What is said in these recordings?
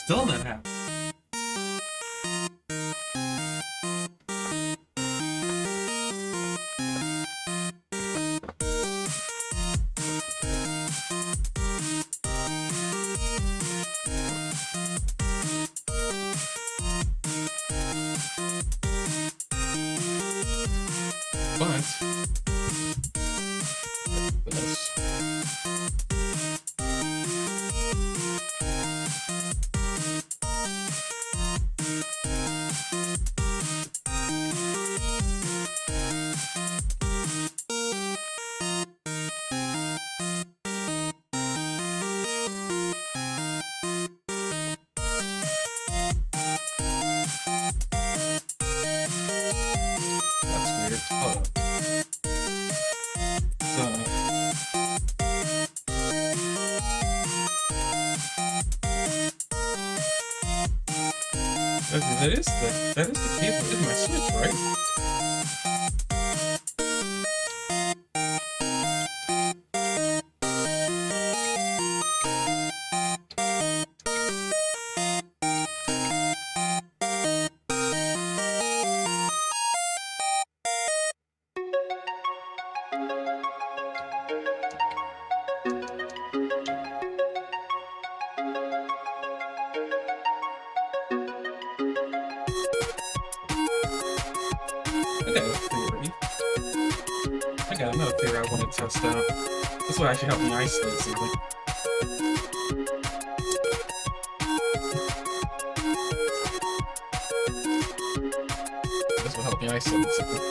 still not happening. That is the cable in my Switch, right? I got another theory I want to test out. This will actually help me isolate something. This will help me isolate something.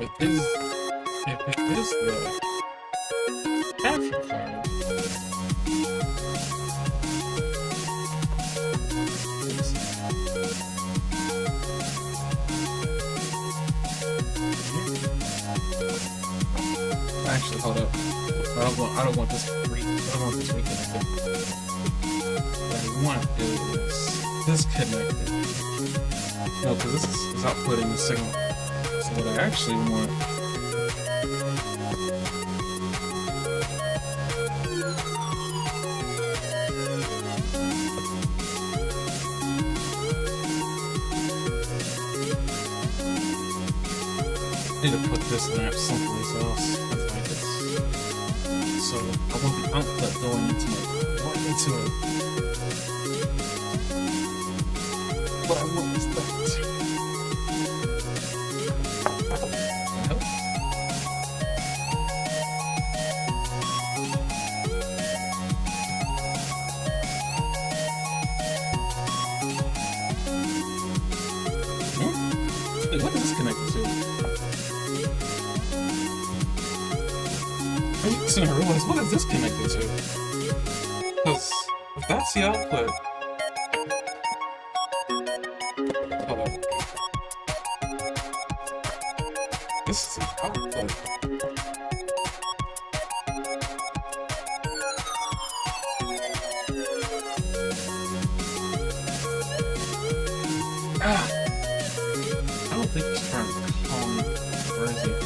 If it is the capture card, actually, hold up. I don't want this reconnected. What I want is disconnected. No, because this is outputting the signal. So what I actually want I need to put this lamp someplace else. Like this. So I want the output going into it. What I want is that. Help? Wait, what is this connected to? I realize, what is this connected to? Because if that's the output, hold on. This is the output. I don't think it's trying to call me. Where is it?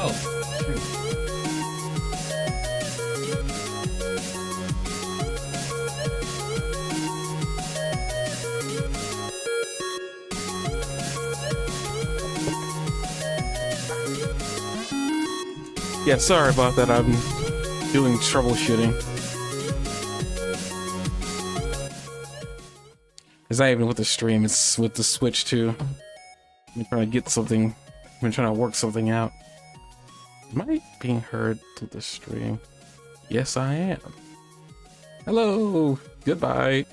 Oh, shoot. Yeah, sorry about that. I'm doing troubleshooting. It's not even with the stream, it's with the Switch too. I'm trying to get something, I'm trying to work something out. Am I being heard through the stream? Yes, I am. Hello, goodbye.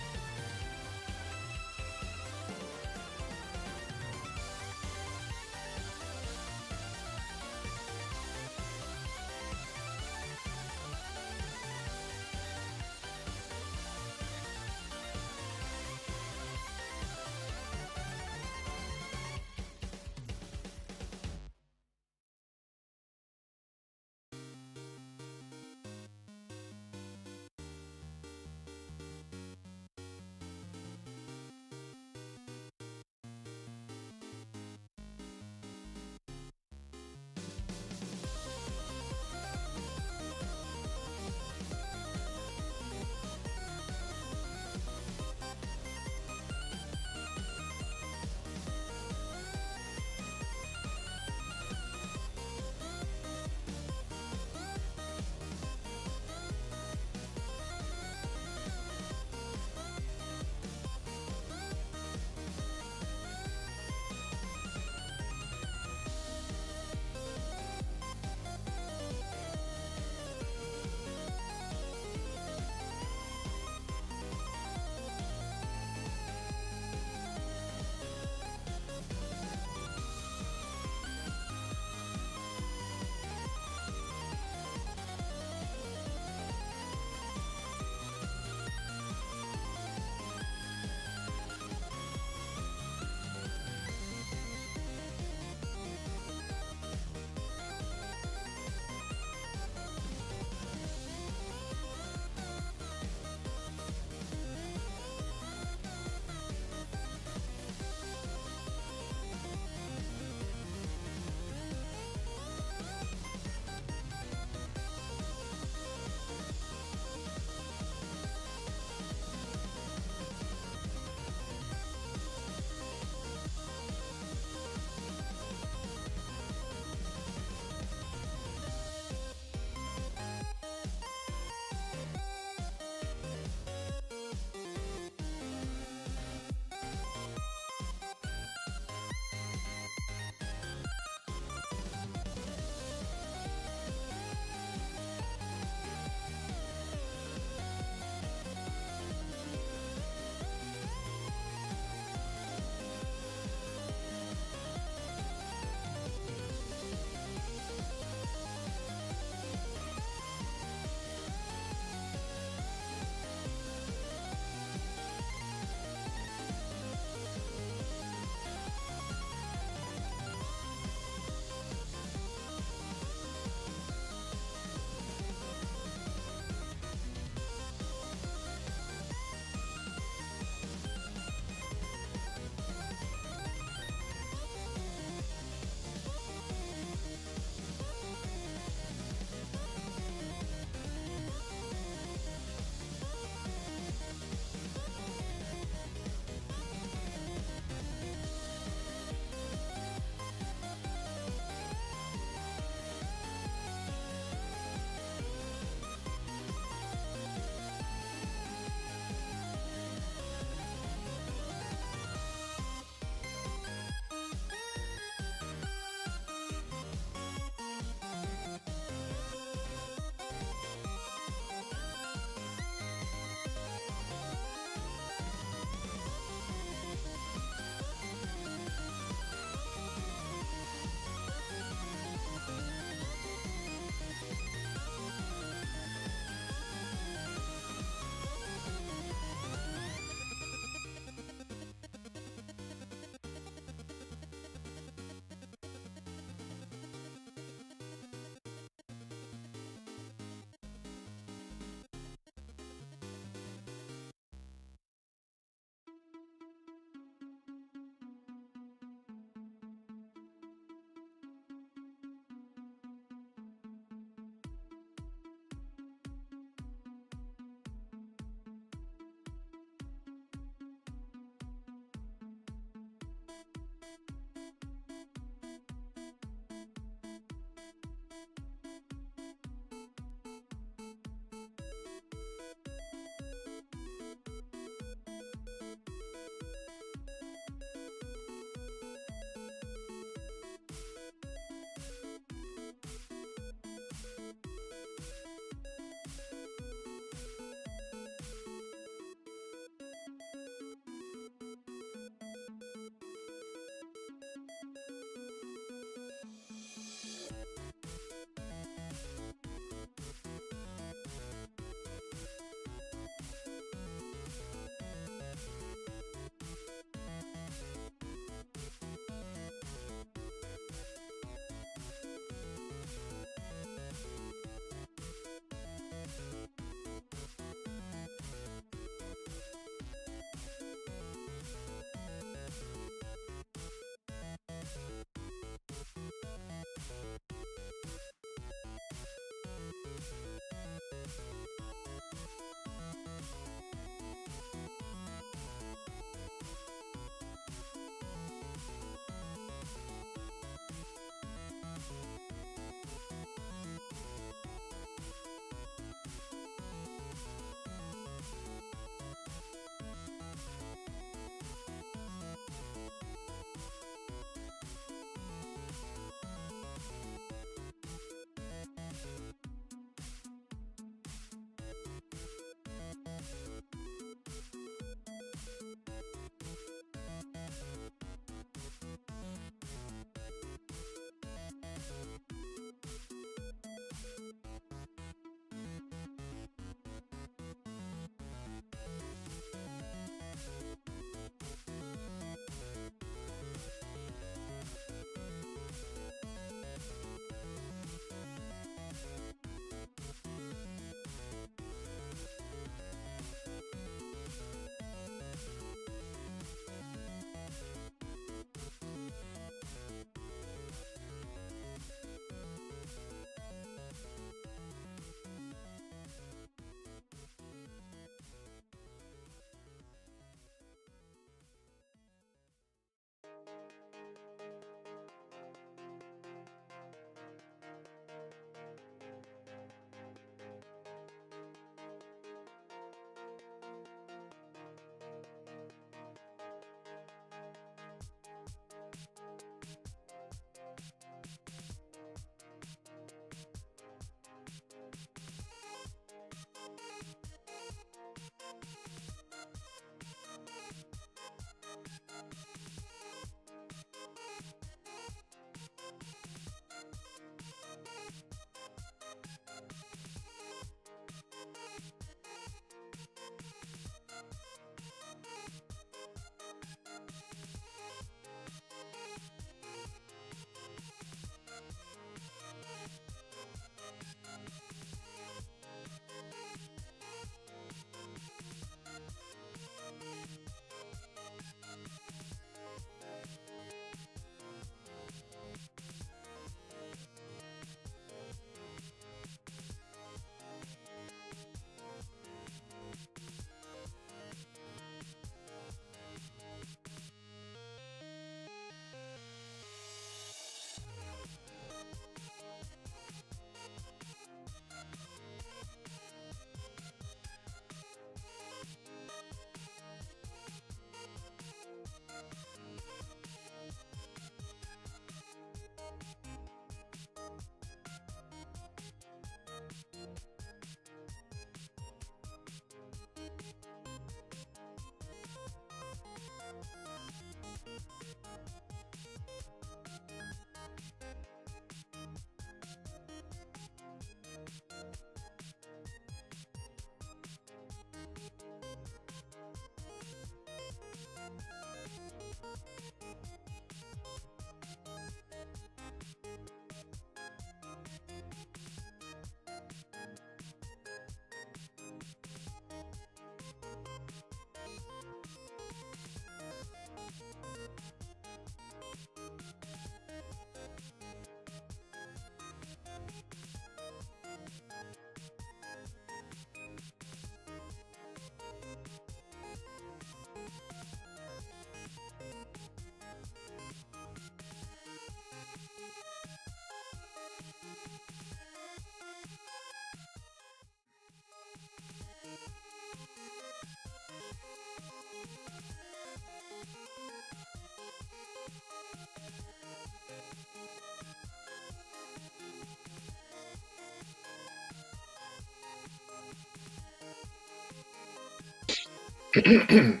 And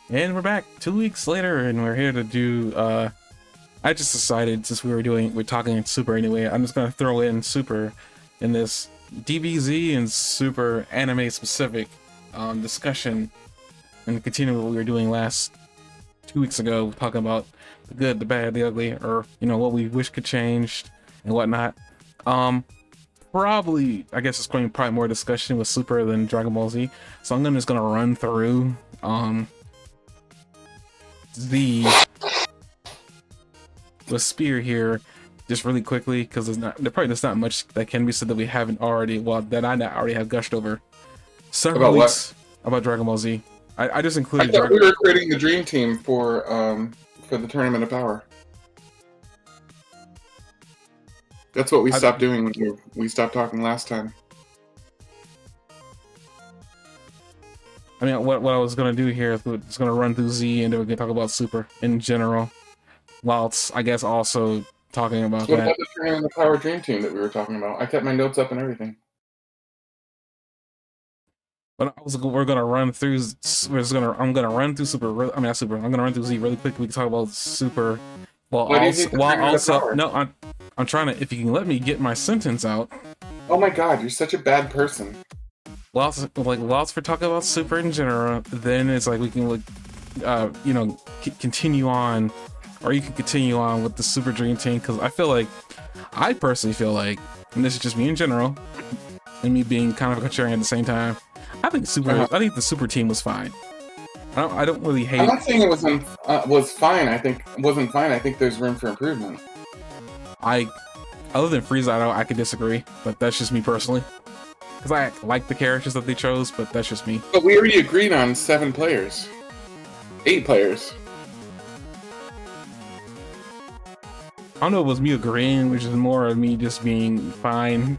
we're back 2 weeks later, and we're here to do. I just decided, since we're talking Super anyway, I'm just gonna throw in Super in this DBZ and Super anime specific discussion, and continue what we were doing last 2 weeks ago, talking about the good, the bad, the ugly, or what we wish could change and whatnot. Probably, I guess it's going to be probably more discussion with Super than Dragon Ball Z. So I'm just gonna run through the spear here just really quickly, because there probably just not much that can be said that we haven't already, well, that I already have gushed over several About weeks what? about Dragon Ball Z. I just I included thought we were creating the dream team for the Tournament of Power. That's what we stopped doing when we stopped talking last time. I mean, what I was gonna do here is we're just gonna run through Z, and then we're gonna talk about Super in general, whilst I guess also talking about What that. about the Tournament of Power dream team that we were talking about? I kept my notes up and everything. But we're gonna run through. I'm gonna run through Super. I mean, not Super. I'm gonna run through Z really quick. We can talk about Super. Why do you hate the Tournament of Power? No, I'm trying to. If you can let me get my sentence out. Oh my God, you're such a bad person. Whilst we're talking about Super in general, then it's like we can continue on, or you can continue on with the Super Dream Team, because I personally feel like, and this is just me in general, and me being kind of a contrarian at the same time, I think the Super Team was fine. I don't really hate. I'm not saying it was fine. I think it wasn't fine. I think there's room for improvement. Other than Frieza, I could disagree, but that's just me personally. Because I like the characters that they chose, but that's just me. But we already agreed on 7 players. 8 players. I don't know if it was me agreeing, which is more of me just being fine.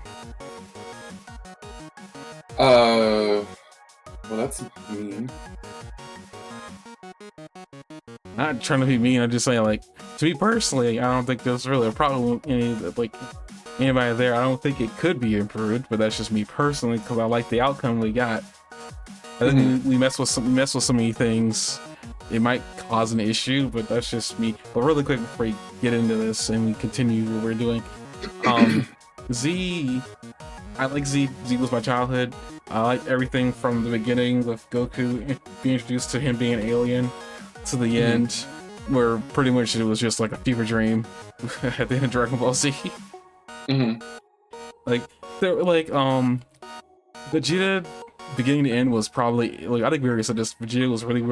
Well, that's mean. Not trying to be mean, I'm just saying, like, to me personally, I don't think there's really a problem with anybody there. I don't think it could be improved, but that's just me personally, because I like the outcome we got. I think we mess with so many things, it might cause an issue, but that's just me. But really quick before we get into this and we continue what we're doing, Z, I like Z. Z was my childhood. I liked everything from the beginning with Goku being introduced to him being an alien, to the end, where pretty much it was just like a fever dream at the end of Dragon Ball Z. Vegeta, beginning to end, was probably, I think we already said this, Vegeta was really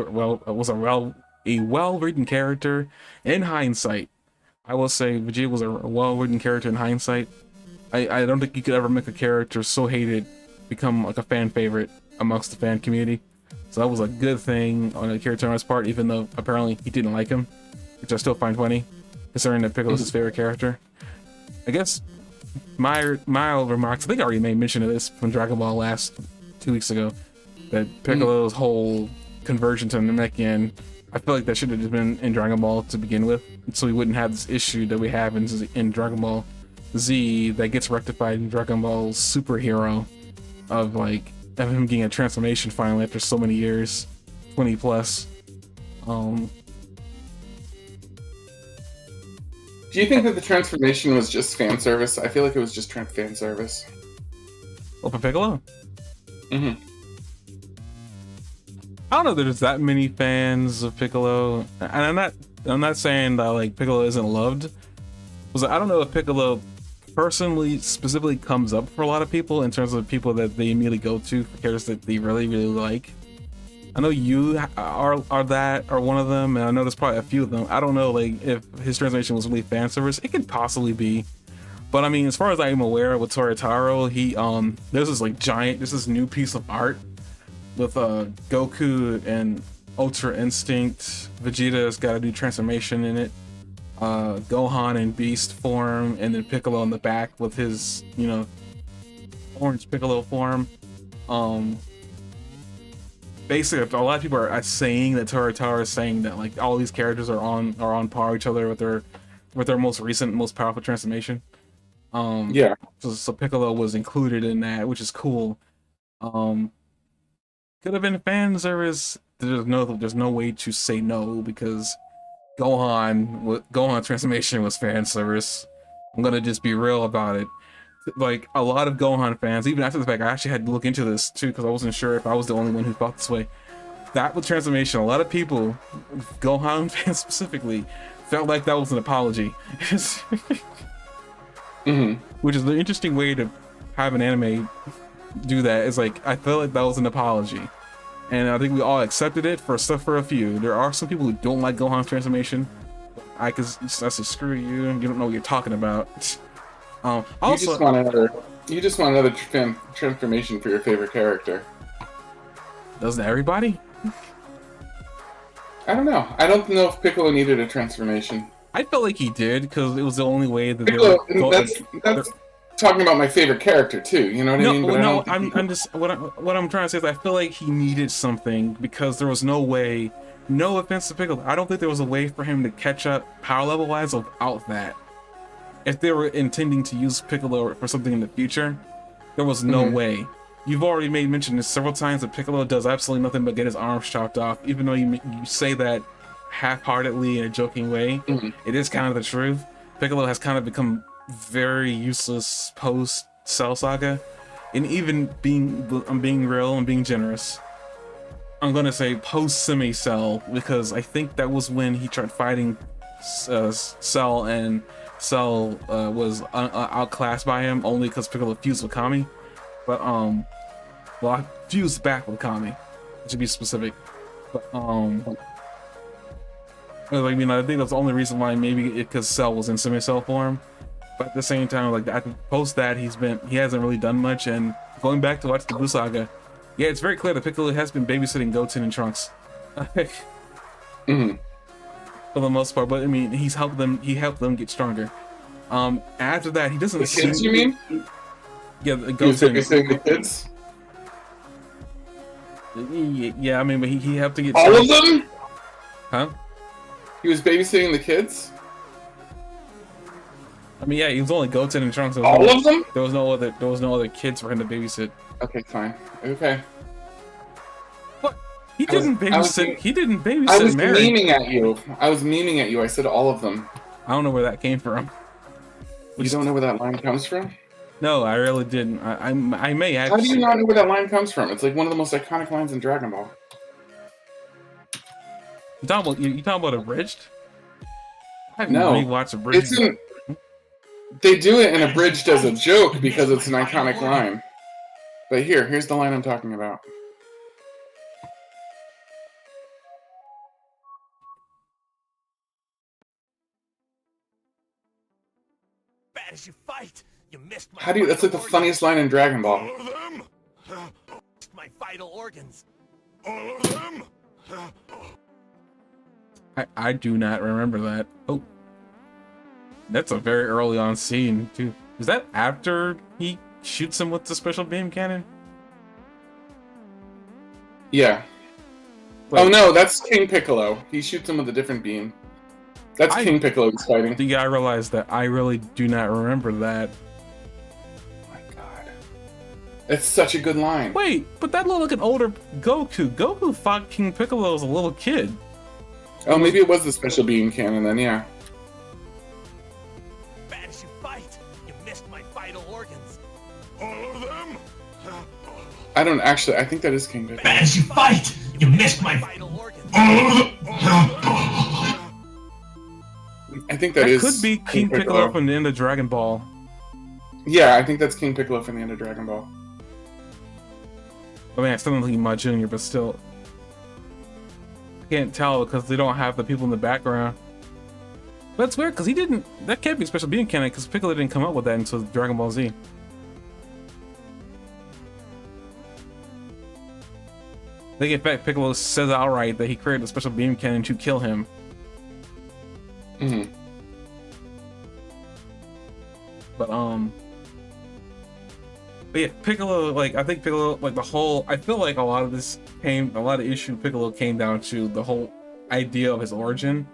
a well-written character in hindsight. I will say Vegeta was a well-written character in hindsight. I don't think you could ever make a character so hated become like a fan favorite amongst the fan community. So that was a good thing on the character on his part, even though apparently he didn't like him, which I still find funny, considering that Piccolo's his favorite character. I guess my remarks, I think I already made mention of this from Dragon Ball last 2 weeks ago, that Piccolo's whole conversion to Namekian, I feel like that should have just been in Dragon Ball to begin with, so we wouldn't have this issue that we have in Dragon Ball Z that gets rectified in Dragon Ball Superhero, of him getting a transformation finally after so many years, 20 plus. Do you think that the transformation was just fan service? I feel like it was just fan service. Well, for Piccolo? I don't know if there's that many fans of Piccolo, and I'm not saying that like Piccolo isn't loved. I don't know if Piccolo personally specifically comes up for a lot of people in terms of people that they immediately go to for characters that they really like. I know you are one of them, and I know there's probably a few of them. I don't know like if his transformation was really fan service. It could possibly be, but I mean, as far as I'm aware, with Toritaro, he there's this new piece of art with Goku and Ultra Instinct. Vegeta's got a new transformation in it. Gohan in Beast form, and then Piccolo in the back with his, orange Piccolo form. Basically, a lot of people are saying that Toritaro is saying that like all these characters are on par with each other with their most recent, most powerful transformation. So Piccolo was included in that, which is cool. could have been fan service. There's no way to say no because Gohan transformation was fan service. I'm gonna just be real about it. Like a lot of Gohan fans, even after the fact, I actually had to look into this too because I wasn't sure if I was the only one who felt this way. That with transformation, a lot of people, Gohan fans specifically, felt like that was an apology. Which is an interesting way to have an anime do that. It's like, I felt like that was an apology. And I think we all accepted it for a few. There are some people who don't like Gohan's transformation. I say screw you, you don't know what you're talking about. Also, you just want another transformation for your favorite character. Doesn't everybody? I don't know. I don't know if Piccolo needed a transformation. I felt like he did because it was the only way that Piccolo, that's talking about my favorite character too. You know what I mean? But no, I'm just what I'm trying to say is I feel like he needed something because there was no way. No offense to Piccolo, I don't think there was a way for him to catch up power level wise without that. If they were intending to use Piccolo for something in the future, there was no way. You've already made mention this several times that Piccolo does absolutely nothing but get his arms chopped off, even though you say that half-heartedly in a joking way. It is kind of the truth. Piccolo has kind of become very useless post Cell Saga, and even I'm being real and being generous, I'm gonna say post Semi Cell, because I think that was when he tried fighting Cell, and Cell was outclassed by him only because Piccolo fused with Kami. But well, I fused back with Kami, to be specific. But I mean, I think that's the only reason why, maybe because Cell was in Semi Cell form. But at the same time, like post that, he hasn't really done much. And going back to watch the Blue Saga, yeah, it's very clear that Piccolo has been babysitting Goten and Trunks. For the most part, but I mean, he helped them get stronger. After that, he doesn't. The kids, you mean? Yeah, Goten. You're saying the kids? Yeah, I mean, but he helped to get all of them. Huh? He was babysitting the kids. I mean, yeah, he was only Goten and Trunks. All of them? There was no other kids for him to babysit. Okay, fine. Okay. What? He didn't babysit. He didn't babysit. I was Mary. memeing at you. I said all of them. I don't know where that came from. You don't know where that line comes from? No, I really didn't. I may actually. How do you not know where that line comes from? It's like one of the most iconic lines in Dragon Ball. You talking about Abridged? I haven't No, really watched Abridged. They do it in Abridged as a joke because it's an iconic line. But here's the line I'm talking about. Bad as you fight, you missed my. That's like the funniest line in Dragon Ball. All of them? My vital organs. All of them? I do not remember that. Oh, that's a very early on scene too. Is that after he shoots him with the special beam cannon? Yeah. Wait. Oh no, that's King Piccolo. He shoots him with a different beam. That's King Piccolo who's fighting. Yeah, I realized that. I really do not remember that. Oh my god. It's such a good line. Wait, but that looked like an older Goku. Goku fought King Piccolo as a little kid. Oh, maybe it was the special beam cannon then, yeah. Bad as you fight, you missed my vital organs. All of them? I think that is King Piccolo. Bad as you fight, you missed my vital organs. I think that is could be King Piccolo from the end of Dragon Ball. Yeah, I think that's King Piccolo from the end of Dragon Ball. I mean, I still don't think he's Jr., but still. I can't tell because they don't have the people in the background. But it's weird because he didn't. That can't be special being canon because Piccolo didn't come up with that until Dragon Ball Z. I think in fact Piccolo says outright that he created a special beam cannon to kill him. But yeah, Piccolo, like, I think Piccolo, like, I feel like a lot of issue Piccolo came down to the whole idea of his origin.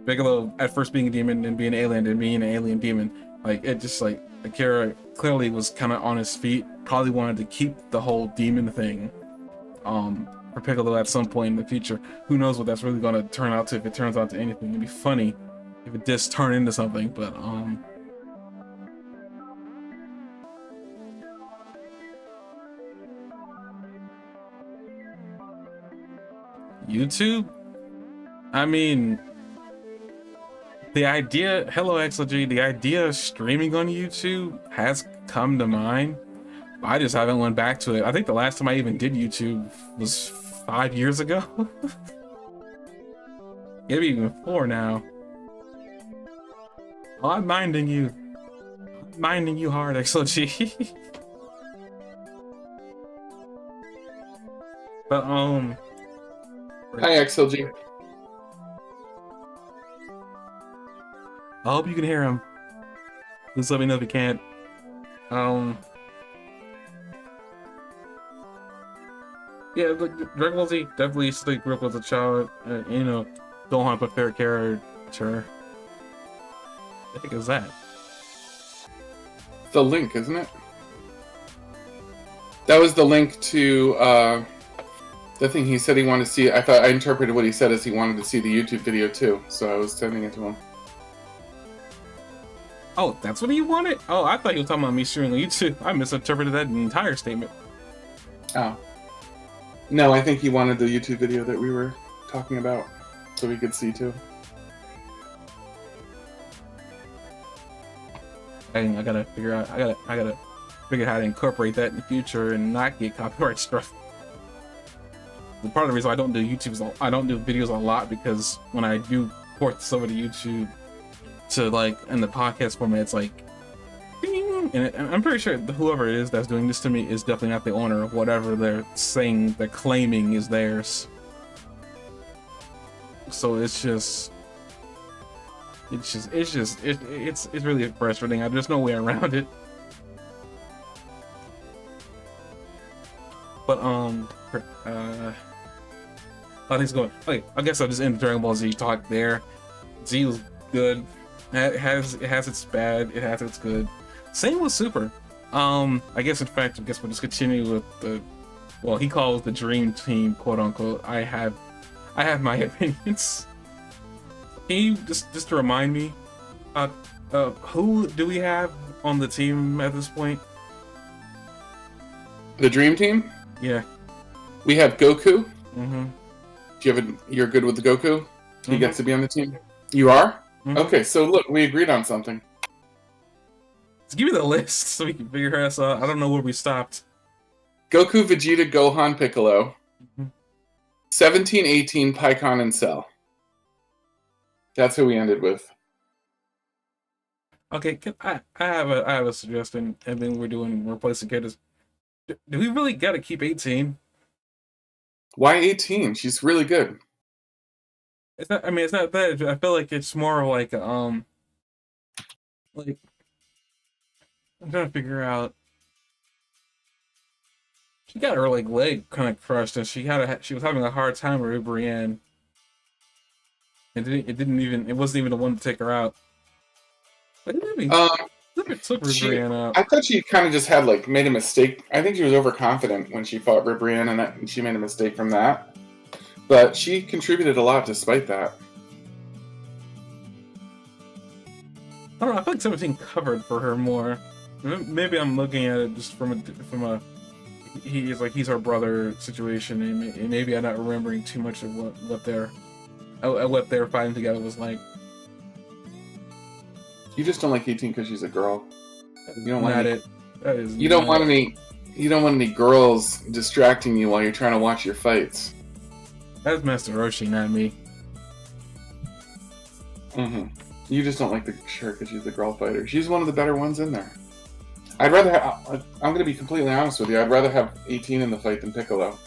Piccolo at first being a demon and being an alien and being an alien demon. Like, it just, like, Akira clearly was kind of on his feet, probably wanted to keep the whole demon thing. for Piccolo at some point in the future. Who knows what that's really gonna turn out to, if it turns out to anything. It'd be funny if it just turned into something, but YouTube? I mean, the idea, hello XLG, the idea of streaming on YouTube has come to mind. I just haven't went back to it. I think the last time I even did YouTube was 5 years ago. Maybe even 4 now. Oh, I'm minding you. I'm minding you hard, XLG. But Hi XLG. I hope you can hear him. Just let me know if you can't. Yeah, but Dragon Ball Z definitely still grew up as a child. You know, Gohan my favorite character. I think is that. The link, isn't it? That was the link to the thing he said he wanted to see. I thought I interpreted what he said as he wanted to see the YouTube video too, so I was sending it to him. Oh, that's what he wanted? Oh, I thought he was talking about me streaming on YouTube. I misinterpreted that entire statement. Oh. No, I think he wanted the YouTube video that we were talking about, so we could see too. I gotta figure out. I gotta figure out how to incorporate that in the future and not get copyright struck. The part of the reason I don't do I don't do videos a lot, because when I do port this over to YouTube to like in the podcast format, it's like ding, and I'm pretty sure whoever it is that's doing this to me is definitely not the owner of whatever they're saying, they're claiming is theirs. So it's really frustrating. There's no way around it. But how things going? Okay, I guess I'll just end the Dragon Ball Z talk there. Z was good. It has its bad. It has its good. Same with Super. I guess in fact, we'll just continue with the, well, he calls the Dream Team, quote unquote. I have my opinions. Can you just to remind me, who do we have on the team at this point? The Dream Team? Yeah. We have Goku. Mm-hmm. You're good with the Goku? He gets to be on the team? You are? Mm-hmm. Okay, so look, we agreed on something. Just give me the list so we can figure us out. I don't know where we stopped. Goku, Vegeta, Gohan, Piccolo. Mm-hmm. 17, 18, Pikkon, and Cell. That's who we ended with. Okay, I have a suggestion, and then we're replacing characters. Do we really gotta keep 18? Why 18? She's really good. It's not. I mean, it's not that. I feel like it's more like I'm trying to figure out. She got her leg kind of crushed, and she was having a hard time with Brienne. It wasn't even the one to take her out. Like, took Brienne out. I thought she kind of just had made a mistake. I think she was overconfident when she fought Brienne, and she made a mistake from that. But she contributed a lot despite that. I don't know. I feel like 17 covered for her more. Maybe I'm looking at it just from a he's our brother situation, and maybe I'm not remembering too much of what their fighting together was like. You just don't like 18 because she's a girl. You don't want it. You don't want any girls distracting you while you're trying to watch your fights. That's Master Roshi, not me. Mm-hmm. You just don't like her because she's a girl fighter. She's one of the better ones in there. I'd rather have, I'm going to be completely honest with you, I'd rather have 18 in the fight than Piccolo.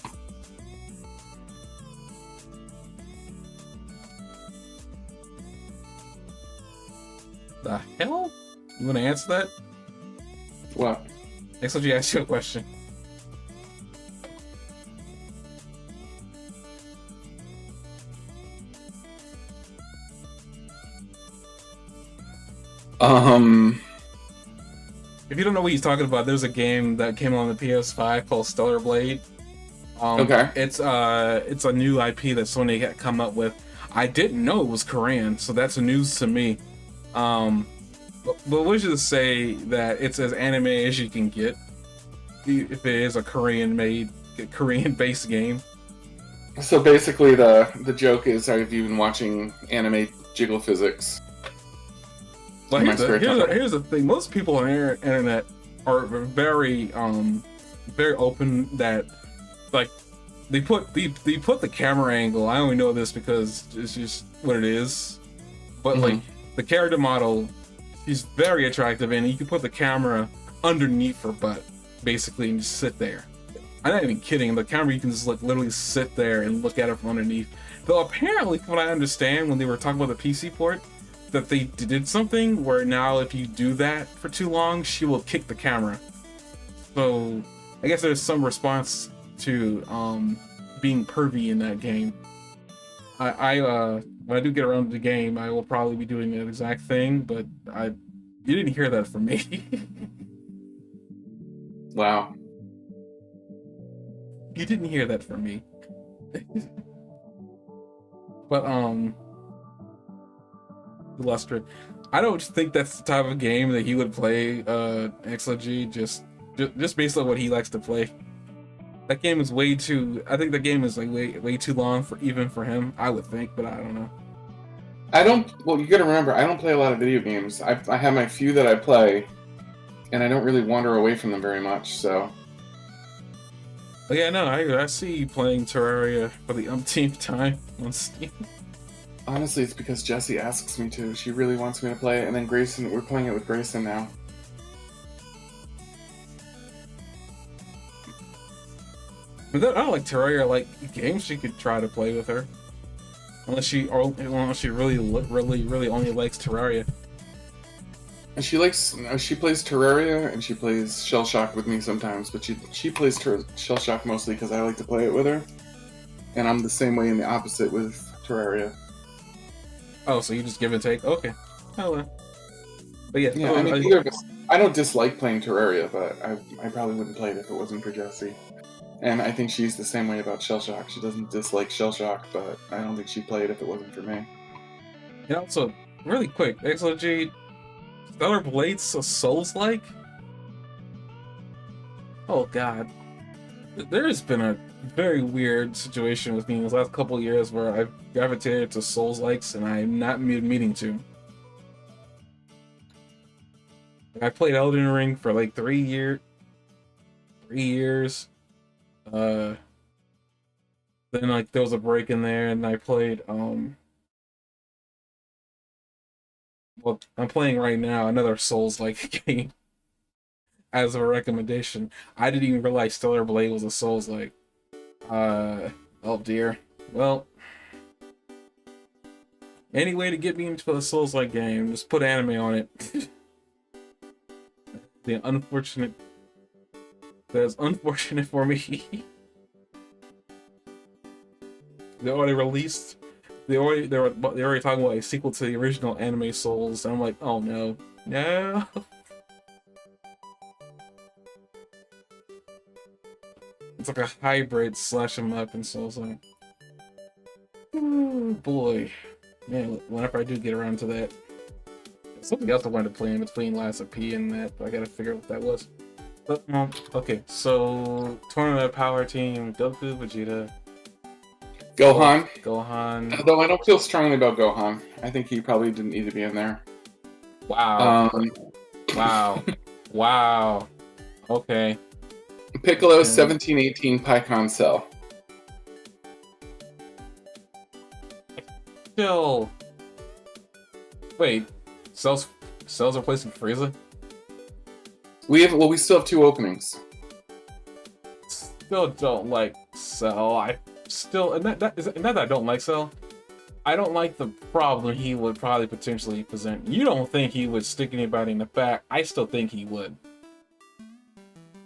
The hell? You want to answer that? What? XLG asked you a question. If you don't know what he's talking about, there's a game that came on the PS5 called Stellar Blade. Okay. It's a new IP that Sony had come up with. I didn't know it was Korean, so that's news to me. But let's just say that it's as anime as you can get if it is a Korean-based game. So basically, the joke is, have you been watching anime jiggle physics? But here's the thing: most people on the internet are very very open that like they put the camera angle. I only know this because it's just what it is. But like the character model, she's very attractive, and you can put the camera underneath her butt, basically, and just sit there. I'm not even kidding. The camera, you can just like literally sit there and look at her from underneath. Though apparently, from what I understand, when they were talking about the PC port, that they did something where now if you do that for too long, she will kick the camera. So I guess there's some response to being pervy in that game. I when I do get around to the game, I will probably be doing that exact thing, but you didn't hear that from me. Wow. You didn't hear that from me. But Luster, I don't think that's the type of game that he would play XLG just based on what he likes to play. That game is way too. I think the game is like way too long for him. I would think, but I don't know. Well, you gotta remember, I don't play a lot of video games. I have my few that I play, and I don't really wander away from them very much. So. But yeah, no, I see you playing Terraria for the umpteenth time on Steam. Honestly, it's because Jessie asks me to. She really wants me to play it, and then Grayson, we're playing it with Grayson now. But I don't like Terraria like games she could try to play with her. Unless she really only likes Terraria. And she plays Terraria and she plays Shell Shock with me sometimes, but she plays Shell Shock mostly because I like to play it with her. And I'm the same way in the opposite with Terraria. Oh, so you just give and take? Okay. Oh well. But yeah, I mean, either of us. I don't dislike playing Terraria, but I probably wouldn't play it if it wasn't for Jessie. And I think she's the same way about Shell Shock. She doesn't dislike Shell Shock, but I don't think she'd play it if it wasn't for me. And also, really quick, XLG, Stellar Blade's a Souls-like? Oh god. There has been a very weird situation with me in the last couple of years where I've gravitated to Souls-likes and I'm not meaning to. I played Elden Ring for like 3 years. Then like there was a break in there and I played well, I'm playing right now another Souls-like game as a recommendation. I didn't even realize Stellar Blade was a Souls-like. Oh dear. Well, any way to get me into a Souls-like game, just put anime on it. That's unfortunate for me. They already talking about a sequel to the original anime Souls, and I'm like, oh no. It's like a hybrid slash 'em up in Souls. Like, oh boy, man. Whenever I do get around to that, something else I wanted to play in between Last of P and that, but I gotta figure out what that was. But okay, so Tournament Power Team: Goku, Vegeta, Gohan. Gohan. Though I don't feel strongly about Gohan. I think he probably didn't need to be in there. Wow. Wow. Okay. Piccolo 1718 Pycon Cell. Still. Wait. Cell's replacing Frieza? We still have 2 openings. Still don't like Cell. I don't like Cell. I don't like the problem he would probably potentially present. You don't think he would stick anybody in the back? I still think he would.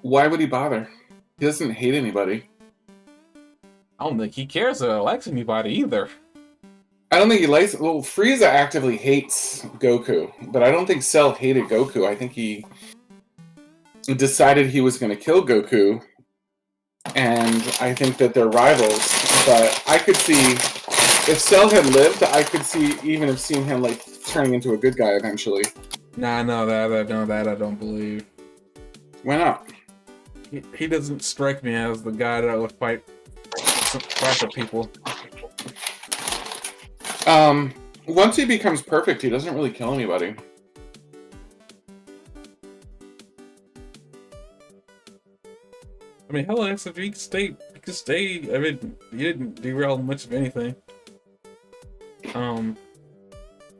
Why would he bother? He doesn't hate anybody. I don't think he cares or likes anybody either. I don't think he likes. Well, Frieza actively hates Goku, but I don't think Cell hated Goku. I think he decided he was going to kill Goku and I think that they're rivals. But I could see if Cell had lived, I could see even have seen him like turning into a good guy eventually. Nah, no, that I don't believe. Why not? He doesn't strike me as the guy that would fight for people. Once he becomes perfect, he doesn't really kill anybody. I mean, hell, if he could stay. I mean, he didn't derail much of anything.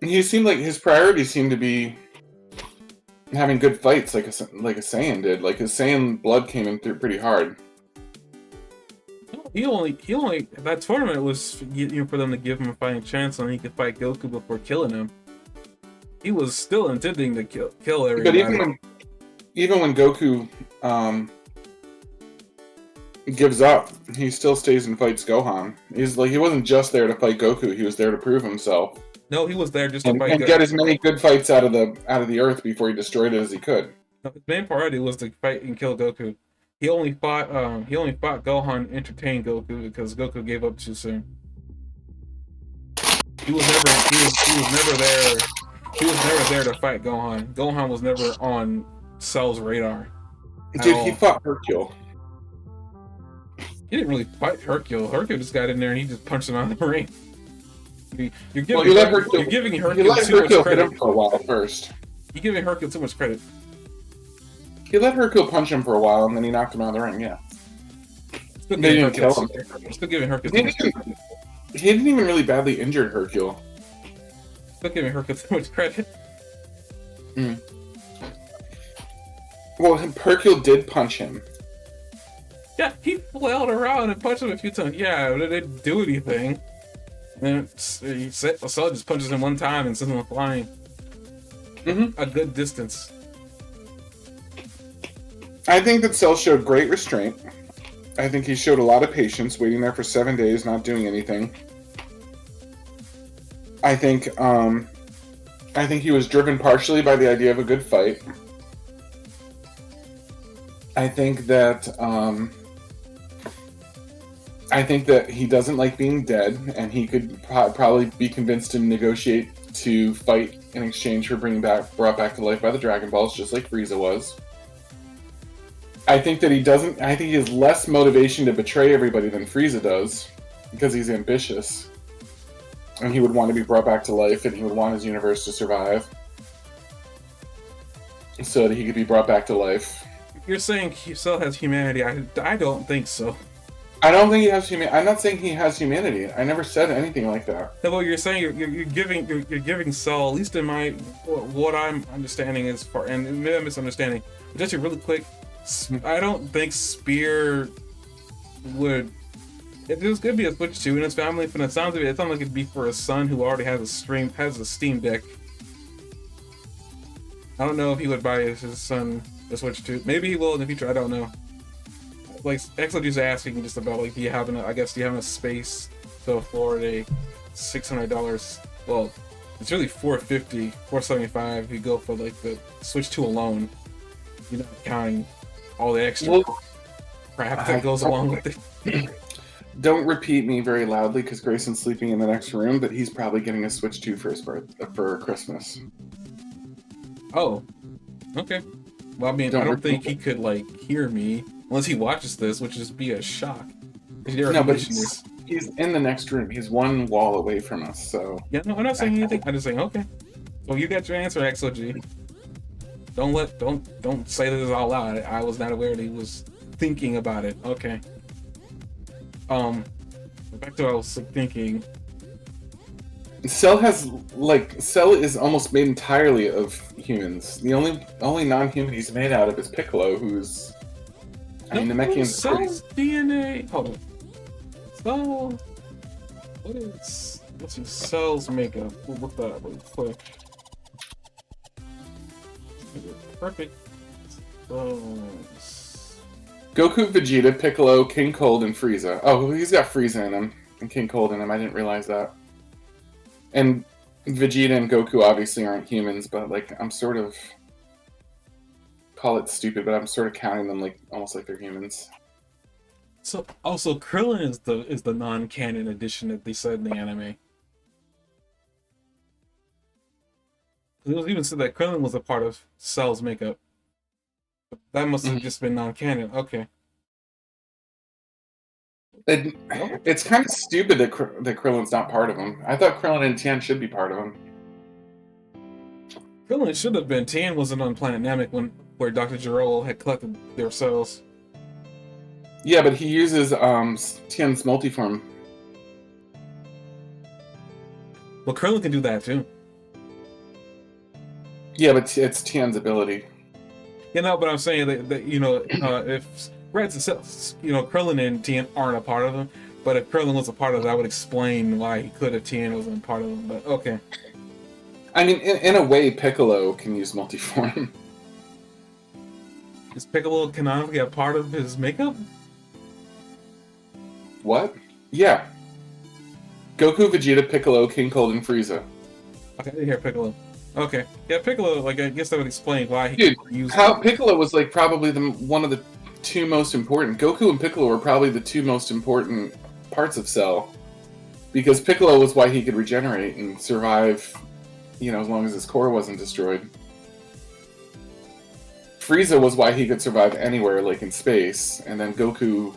He seemed like his priorities seemed to be having good fights, like a Saiyan did. Like his Saiyan blood came in through pretty hard. He only that tournament was for them to give him a fighting chance, and he could fight Goku before killing him. He was still intending to kill everybody. But even when Goku gives up, he still stays and fights Gohan. He wasn't just there to fight Goku. He was there to prove himself. No, he was there just to fight and get as many good fights out of the earth before he destroyed it as he could. No, his main priority was to fight and kill Goku. He only fought Gohan to entertain Goku because Goku gave up too soon. He was never there to fight Gohan. Gohan was never on Cell's radar. Dude, he fought Hercule. He didn't really fight Hercule. Hercule just got in there and he just punched him out of the ring. You're giving Hercule too much credit. Hit him for a while first. You're giving Hercule too much credit. He let Hercule punch him for a while, and then he knocked him out of the ring. Yeah. Still giving Hercule too much credit. He didn't even really badly injure Hercule. Still giving Hercule too much credit. Well, Hercule did punch him. Yeah, he flailed around and punched him a few times. Yeah, but it didn't do anything. And Cell just punches him one time and sends him flying. A good distance. I think that Cell showed great restraint. I think he showed a lot of patience, waiting there for 7 days, not doing anything. I think he was driven partially by the idea of a good fight. I think that he doesn't like being dead, and he could probably be convinced to negotiate to fight in exchange for brought back to life by the Dragon Balls, just like Frieza was. I think he has less motivation to betray everybody than Frieza does, because he's ambitious. And he would want to be brought back to life, and he would want his universe to survive. So that he could be brought back to life. You're saying Cell has humanity. I don't think so. I don't think he has humanity. I'm not saying he has humanity. I never said anything like that. No, what you're saying, you're giving Cell, at least in what I'm understanding is and maybe I'm misunderstanding. But just really quick, I don't think Spear would. It was gonna be a Switch 2 in his family. From the sounds of it, it sounds like it'd be for a son who already has a Steam Deck. I don't know if he would buy his son a Switch 2. Maybe he will in the future. I don't know. Like Exo just asking just about like do you have a space to afford a $600? Well, it's really $450, $475 if you go for like the Switch 2 alone. You're not counting all the extra crap that goes along with it. Don't repeat me very loudly because Grayson's sleeping in the next room, but he's probably getting a Switch 2 for Christmas. Oh, okay. Well, I mean, I don't think he could like hear me unless he watches this, which is be a shock. No, but he's in the next room. He's one wall away from us, so. Yeah, no, I'm not saying anything. I'm just saying, okay. Well, you got your answer, XOG. Don't say this all out. I was not aware that he was thinking about it. Okay. Back to what I was thinking. Cell is almost made entirely of humans. The only non-human he's made out of is Piccolo, who's Namekian's Cell's DNA. Hold on. Cell. What's his Cell's makeup? We'll look that up really quick. Perfect. Goku, Vegeta, Piccolo, King Cold, and Frieza. Oh, he's got Frieza in him and King Cold in him. I didn't realize that. And Vegeta and Goku obviously aren't humans, but like I'm sort of call it stupid, but I'm sort of counting them like almost like they're humans. So also Krillin is the non-canon addition that they said in the anime. It was even said that Krillin was a part of Cell's makeup. That must have Mhm. just been non-canon. Okay. It, What? it's kind of stupid that that Krillin's not part of him. I thought Krillin and Tien should be part of him. Krillin should have been. Tien wasn't on planet Namek when where Dr. Gero had collected their cells. Yeah, but he uses Tien's multiform. Well, Krillin can do that too. Yeah, but it's Tien's ability. You know, but I'm saying that you know, if you know, Krillin and Tien aren't a part of them, but if Krillin was a part of it, that would explain why he could have Tien wasn't part of them. But okay. I mean, in a way, Piccolo can use multiform. Is Piccolo canonically a part of his makeup? What? Yeah. Goku, Vegeta, Piccolo, King Cold, and Frieza. Okay, I didn't hear Piccolo. Okay, yeah, Piccolo. Like, I guess that would explain why he Dude, used. how Piccolo was like probably one of the two most important. Goku and Piccolo were probably the two most important parts of Cell, because Piccolo was why he could regenerate and survive, you know, as long as his core wasn't destroyed. Frieza was why he could survive anywhere, like in space, and then Goku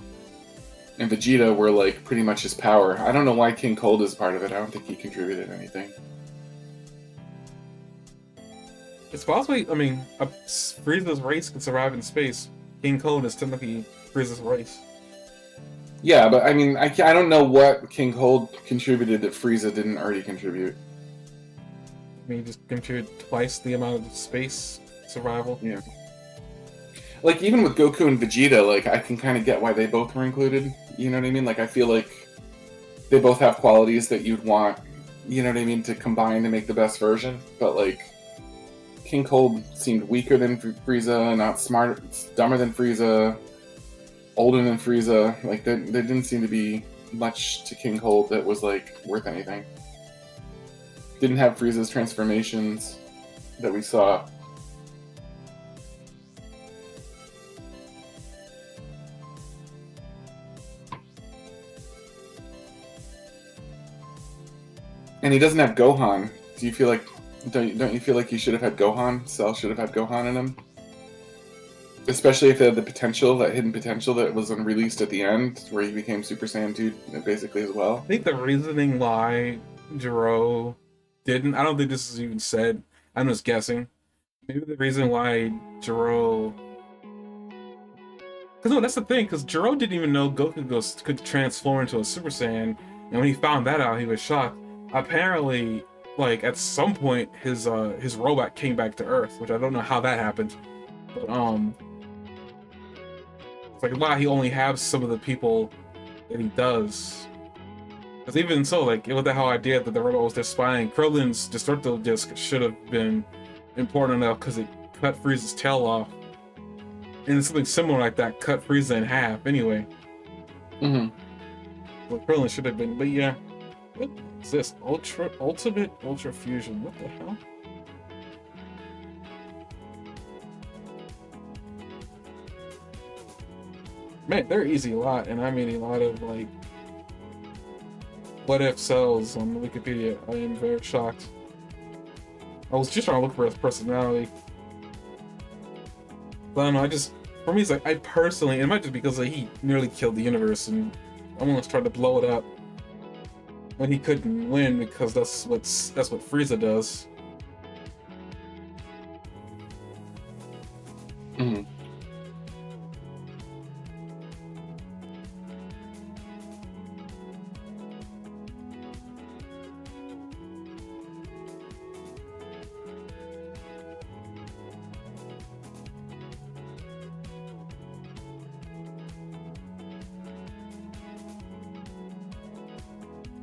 and Vegeta were like pretty much his power. I don't know why King Cold is part of it. I don't think he contributed anything. It's possibly. I mean, Frieza's race can survive in space. King Cold is technically Frieza's race. Yeah, but I mean, I don't know what King Cold contributed that Frieza didn't already contribute. I mean, he just contributed twice the amount of space survival. Yeah. Like, even with Goku and Vegeta, like, I can kind of get why they both were included. You know what I mean? Like, I feel like they both have qualities that you'd want, you know what I mean, to combine to make the best version. But, like, King Cold seemed weaker than Frieza, not smart, dumber than Frieza, older than Frieza. Like, there didn't seem to be much to King Cold that was, like, worth anything. Didn't have Frieza's transformations that we saw. And he doesn't have Gohan. Do you feel like don't you feel like he should have had Gohan? Cell should have had Gohan in him, especially if they had the potential, that hidden potential that was unreleased at the end, where he became Super Saiyan 2 basically as well. I think the reasoning why Gero didn't. I don't think this is even said. I'm just guessing. Maybe the reason why Gero. Because no, that's the thing. Because Gero didn't even know Goku could transform into a Super Saiyan, and when he found that out, he was shocked. Apparently, like at some point, his robot came back to Earth, which I don't know how that happened. But it's like why he only has some of the people that he does. Because even so, like with the whole idea that the robot was just spying, Krillin's destructo disc should have been important enough because it cut Frieza's tail off, and something similar like that cut Frieza in half anyway. Mm-hmm. What Krillin should have been, but yeah. What is this? Ultimate Ultra Fusion. What the hell? Man, they're easy a lot, and I made a lot of like what if cells on Wikipedia. I am very shocked. I was just trying to look for his personality. But I don't know, for me, it's like, I personally, it might just be because like, he nearly killed the universe, and I almost tried to blow it up when he couldn't win, because that's what Frieza does. Mm-hmm.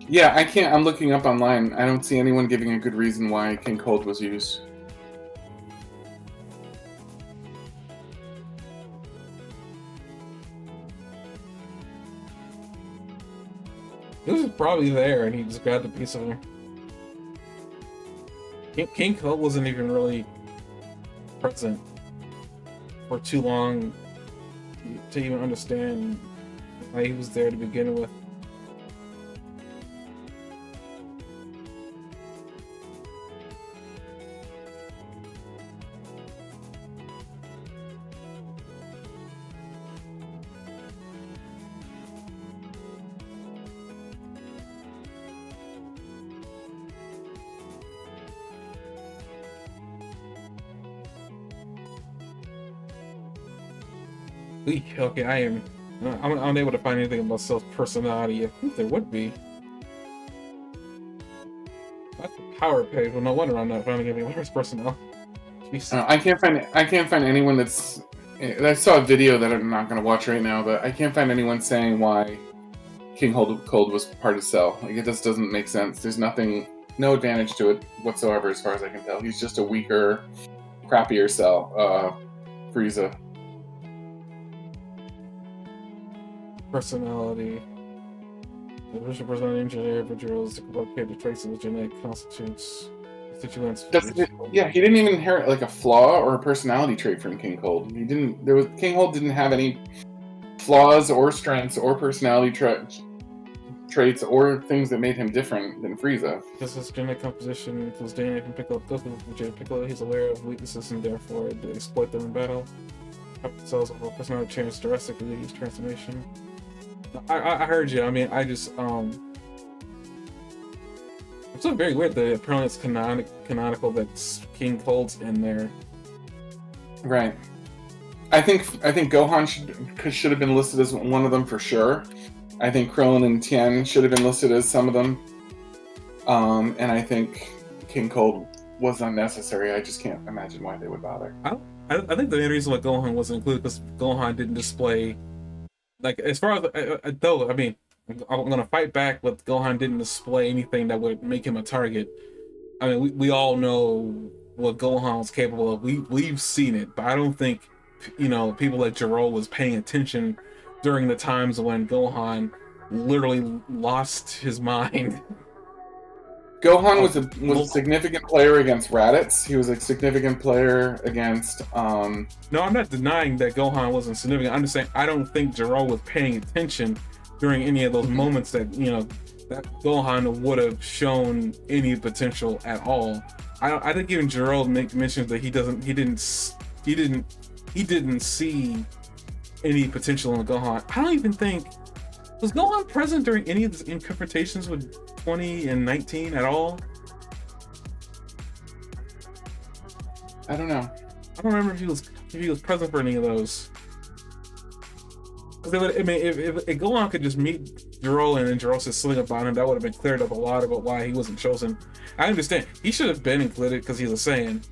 Yeah, I can't. I'm looking up online. I don't see anyone giving a good reason why King Cold was used. He was probably there, and he just grabbed a piece of him. King Cold wasn't even really present for too long to even understand why he was there to begin with. Okay, I'm unable to find anything about Cell's personality. I think there would be. That's the power page. Well, no wonder I'm not finding anything about his personality. Jeez. I can't find anyone that's. I saw a video that I'm not going to watch right now, but I can't find anyone saying why King Cold was part of Cell. Like, it just doesn't make sense. There's no advantage to it whatsoever, as far as I can tell. He's just a weaker, crappier Cell, Frieza. Personality. The visual personality engineer for drills to locate the traces of genetic constituents. Constituents. Yeah, he didn't even inherit like a flaw or a personality trait from King Cold. King Cold didn't have any flaws or strengths or personality traits or things that made him different than Frieza. Because his genetic composition includes DNA from Piccolo, Goku, Vegeta, Piccolo. He's aware of weaknesses and therefore to exploit them in battle. Cells of personality change drastically with each transformation. I heard you. I mean, I just it's so very weird that apparently it's canonical that King Cold's in there. Right. I think Gohan should have been listed as one of them for sure. I think Krillin and Tien should have been listed as some of them. And I think King Cold was unnecessary. I just can't imagine why they would bother. I think the main reason why Gohan wasn't included because Gohan didn't display, like, as far as though I mean, I'm gonna fight back, but Gohan didn't display anything that would make him a target. I mean, we all know what Gohan was capable of. We've seen it, but I don't think people like Jiro was paying attention during the times when Gohan literally lost his mind. Gohan was a significant player against Raditz. He was a significant player against. No, I'm not denying that Gohan wasn't significant. I'm just saying I don't think Jiro was paying attention during any of those moments that that Gohan would have shown any potential at all. I think even Jiro mentions that he didn't see any potential in Gohan. I don't even think was Gohan present during any of the confrontations with 20 and 19 at all. I don't know. I don't remember if he was present for any of those. If Gohan could just meet Jiro and then Jiro said something about him, that would have been cleared up a lot about why he wasn't chosen. I understand he should have been included because he's a Saiyan.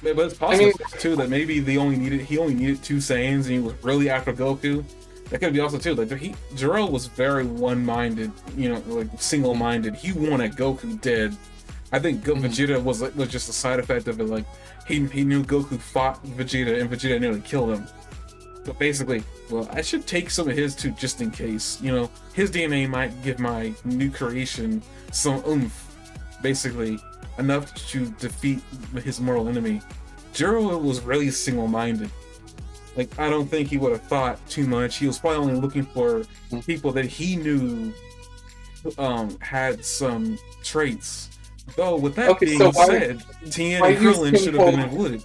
But it's possible too that maybe he only needed 2 Saiyans and he was really after Goku. That could be also too. Like Jiro was very one-minded, like single-minded. He wanted Goku dead. I think Vegeta was just a side effect of it. Like he knew Goku fought Vegeta and Vegeta nearly killed him. So basically, well, I should take some of his too, just in case. His DNA might give my new creation some oomph. Basically, enough to defeat his mortal enemy. Jiro was really single-minded. Like, I don't think he would have thought too much. He was probably only looking for people that he knew had some traits. Though, with that being said, Tien and Krillin should have been included.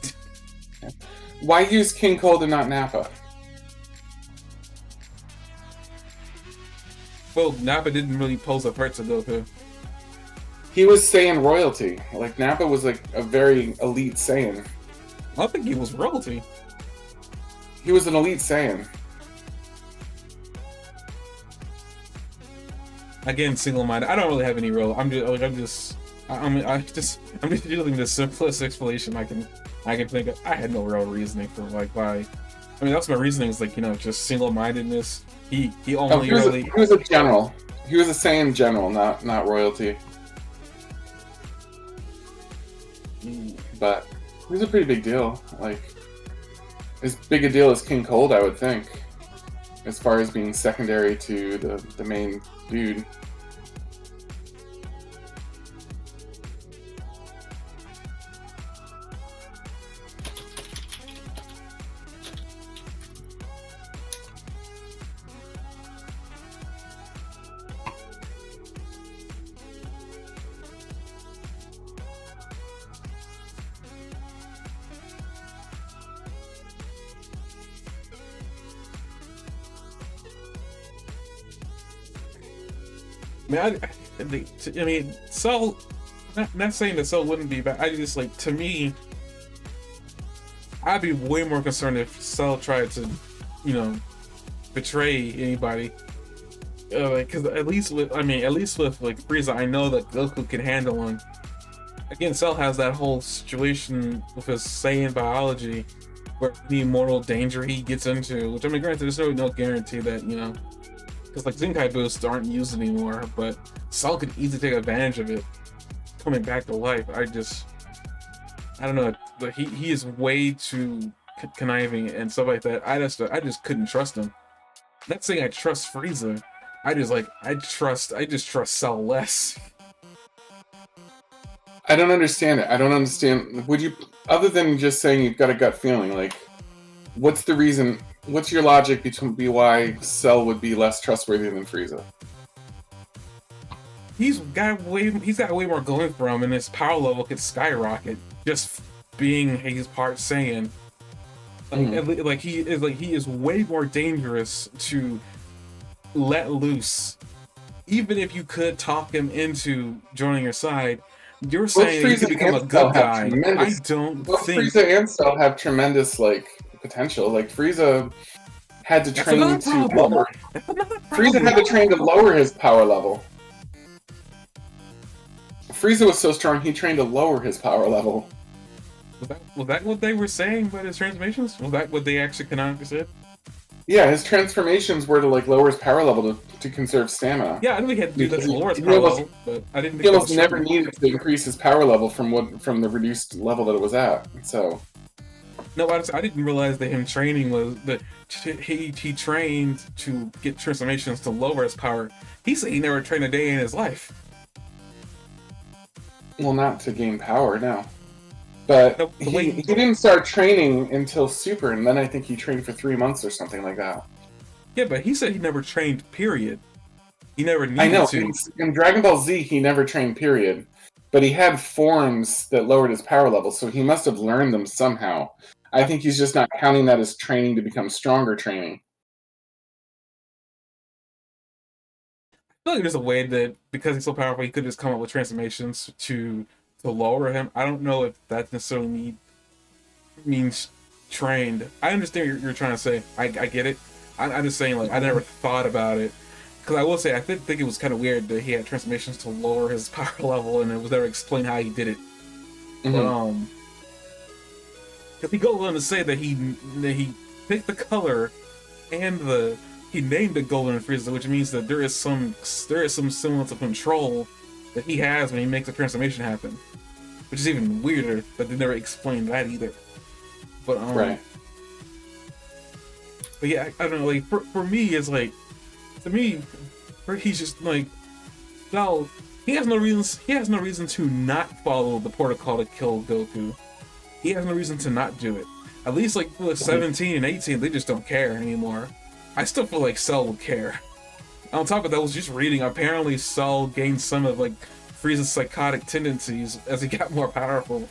Why use King Cold and not Nappa? Well, Nappa didn't really pose a threat to Goku. He was Saiyan royalty. Like, Nappa was like a very elite Saiyan. I don't think he was royalty. He was an elite Saiyan. Again, single-minded. I don't really have any role. I'm just using the simplest explanation I can think of. I had no real reasoning for like why. I mean, that's my reasoning is like just single-mindedness. He only he was a general. He was a Saiyan general, not royalty. But he was a pretty big deal. Like, as big a deal as King Cold, I would think, as far as being secondary to the main dude. I mean, Cell. Not saying that Cell wouldn't be bad. I just like to me. I'd be way more concerned if Cell tried to, you know, betray anybody. Because at least with like Frieza, I know that Goku can handle him. Again, Cell has that whole situation with his Saiyan biology, where any mortal danger he gets into. Which I mean, granted, there's really no guarantee that because like Zenkai boosts aren't used anymore, but Cell could easily take advantage of it, coming back to life. I don't know. But he is way too conniving and stuff like that. I just couldn't trust him. Not saying I trust Frieza. I just trust Cell less. I don't understand it. I don't understand. Would you, other than just saying you've got a gut feeling, like, what's the reason? What's your logic between why Cell would be less trustworthy than Frieza? He's got way more going for him, and his power level could skyrocket just being his part Saiyan. He is way more dangerous to let loose. Even if you could talk him into joining your side, you're saying he could become a good guy. I don't think Frieza and Cell have tremendous potential. Like Frieza had to train to lower. Frieza had to train to lower his power level. Frieza was so strong, he trained to lower his power level. Was that what they were saying about his transformations? Was that what they actually canonically said? Yeah, his transformations were to lower his power level to conserve stamina. Yeah, I knew he had to do that to lower his power level, but I didn't think he almost never needed to increase his power level from the reduced level that it was at. So no, I didn't realize that him training was that he trained to get transformations to lower his power. He said he never trained a day in his life. Well, not to gain power, no. But No, he didn't start training until Super, and then I think he trained for 3 months or something like that. Yeah, but he said he never trained, period. He never needed I know, to. in Dragon Ball Z, he never trained, period. But he had forms that lowered his power level, so he must have learned them somehow. I think he's just not counting that as training to become stronger training. I feel like there's a way that, because he's so powerful, he could just come up with transformations to lower him. I don't know if that necessarily means trained. I understand what you're trying to say. I get it. I'm just saying, I never thought about it. Because I will say, I think it was kind of weird that he had transformations to lower his power level, and it was never explained how he did it. Mm-hmm. If he goes on to say that he picked the color and he named it Golden Frieza, which means that there is some semblance of control that he has when he makes a transformation happen, which is even weirder that they never explained that either. But right. But yeah, I don't know. For me, it's to me, he's just no. He has no reason to not follow the protocol to kill Goku. He has no reason to not do it. At least with 17 and 18, they just don't care anymore. I still feel like Cell would care. On top of that, I was just reading, apparently Cell gained some of Frieza's psychotic tendencies as he got more powerful.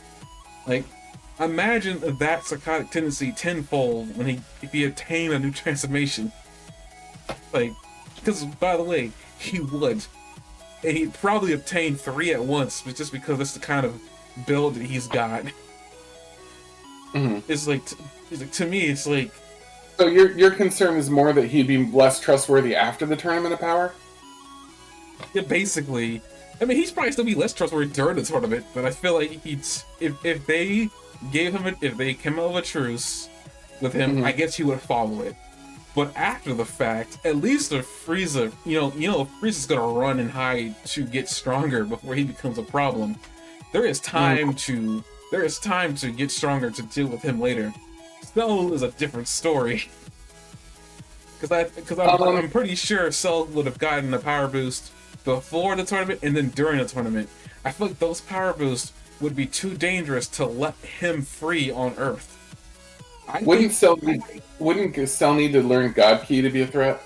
Imagine that psychotic tendency tenfold if he attained a new transformation. Because by the way, he would. And he'd probably obtain 3 at once, but just because that's the kind of build that he's got. Mm-hmm. To me, it's like... So your concern is more that he'd be less trustworthy after the Tournament of Power? Yeah, basically. I mean, he's probably still be less trustworthy during the tournament, but I feel like if they came out of a truce with him, I guess he would follow it. But after the fact, at least if Frieza, Frieza's gonna run and hide to get stronger before he becomes a problem. There is time to get stronger to deal with him later. Cell is a different story. Because I'm pretty sure Cell would have gotten a power boost before the tournament and then during the tournament. I feel like those power boosts would be too dangerous to let him free on Earth. Wouldn't Cell need to learn God Ki to be a threat?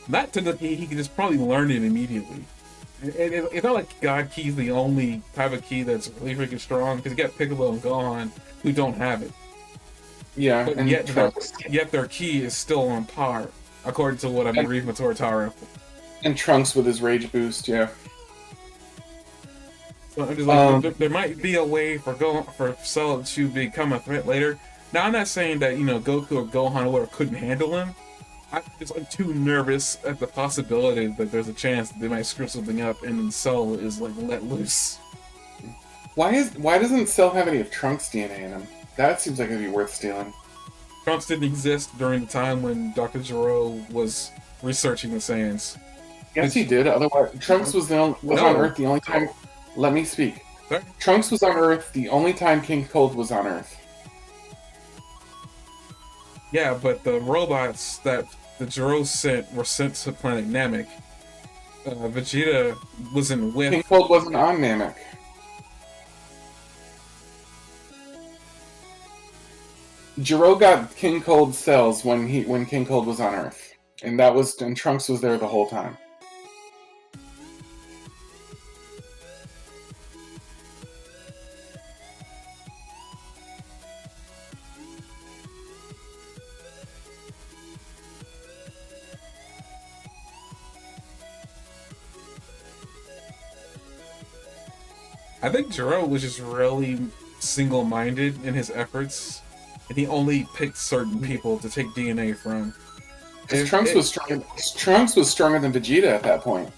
Not to the he can just probably learn it immediately. It's not like God Ki's the only type of ki that's really freaking strong, because you got Piccolo and Gohan who don't have it. Yeah, but and yet their ki is still on par. according to what I've been reading with Tortaro. And Trunks with his rage boost, yeah. So I'm just like, there might be a way for Cell to become a threat later. Now, I'm not saying that, you know, Goku or Gohan or whatever couldn't handle him. I'm too nervous at the possibility that there's a chance that they might screw something up and then Cell is like let loose. Why doesn't Cell have any of Trunks' DNA in him? That seems like it'd be worth stealing. Trunks didn't exist during the time when Dr. Gero was researching the Saiyans. Yes, he did. Otherwise, Trunks was on Earth the only time. Let me speak. Sorry? Trunks was on Earth the only time King Cold was on Earth. Yeah, but the robots that the Gero sent were sent to planet Namek. Vegeta wasn't with. King Cold wasn't on Namek. Gero got King Cold's cells when King Cold was on Earth, and Trunks was there the whole time. I think Gero was just really single-minded in his efforts, and he only picked certain people to take DNA from. Trunks was stronger than Vegeta at that point.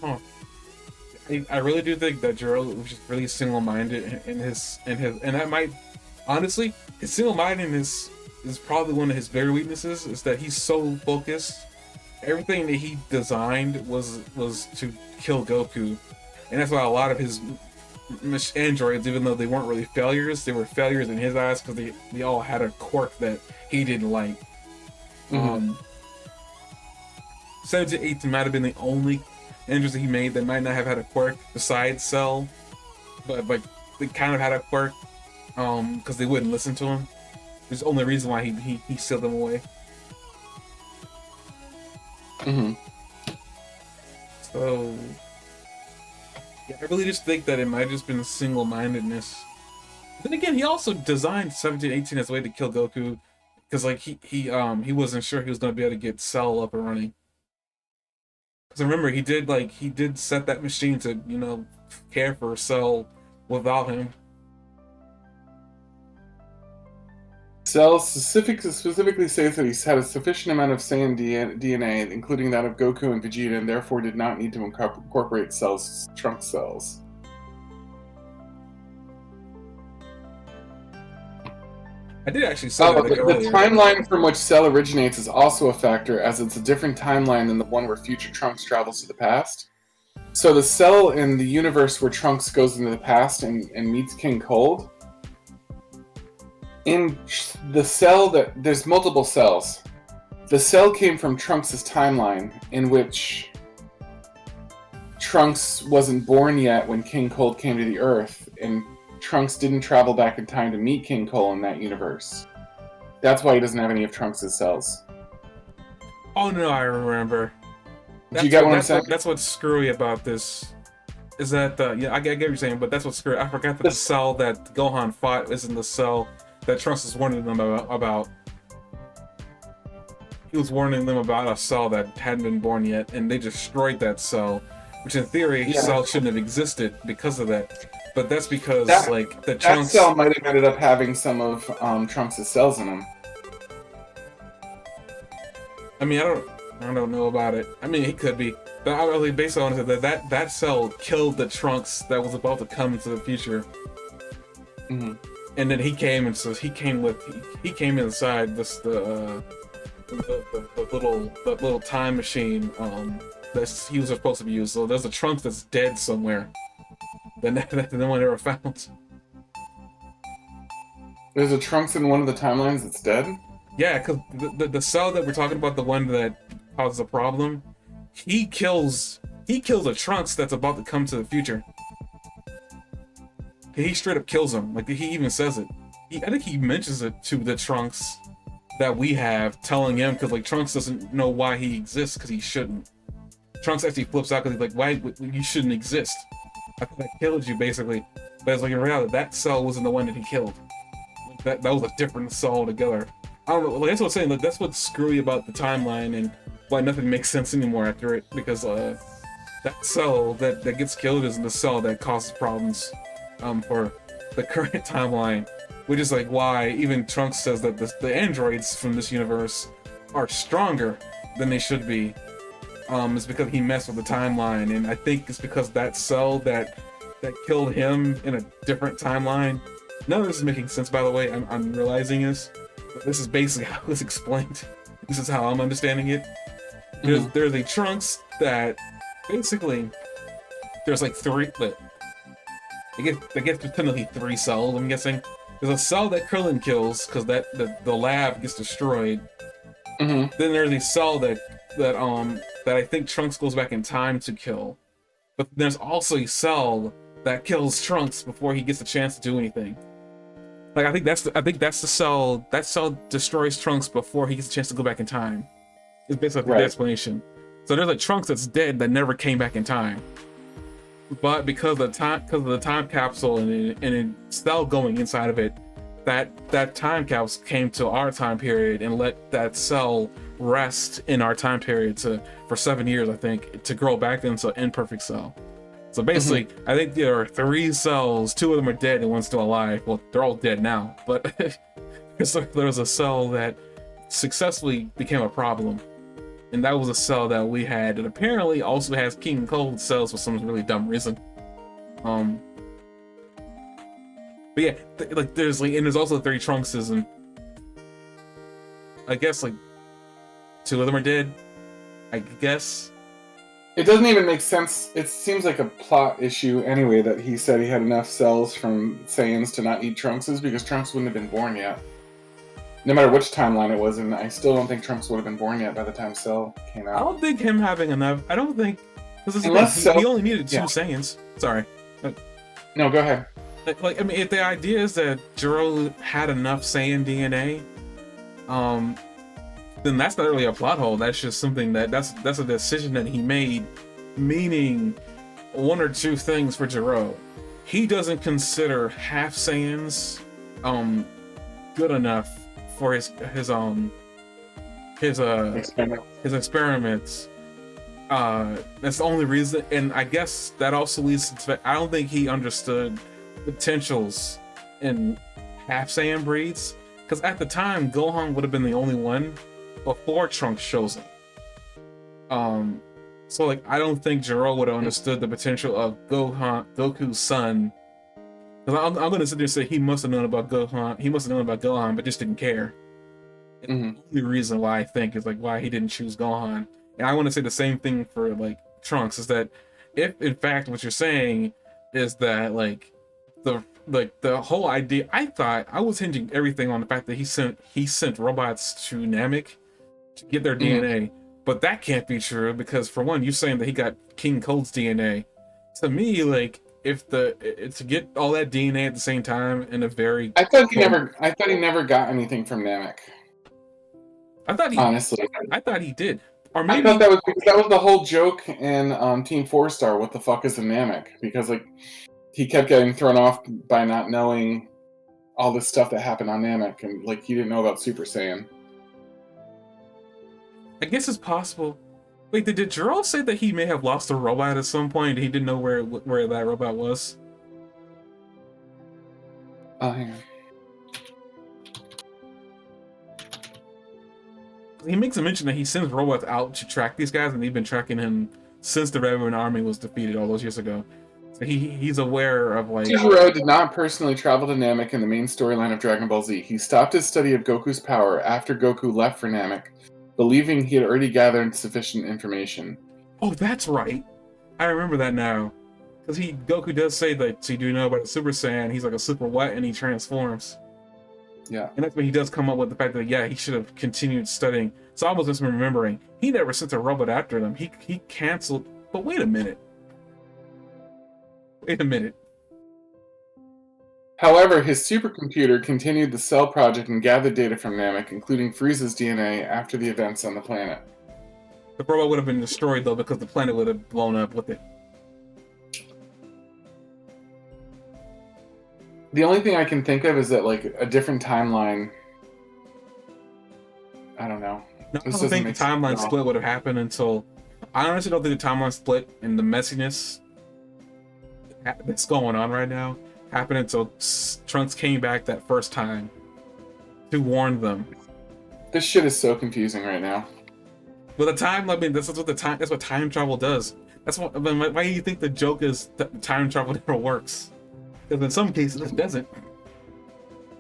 Huh. I really do think that Gero was just really single-minded in his and that might honestly his single-mindedness is probably one of his bigger weaknesses, is that he's so focused. Everything that he designed was to kill Goku, and that's why a lot of his androids, even though they weren't really failures, they were failures in his eyes because they all had a quirk that he didn't like. 1718 might have been the only androids that he made that might not have had a quirk besides Cell, but they kind of had a quirk because they wouldn't listen to him. It's the only reason why he sealed them away. So yeah, I really just think that it might have just been single-mindedness. Then again, he also designed 1718 as a way to kill Goku, because like he wasn't sure he was going to be able to get Cell up and running. Because remember, he did set that machine to, you know, care for Cell without him. Cell specifically says that he's had a sufficient amount of Saiyan DNA, including that of Goku and Vegeta, and therefore did not need to incorporate Cell's trunk cells. I did actually say that earlier. The timeline from which Cell originates is also a factor, as it's a different timeline than the one where future Trunks travels to the past. So the Cell in the universe where Trunks goes into the past and meets King Cold, in the Cell there's multiple cells. The Cell came from Trunks' timeline, in which Trunks wasn't born yet when King Cold came to the Earth, and Trunks didn't travel back in time to meet King Cole in that universe. That's why he doesn't have any of Trunks' cells. Oh no, I remember. Did you get what I'm saying? That's what's screwy about this. Is that yeah, I get what you're saying, but that's what's screwy. I forgot that the Cell that Gohan fought isn't the Cell that Trunks was warning them about. He was warning them about a Cell that hadn't been born yet, and they destroyed that Cell, which in theory Cell shouldn't have existed because of that. But that's because the Trunks Cell might have ended up having some of Trunks' cells in him. I mean, I don't know about it. I mean, he could be, but I really based on it that Cell killed the Trunks that was about to come into the future. And then he came inside the little time machine that he was supposed to be used. So there's a Trunks that's dead somewhere. Then no one ever found. There's a Trunks in one of the timelines that's dead? Yeah, because the Cell that we're talking about, the one that causes a problem, he kills a Trunks that's about to come to the future. He straight up kills him. Like, he even says it. I think he mentions it to the Trunks that we have telling him, because like Trunks doesn't know why he exists because he shouldn't. Trunks actually flips out because he's like, why you shouldn't exist? I thought I killed you basically, but it's like in reality that cell wasn't the one that he killed. Like, that was a different cell altogether. I don't know. Like, that's what I'm saying. Like, that's what's screwy about the timeline and why nothing makes sense anymore after it, because that cell that gets killed is the cell that causes problems for the current timeline, which is like why even Trunks says that the androids from this universe are stronger than they should be. It's because he messed with the timeline, and I think it's because that cell that killed him in a different timeline. None of this is making sense, by the way. I'm realizing this. But this is basically how it's explained. This is how I'm understanding it. There's a Trunks that basically there's like three. I guess technically 3 cells. I'm guessing there's a cell that Krillin kills because the lab gets destroyed. Then there's a cell that I think Trunks goes back in time to kill. But there's also a cell that kills Trunks before he gets a chance to do anything. Like I think that's the cell. That cell destroys Trunks before he gets a chance to go back in time. It's basically the explanation. So there's a Trunks that's dead that never came back in time. But because of the time capsule and a cell going inside of it, that time capsule came to our time period and let that cell rest in our time period for 7 years, I think, to grow back into an imperfect cell. So basically, I think there are 3 cells. 2 of them are dead and one's still alive. Well, they're all dead now, but there was a cell that successfully became a problem. And that was a cell that we had that apparently also has King Cold cells for some really dumb reason. But yeah, there's also 3 Trunkses, and I guess like 2 of them are dead. I guess. It doesn't even make sense. It seems like a plot issue anyway that he said he had enough cells from Saiyans to not need Trunkses because Trunks wouldn't have been born yet. No matter which timeline it was, and I still don't think Trunks would have been born yet by the time Cell came out. I don't think him having enough. I don't think. He only needed 2 Saiyans. Sorry. No, go ahead. Like I mean, if the idea is that Jiro had enough Saiyan DNA, then that's not really a plot hole. That's just something that's a decision that he made, meaning 1 or 2 things for Jiro. He doesn't consider half Saiyans good enough for his experiments. That's the only reason, and I guess that also leads to I don't think he understood potentials in half Saiyan breeds, because at the time Gohan would have been the only one before Trunks shows up. So like I don't think Jiro would have understood the potential of Goku's son. Because I'm gonna sit there and say he must have known about Gohan. He must have known about Gohan, but just didn't care. And the only reason why I think is like why he didn't choose Gohan. And I want to say the same thing for like Trunks, is that if in fact what you're saying is that like the whole idea, I was hinging everything on the fact that he sent robots to Namek to get their DNA, but that can't be true because for one, you're saying that he got King Cold's DNA. To me, like if to get all that DNA at the same time in a very I thought he never got anything from Namek. Honestly, I thought he did. Or maybe I thought that was the whole joke in Team 4-Star. What the fuck is a Namek? Because like he kept getting thrown off by not knowing all this stuff that happened on Namek, and like he didn't know about Super Saiyan. I guess it's possible. Wait, did Jiro say that he may have lost a robot at some point? He didn't know where that robot was. Hang on. He makes a mention that he sends robots out to track these guys, and they've been tracking him since the Red Ribbon Army was defeated all those years ago. So he's aware of like. Jiro did not personally travel to Namek in the main storyline of Dragon Ball Z. He stopped his study of Goku's power after Goku left for Namek, believing he had already gathered sufficient information. Oh, that's right. I remember that now. Because Goku does say that, so you do know about the Super Saiyan, he's like a super what, and he transforms. Yeah. And that's when he does come up with the fact that, yeah, he should have continued studying. So I was just remembering, he never sent a robot after them. He canceled. But wait a minute. However, his supercomputer continued the Cell project and gathered data from Namek, including Frieza's DNA, after the events on the planet. The robot would have been destroyed though because the planet would have blown up with it. The only thing I can think of is that, like, a different timeline. I don't know. No, I don't think the timeline split would have happened until. I honestly don't think the timeline split and the messiness that's going on right now happened until Trunks came back that first time to warn them. This shit is so confusing right now. But the time, I mean, that's what time travel does. That's what. I mean, why do you think the joke is that time travel never works? Because in some cases it doesn't.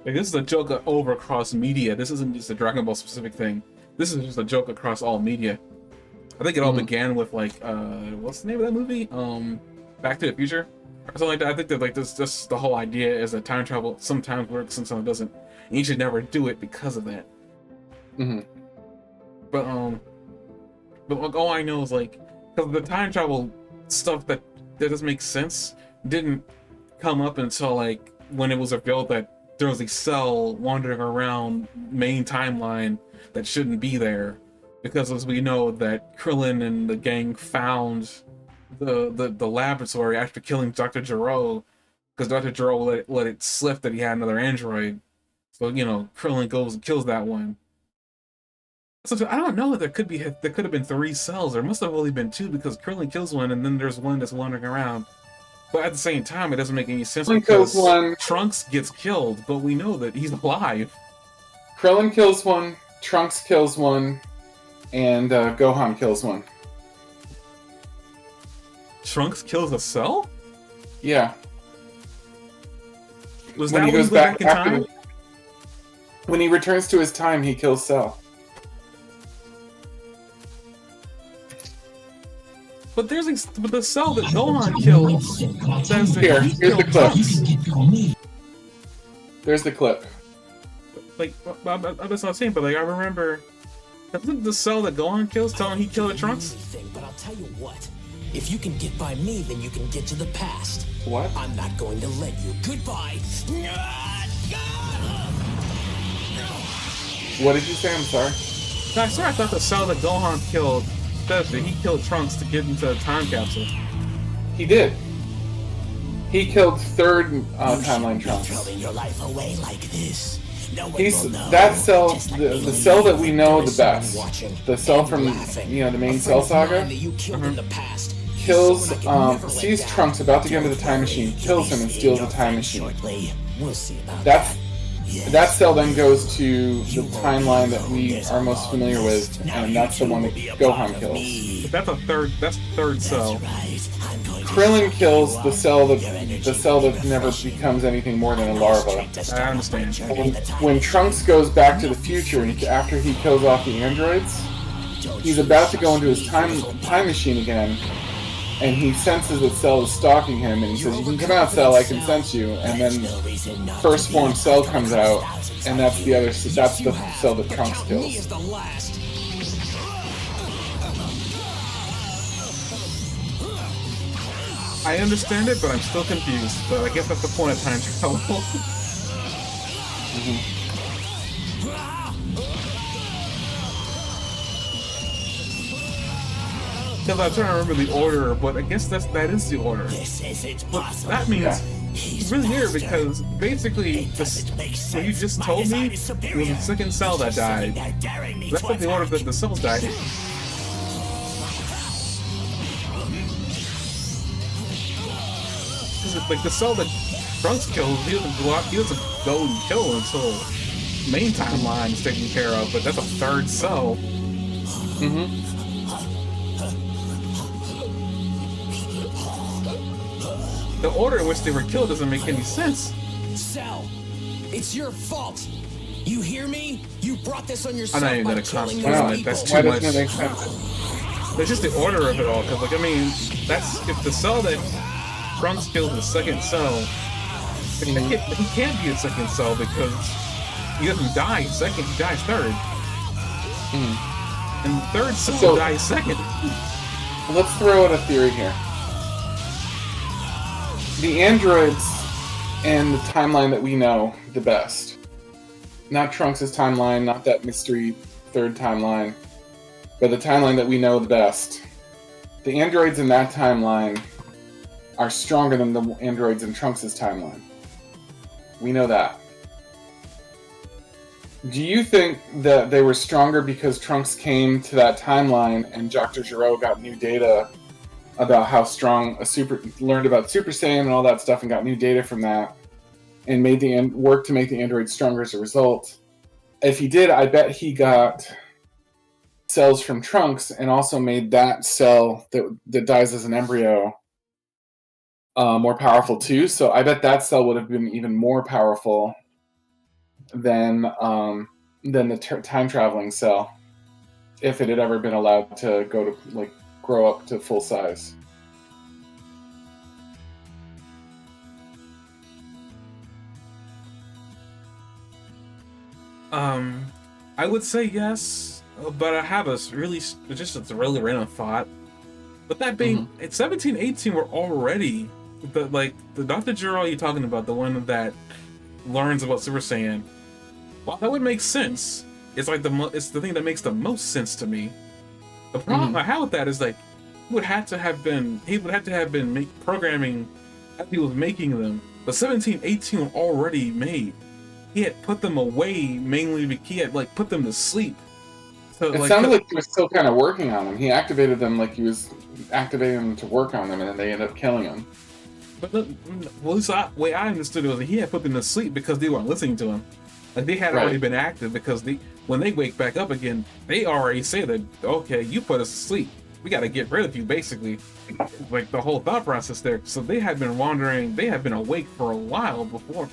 Like, this is a joke over across media. This isn't just a Dragon Ball specific thing. This is just a joke across all media. I think it all began with, like, what's the name of that movie? Back to the Future or something like that. I think that, like, this just the whole idea is that time travel sometimes works, sometimes doesn't. And you should never do it because of that. But like, all I know is, like, because the time travel stuff that doesn't make sense didn't come up until, like, when it was revealed that there was a cell wandering around main timeline that shouldn't be there, because as we know that Krillin and the gang found the laboratory after killing Dr. Gero, because Dr. Gero let it slip that he had another android. So, you know, Krillin goes and kills that one. So I don't know. There could have been 3 cells. There must have only been 2 because Krillin kills one, and then there's one that's wandering around. But at the same time, it doesn't make any sense because Trunks gets killed, but we know that he's alive. Krillin kills one, Trunks kills one, and Gohan kills one. Trunks kills a cell? Yeah. Was that when he goes back in time? When he returns to his time, he kills Cell. But there's the cell that Gohan kills says that he here's the clip. Trunks. There's the clip. Like, that's what I'm saying, but, like, I remember, isn't the cell that Gohan kills telling he killed Trunks? But I'll tell you what, if you can get by me, then you can get to the past. What? I'm not going to let you. Goodbye. What did you say? I'm sorry. No, I swear I thought the cell that Gohan killed says that he killed Trunks to get into a time capsule. He did. He killed third timeline Trunks. Throwing your life away like this. No one He's will know. that cell, the cell that we know the best. The cell from the main Cell saga. Kills, sees Trunks about to get into the time machine, kills him, and steals the time machine. We'll see about That cell then goes to the timeline that we are most familiar with, and that's the one that Gohan kills. But that's third cell. Krillin kills the cell that never becomes anything more than a larva. I understand. When Trunks goes back to the future, and after he kills off the androids, he's about to go into his time machine again, and he senses that Cell is stalking him, and he says, "You can come out, Cell. I can sense you." And then first form Cell comes out, and that's the cell that Trunks kills. I understand it, but I'm still confused. But I guess that's the point of time travel. Because I'm trying to remember the order, but I guess that is the order. But that means it's really weird because basically what you just told me was the second cell that died. That's not the order that the cells died in. Like the cell that Trunks kills, he doesn't go and kill until main timeline is taken care of, but that's a third cell. The order in which they were killed doesn't make any sense. Cell, it's your fault. You hear me? You brought this on yourself. I'm not even by gonna killing concentrate on those it. That's people. too Why much. doesn't it make sense? It's just the order of it all. Because, like, I mean, that's if the cell that Trunks kills the second cell, he can't be a second cell because he doesn't die second. He dies third. And the third cell dies second. Let's throw out a theory here. The androids in the timeline that we know the best. Not Trunks' timeline, not that mystery third timeline, but the timeline that we know the best. The androids in that timeline are stronger than the androids in Trunks' timeline. We know that. Do you think that they were stronger because Trunks came to that timeline and Dr. Gero got new data about how strong learned about Super Saiyan and all that stuff and got new data from that and made the work to make the androids stronger as a result? If he did, I bet he got cells from Trunks and also made that cell that dies as an embryo more powerful too. So I bet that cell would have been even more powerful than the time traveling cell, if it had ever been allowed to go to grow up to full size. I would say yes, but I have a really random thought. But that being, at 17, 18, we're already the Dr. Gero you're talking about, the one that learns about Super Saiyan. Well, that would make sense. It's like it's the thing that makes the most sense to me. The problem I have with that is he would have to have been programming as he was making them. But 17, 18 were already made. He had put them away mainly because he had put them to sleep. So, it sounded like he was still kind of working on them. He activated them like he was activating them to work on them, and then they ended up killing him. But at least the way I understood it was that he had put them to sleep because they weren't listening to him. They had already been active because when they wake back up again, they already say that, okay, you put us to sleep. We got to get rid of you, basically. The whole thought process there. So they had been wandering. They had been awake for a while before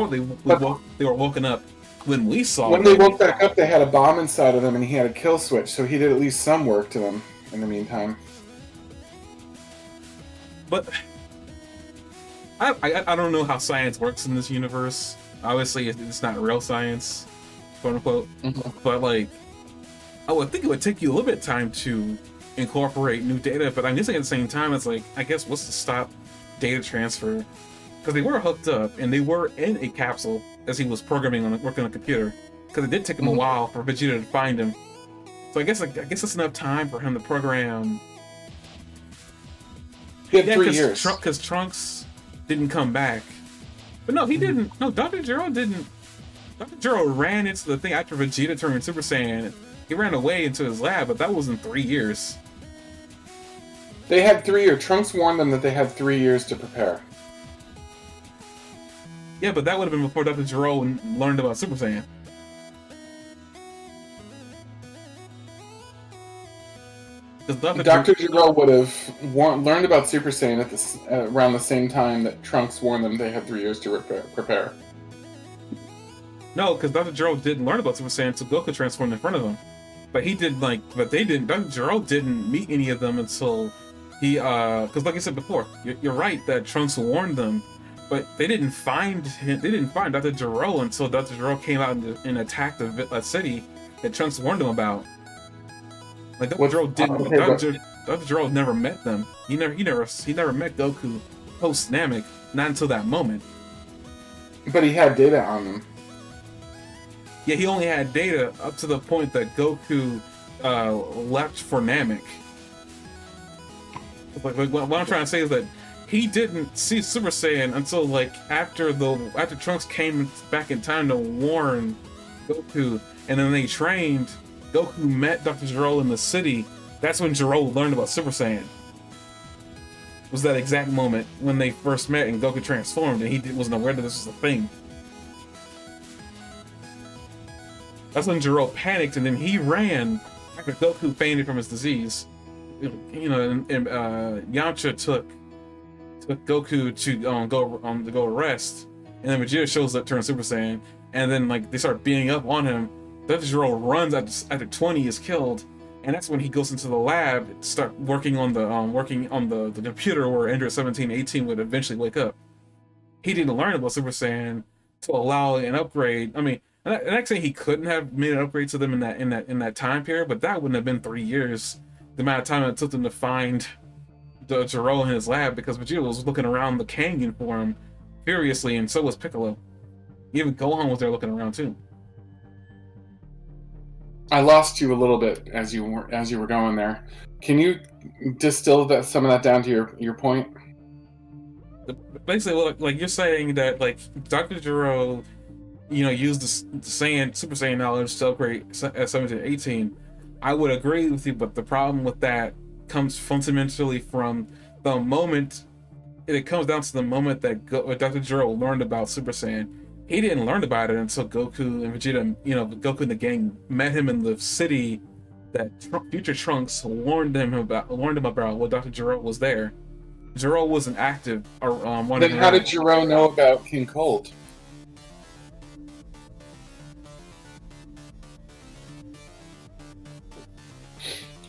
they were woken up. When we saw when they woke back up, they had a bomb inside of them, and he had a kill switch. So he did at least some work to them in the meantime. But I don't know how science works in this universe. Obviously, it's not real science, quote unquote. But I would think it would take you a little bit of time to incorporate new data. But I'm guessing at the same time, it's I guess what's to stop data transfer? Because they were hooked up and they were in a capsule as he was working on a computer. Because it did take him a while for Vegeta to find him. So I guess that's enough time for him to program. He had 3 years. Because Trunks didn't come back. But no, he didn't. No, Dr. Gero didn't. Dr. Gero ran into the thing after Vegeta turned Super Saiyan. He ran away into his lab, but that was in 3 years. They had 3 years. Trunks warned them that they had 3 years to prepare. Yeah, but that would have been before Dr. Gero learned about Super Saiyan. Dr. Gero would have learned about Super Saiyan around the same time that Trunks warned them they had 3 years to prepare. No, because Dr. Gero didn't learn about Super Saiyan until Goku transformed in front of him. But he did but they didn't. Dr. Gero didn't meet any of them until he because like I said before, you're right that Trunks warned them, but they didn't find him. They didn't find Dr. Gero until Dr. Gero came out and attacked a city that Trunks warned them about. Dr. Gero didn't. Dr. Gero never met them. He never met Goku post Namek. Not until that moment. But he had data on them. Yeah, he only had data up to the point that Goku left for Namek. What I'm trying to say is that he didn't see Super Saiyan until after Trunks came back in time to warn Goku, and then they trained. Goku met Dr. Gero in the city. That's when Gero learned about Super Saiyan. It was that exact moment when they first met and Goku transformed, and he wasn't aware that this was a thing. That's when Gero panicked, and then he ran after Goku fainted from his disease. And Yamcha took Goku to go rest, and then Vegeta shows up, turns Super Saiyan, and then they start beating up on him. Dr. Gero runs after 20 is killed, and that's when he goes into the lab to start working on the computer where Android 17, 18 would eventually wake up. He didn't learn about Super Saiyan to allow an upgrade. I mean, and I'm saying he couldn't have made an upgrade to them in that time period, but that wouldn't have been 3 years. The amount of time it took them to find Gero in his lab, because Vegeta was looking around the canyon for him furiously, and so was Piccolo. Even Gohan was there looking around too. I lost you a little bit as you were going there. Can you distill some of that down to your point? Basically, like you're saying that like Dr. Gero, used the Super Saiyan knowledge to upgrade at 17 and 18. I would agree with you, but the problem with that comes fundamentally from the moment. It comes down to the moment that Dr. Gero learned about Super Saiyan. He didn't learn about it until Goku and Vegeta, Goku and the gang met him in the city that Future Trunks warned him about when Dr. Gero was there. Gero wasn't active. Then how did Gero know about King Cold?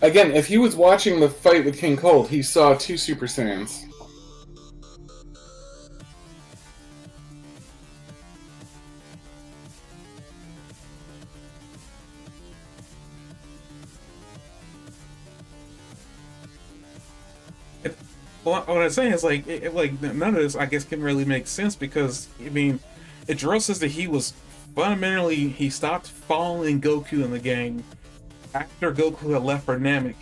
Again, if he was watching the fight with King Cold, he saw 2 Super Saiyans. Well, what I'm saying is like none of this I guess can really make sense because Gero says that he stopped following Goku and the gang after Goku had left for Namek.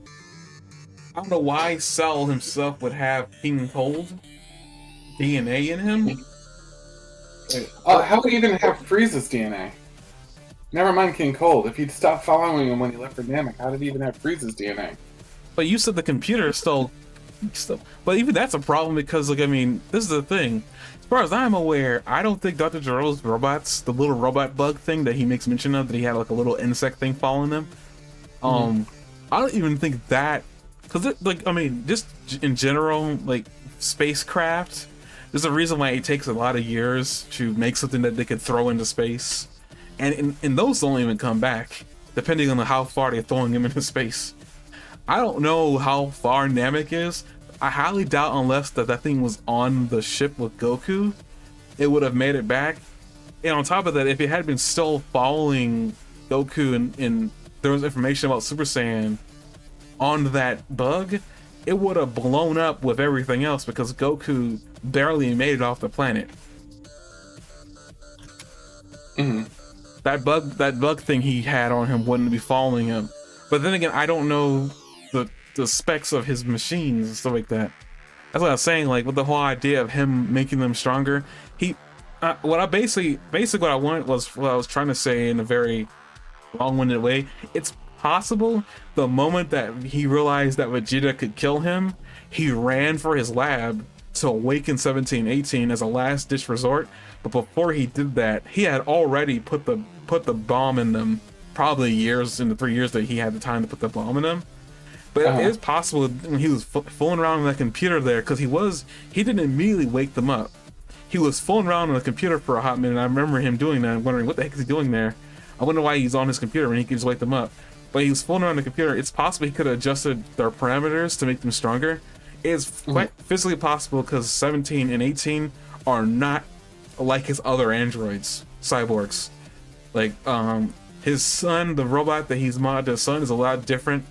I don't know why Cell himself would have King Cold DNA in him. How would he even have Frieza's DNA? Never mind King Cold. If he'd stopped following him when he left for Namek, how did he even have Frieza's DNA? But you said the computer still. But even that's a problem because, this is the thing. As far as I'm aware, I don't think Dr. Gero's robots, the little robot bug thing that he makes mention of, that he had like a little insect thing following them. I don't even think that, because just in general, like spacecraft, there's a reason why it takes a lot of years to make something that they could throw into space, and those don't even come back, depending on how far they're throwing them into space. I don't know how far Namek is. I highly doubt, unless that thing was on the ship with Goku, it would have made it back. And on top of that, if it had been still following Goku and there was information about Super Saiyan on that bug, it would have blown up with everything else because Goku barely made it off the planet. That bug thing he had on him wouldn't be following him. But then again, I don't know the specs of his machines and stuff like that. That's what I was saying, like with the whole idea of him making them stronger. What I was trying to say in a very long-winded way. It's possible the moment that he realized that Vegeta could kill him, he ran for his lab to awaken 1718 as a last-ditch resort. But before he did that, he had already put the bomb in them. Probably years, in the 3 years that he had the time to put the bomb in them. But it is possible when he was fooling around on that computer there, because he didn't immediately wake them up. He was fooling around on the computer for a hot minute. I remember him doing that and wondering what the heck is he doing there. I wonder why he's on his computer when he could just wake them up. But he was fooling around the computer. It's possible he could have adjusted their parameters to make them stronger. It's quite physically possible because 17 and 18 are not like his other androids, cyborgs. Like his son, the robot that he's modded his son, is a lot different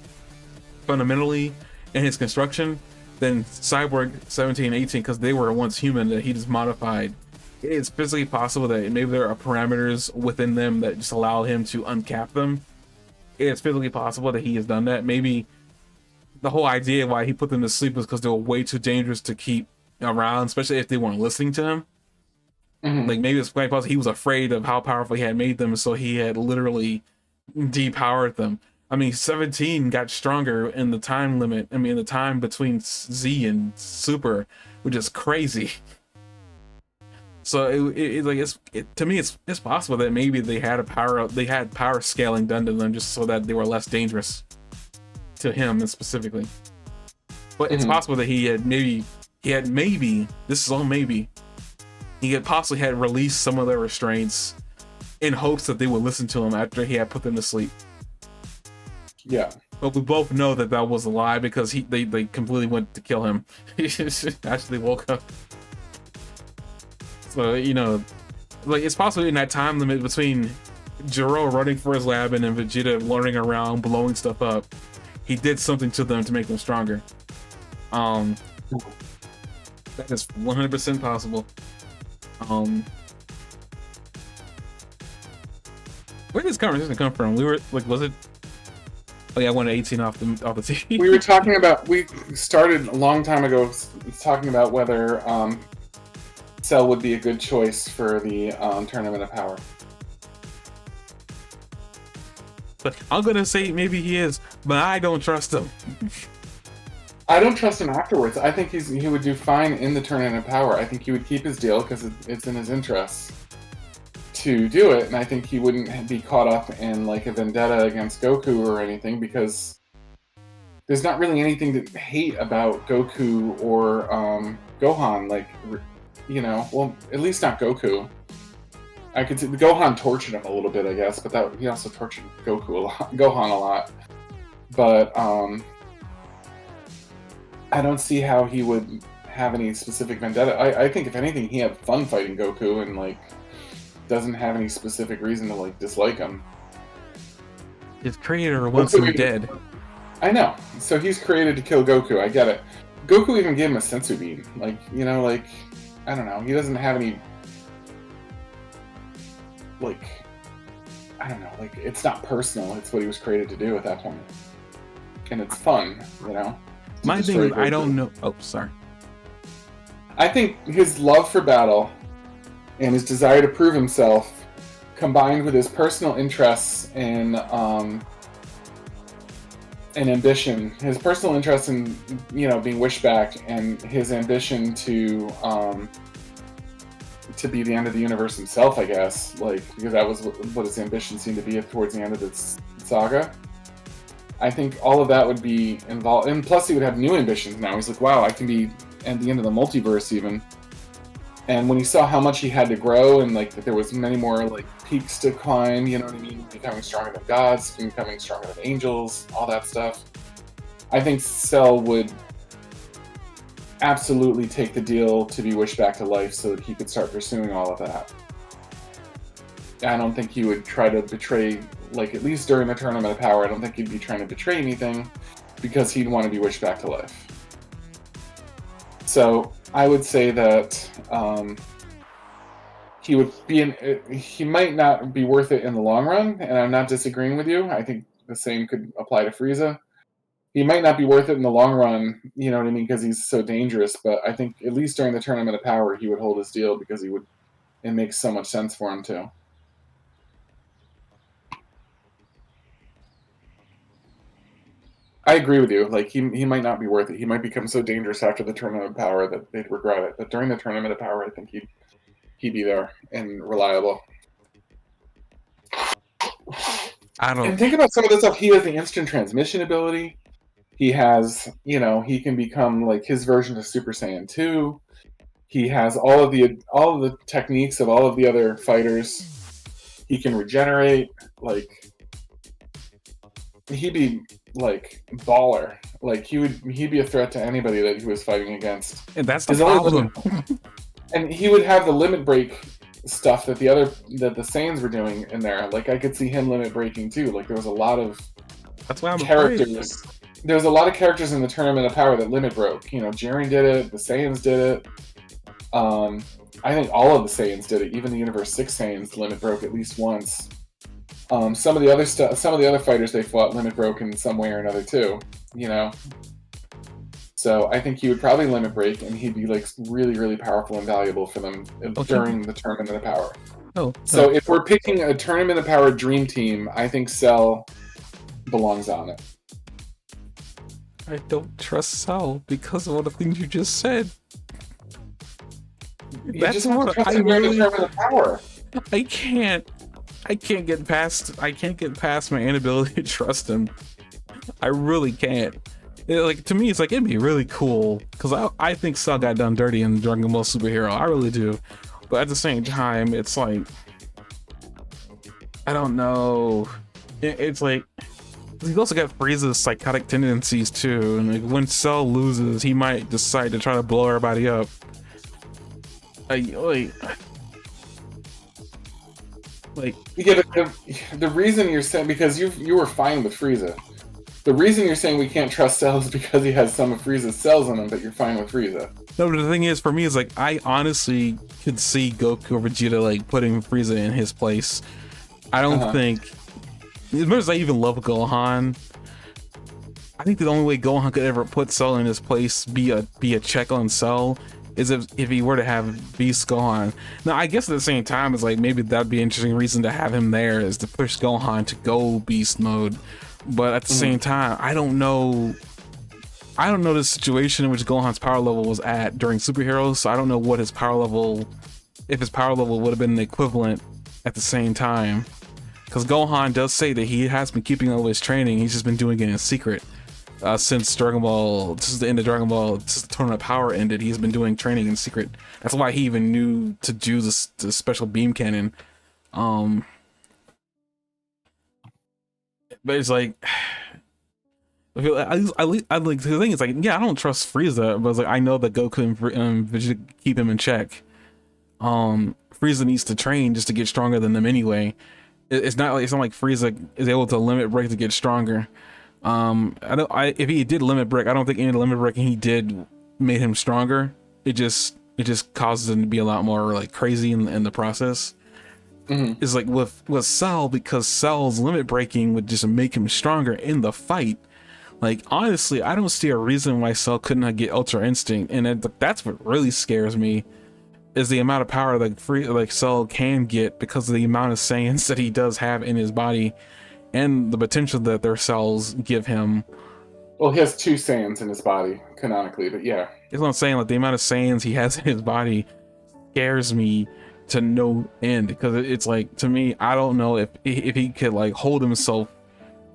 fundamentally in his construction than Cyborg 17 and 18, because they were once human that he just modified. It is physically possible that maybe there are parameters within them that just allow him to uncap them. It's physically possible that he has done that. Maybe the whole idea why he put them to sleep was because they were way too dangerous to keep around, especially if they weren't listening to him. Like maybe it's quite possible he was afraid of how powerful he had made them, so he had literally depowered them. 17 got stronger in the time limit. The time between Z and Super, which is crazy. So to me, it's possible that maybe they had power scaling done to them just so that they were less dangerous to him specifically. But it's possible that he had maybe this is all maybe. He had possibly had released some of their restraints in hopes that they would listen to him after he had put them to sleep. Yeah. But we both know that that was a lie because they completely went to kill him. He just actually woke up. So, it's possible in that time limit between Gero running for his lab and then Vegeta learning around, blowing stuff up, he did something to them to make them stronger. That is 100% possible. Where did this conversation come from? We were like, was it? Oh yeah, I wanted 18 off the TV. We were talking about. We started a long time ago talking about whether Cell would be a good choice for the Tournament of Power. But I'm gonna say maybe he is, but I don't trust him. I don't trust him afterwards. I think he would do fine in the Tournament of Power. I think he would keep his deal because it's in his interests to do it, and I think he wouldn't be caught up in like a vendetta against Goku or anything, because there's not really anything to hate about Goku or Gohan. Like, you know, well, at least not Goku. I could see Gohan tortured him a little bit, I guess, but that he also tortured Gohan a lot. But I don't see how he would have any specific vendetta. I think if anything, he had fun fighting Goku and like doesn't have any specific reason to like dislike him. His creator wants him dead. I know. So he's created to kill Goku. I get it. Goku even gave him a sensu bean. Like, you know, like, I don't know. He doesn't have any, like, I don't know. Like, it's not personal. It's what he was created to do at that point. And it's fun, you know? My thing is, I don't know. Oh, sorry. I think his love for battle and his desire to prove himself, combined with his personal interests and ambition, his personal interest in, you know, being Wishback, and his ambition to be the end of the universe himself, I guess, like, because that was what his ambition seemed to be towards the end of this saga. I think all of that would be involved, and plus he would have new ambitions now. He's like, wow, I can be at the end of the multiverse even. And when he saw how much he had to grow, and like that there was many more like peaks to climb, you know what I mean, becoming stronger than gods, becoming stronger than angels, all that stuff, I think Cell would absolutely take the deal to be wished back to life so that he could start pursuing all of that. I don't think he would try to betray, like, at least during the Tournament of Power, I don't think he'd be trying to betray anything because he'd want to be wished back to life. So I would say that he would be he might not be worth it in the long run, and I'm not disagreeing with you. I think the same could apply to Frieza. He might not be worth it in the long run, you know what I mean, because he's so dangerous, but I think at least during the Tournament of Power he would hold his deal because it makes so much sense for him to. I agree with you. Like, he might not be worth it. He might become so dangerous after the Tournament of Power that they'd regret it. But during the Tournament of Power, I think he'd be there and reliable. And think about some of the stuff. He has the instant transmission ability. He has, you know, he can become like his version of Super Saiyan 2. He has all of the techniques of all of the other fighters. He can regenerate. Like, he'd be like baller. Like, he'd be a threat to anybody that he was fighting against. And that's the problem. And he would have the limit break stuff that the Saiyans were doing in there. Like, I could see him limit breaking too. Like, there was a lot of characters. There's a lot of characters in the Tournament of Power that limit broke. You know, Jiren did it. The Saiyans did it. I think all of the Saiyans did it. Even the Universe 6 Saiyans limit broke at least once. Some of the other fighters they fought limit broke in some way or another too, you know. So I think he would probably limit break, and he'd be like really, really powerful and valuable for them during the Tournament of Power. So if we're picking a Tournament of Power dream team, I think Cell belongs on it. I don't trust Cell because of all the things you just said. That's what I really. Tournament of Power. I can't get past my inability to trust him. I really can't. Like, to me, it's like, it'd be really cool, because I think Cell got done dirty in Dragon Ball Superhero. I really do. But at the same time, it's like, I don't know. It's like, he's also got Frieza's psychotic tendencies too, and like, when Cell loses, he might decide to try to blow everybody up. Like, yeah, the reason you're saying, because you were fine with Frieza. The reason you're saying we can't trust Cell is because he has some of Frieza's cells in him, but you're fine with Frieza. No, but the thing is, for me, is like I honestly could see Goku or Vegeta like putting Frieza in his place. I don't think, as much as I even love Gohan, I think the only way Gohan could ever put Cell in his place, be a check on Cell, is if he were to have Beast Gohan. Now, I guess at the same time, it's like maybe that'd be an interesting reason to have him there, is to push Gohan to go Beast mode. But at the same time, I don't know the situation in which Gohan's power level was at during Superheroes, so I don't know what his power level, if his power level would have been the equivalent at the same time. Because Gohan does say that he has been keeping all his training, he's just been doing it in secret. Since Dragon Ball, since the end of Dragon Ball, since the Tournament of Power ended, he's been doing training in secret. That's why he even knew to do the special beam cannon. But it's like, I like the thing is like, yeah, I don't trust Frieza, but it's like I know that Goku and Vegeta keep him in check. Frieza needs to train just to get stronger than them anyway. It's not like Frieza is able to limit break to get stronger. If he did limit break, I don't think any of the limit breaking he did made him stronger. It just causes him to be a lot more like crazy in the process. It's like with Cell, because Cell's limit breaking would just make him stronger in the fight. Like honestly, I don't see a reason why Cell could not get Ultra Instinct, and that's what really scares me, is the amount of power that Cell can get because of the amount of Saiyans that he does have in his body, and the potential that their cells give him. Well, he has 2 Saiyans in his body canonically, but yeah, That's what I'm saying. Like the amount of Saiyans he has in his body scares me to no end, because it's like, to me, I don't know if he could like hold himself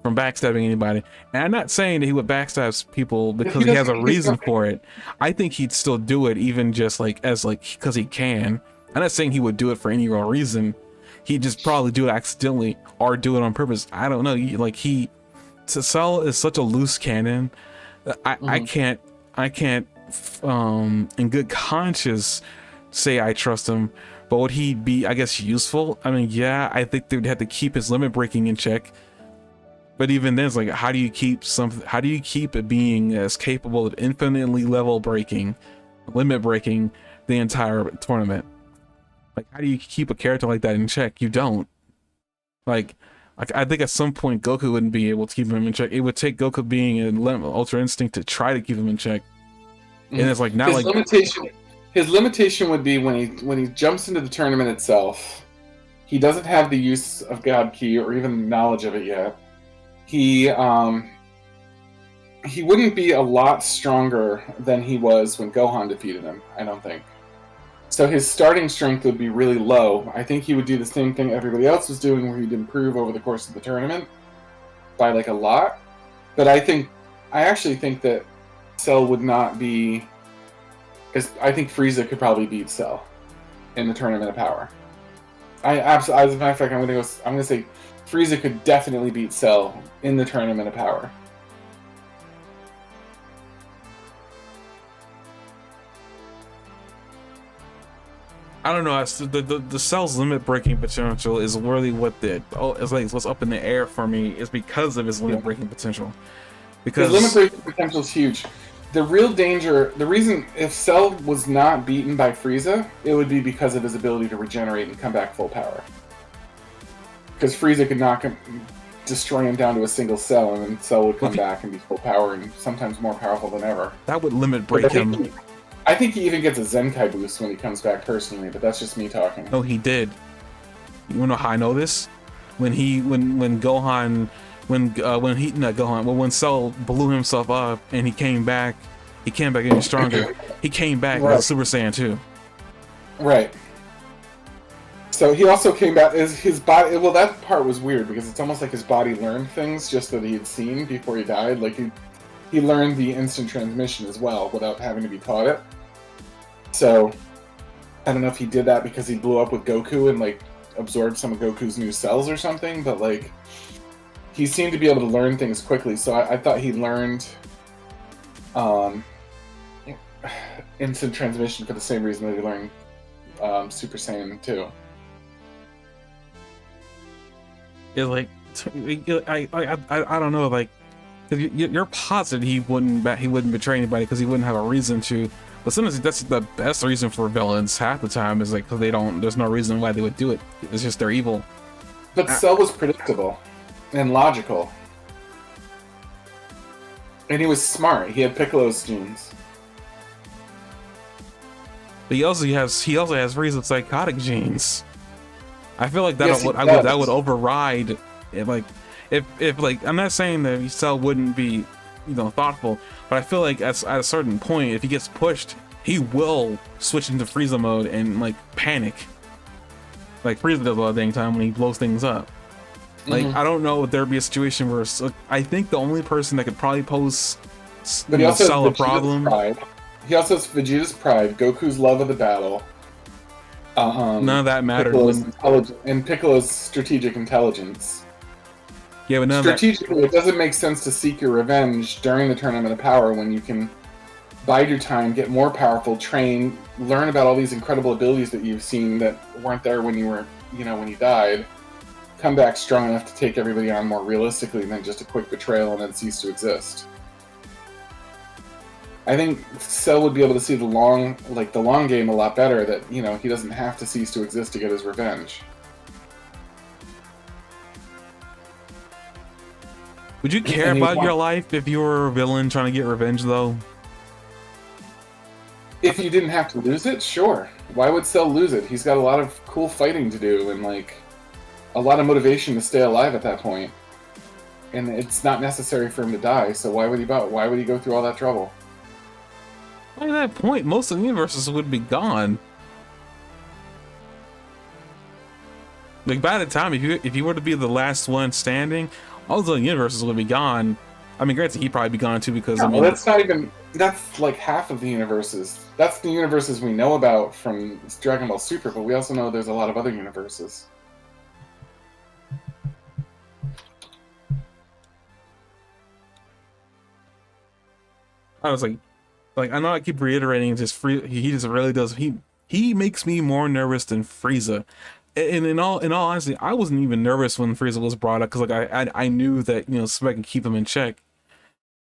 from backstabbing anybody. And I'm not saying that he would backstab people because he has a reason for it. I think he'd still do it, even just like because he can. I'm not saying he would do it for any real reason. He'd just probably do it accidentally or do it on purpose. I don't know. Cell is such a loose cannon. I can't in good conscience say I trust him. But would he be, I guess, useful? I mean, yeah, I think they would have to keep his limit breaking in check. But even then, it's like, how do you keep it being as capable of infinitely level breaking, limit breaking the entire tournament? Like, how do you keep a character like that in check? You don't. Like I think at some point Goku wouldn't be able to keep him in check. It would take Goku being an Ultra Instinct to try to keep him in check. And it's like, not his like his limitation would be when he jumps into the tournament itself. He doesn't have the use of God Ki or even knowledge of it yet. He wouldn't be a lot stronger than he was when Gohan defeated him, I don't think. So his starting strength would be really low. I think he would do the same thing everybody else was doing, where he'd improve over the course of the tournament by like a lot. But I actually think that Cell would not be, because I think Frieza could probably beat Cell in the Tournament of Power. As a matter of fact, I'm gonna say Frieza could definitely beat Cell in the Tournament of Power. I don't know. The Cell's limit breaking potential is really what's up in the air for me. Is because of his limit breaking potential. Because his limit breaking potential is huge. The real danger, the reason if Cell was not beaten by Frieza, it would be because of his ability to regenerate and come back full power. Because Frieza could knock him, destroy him down to a single cell, and then Cell would come back and be full power and sometimes more powerful than ever. That would limit break him. I think he even gets a Zenkai boost when he comes back personally, but that's just me talking. No, he did. You wanna know how I know this? When Cell blew himself up and he came back even stronger. He came back as a Super Saiyan 2. Right. So he also came back as his body. Well, that part was weird because it's almost like his body learned things just that he had seen before he died. Like he learned the instant transmission as well without having to be taught it. So I don't know if he did that because he blew up with Goku and like absorbed some of Goku's new cells or something, but like he seemed to be able to learn things quickly. So I thought he learned instant transmission for the same reason that he learned Super Saiyan 2. Yeah, like I don't know, like because you're positive he wouldn't betray anybody because he wouldn't have a reason to. But sometimes that's the best reason for villains half the time is like because they don't. There's no reason why they would do it. It's just they're evil. But Cell was predictable and logical, and he was smart. He had Piccolo's genes. But he also has Frieza's psychotic genes. I feel like that Yes, that would override it. Like if like I'm not saying that Cell wouldn't be thoughtful, but I feel like at a certain point if he gets pushed, he will switch into Frieza mode and like panic. Like Frieza does a lot of dang time when he blows things up. Like I don't know if there'd be a situation where I think the only person that could probably pose Cell a problem. Pride. He also has Vegeta's pride, Goku's love of the battle. None of that mattered. And Piccolo's strategic intelligence. Yeah, but strategically, it doesn't make sense to seek your revenge during the Tournament of Power when you can bide your time, get more powerful, train, learn about all these incredible abilities that you've seen that weren't there when you were, when you died, come back strong enough to take everybody on more realistically than just a quick betrayal and then cease to exist. I think Cell would be able to see the long game a lot better. That he doesn't have to cease to exist to get his revenge. Would you care about your life if you were a villain trying to get revenge, though? If you didn't have to lose it, sure. Why would Cell lose it? He's got a lot of cool fighting to do and like a lot of motivation to stay alive at that point. And it's not necessary for him to die. So why would he go through all that trouble? By that point, most of the universes would be gone. Like by the time, if you were to be the last one standing, all the universes would be gone. I mean, granted, he'd probably be gone too because well, that's like half of the universes. That's the universes we know about from Dragon Ball Super, but we also know there's a lot of other universes. I was like I know I keep reiterating he just really does. He makes me more nervous than Frieza. And in all honesty, I wasn't even nervous when Frieza was brought up because like I knew that somebody can keep him in check.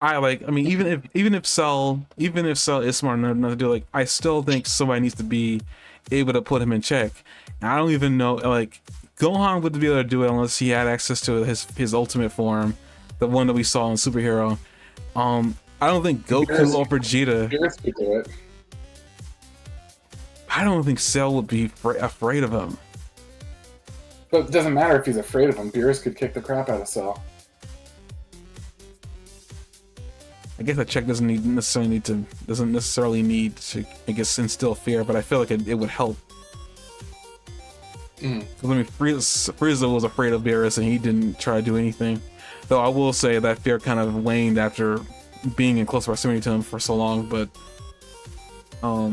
I mean even if Cell is smart enough to do it, like I still think somebody needs to be able to put him in check. And I don't even know like Gohan wouldn't be able to do it unless he had access to his ultimate form, the one that we saw in Superhero. I don't think Goku or Vegeta. Could do it. I don't think Cell would be afraid of him. But it doesn't matter if he's afraid of him. Beerus could kick the crap out of Cell. I guess that check doesn't necessarily need to I guess instill fear, but I feel like it would help. I mean, Frieza was afraid of Beerus and he didn't try to do anything. Though I will say that fear kind of waned after being in close proximity to him for so long, but I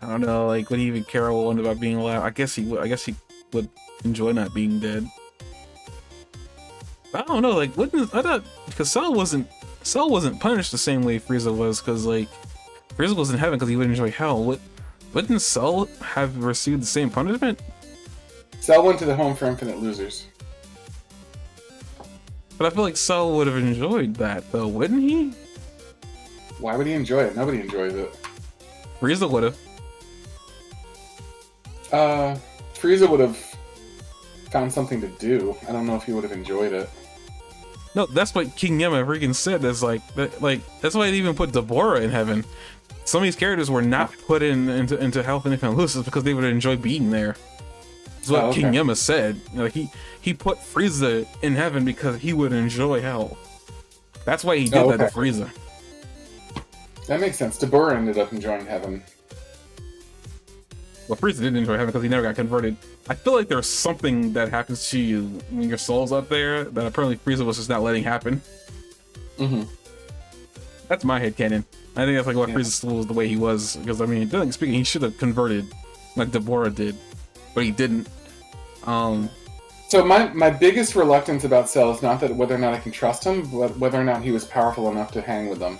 don't know, like would he even care about being alive? I guess he would enjoy not being dead. I don't know, like I thought because Cell wasn't punished the same way Frieza was, because like Frieza was in heaven because he would enjoy hell. Wouldn't Cell have received the same punishment? Cell went to the home for infinite losers. But I feel like Cell would have enjoyed that though, wouldn't he? Why would he enjoy it? Nobody enjoys it. Frieza would have. Frieza would have found something to do. I don't know if he would have enjoyed it. No, that's what King Yama freaking said. That's like that's why they even put Deborah in heaven. Some of these characters were not put into Hell for Infinite Losers because they would enjoy being there. That's what King Yama said. Like he put Frieza in heaven because he would enjoy hell. That's why he did that to Frieza. That makes sense. Deborah ended up enjoying heaven. Well, Frieza didn't enjoy heaven because he never got converted. I feel like there's something that happens to you when your soul's up there that apparently Frieza was just not letting happen. That's my headcanon. I think that's like why Frieza's soul was the way he was. Because I mean, technically speaking, he should have converted like Deborah did, but he didn't. So my biggest reluctance about Cell is not that whether or not I can trust him, but whether or not he was powerful enough to hang with them.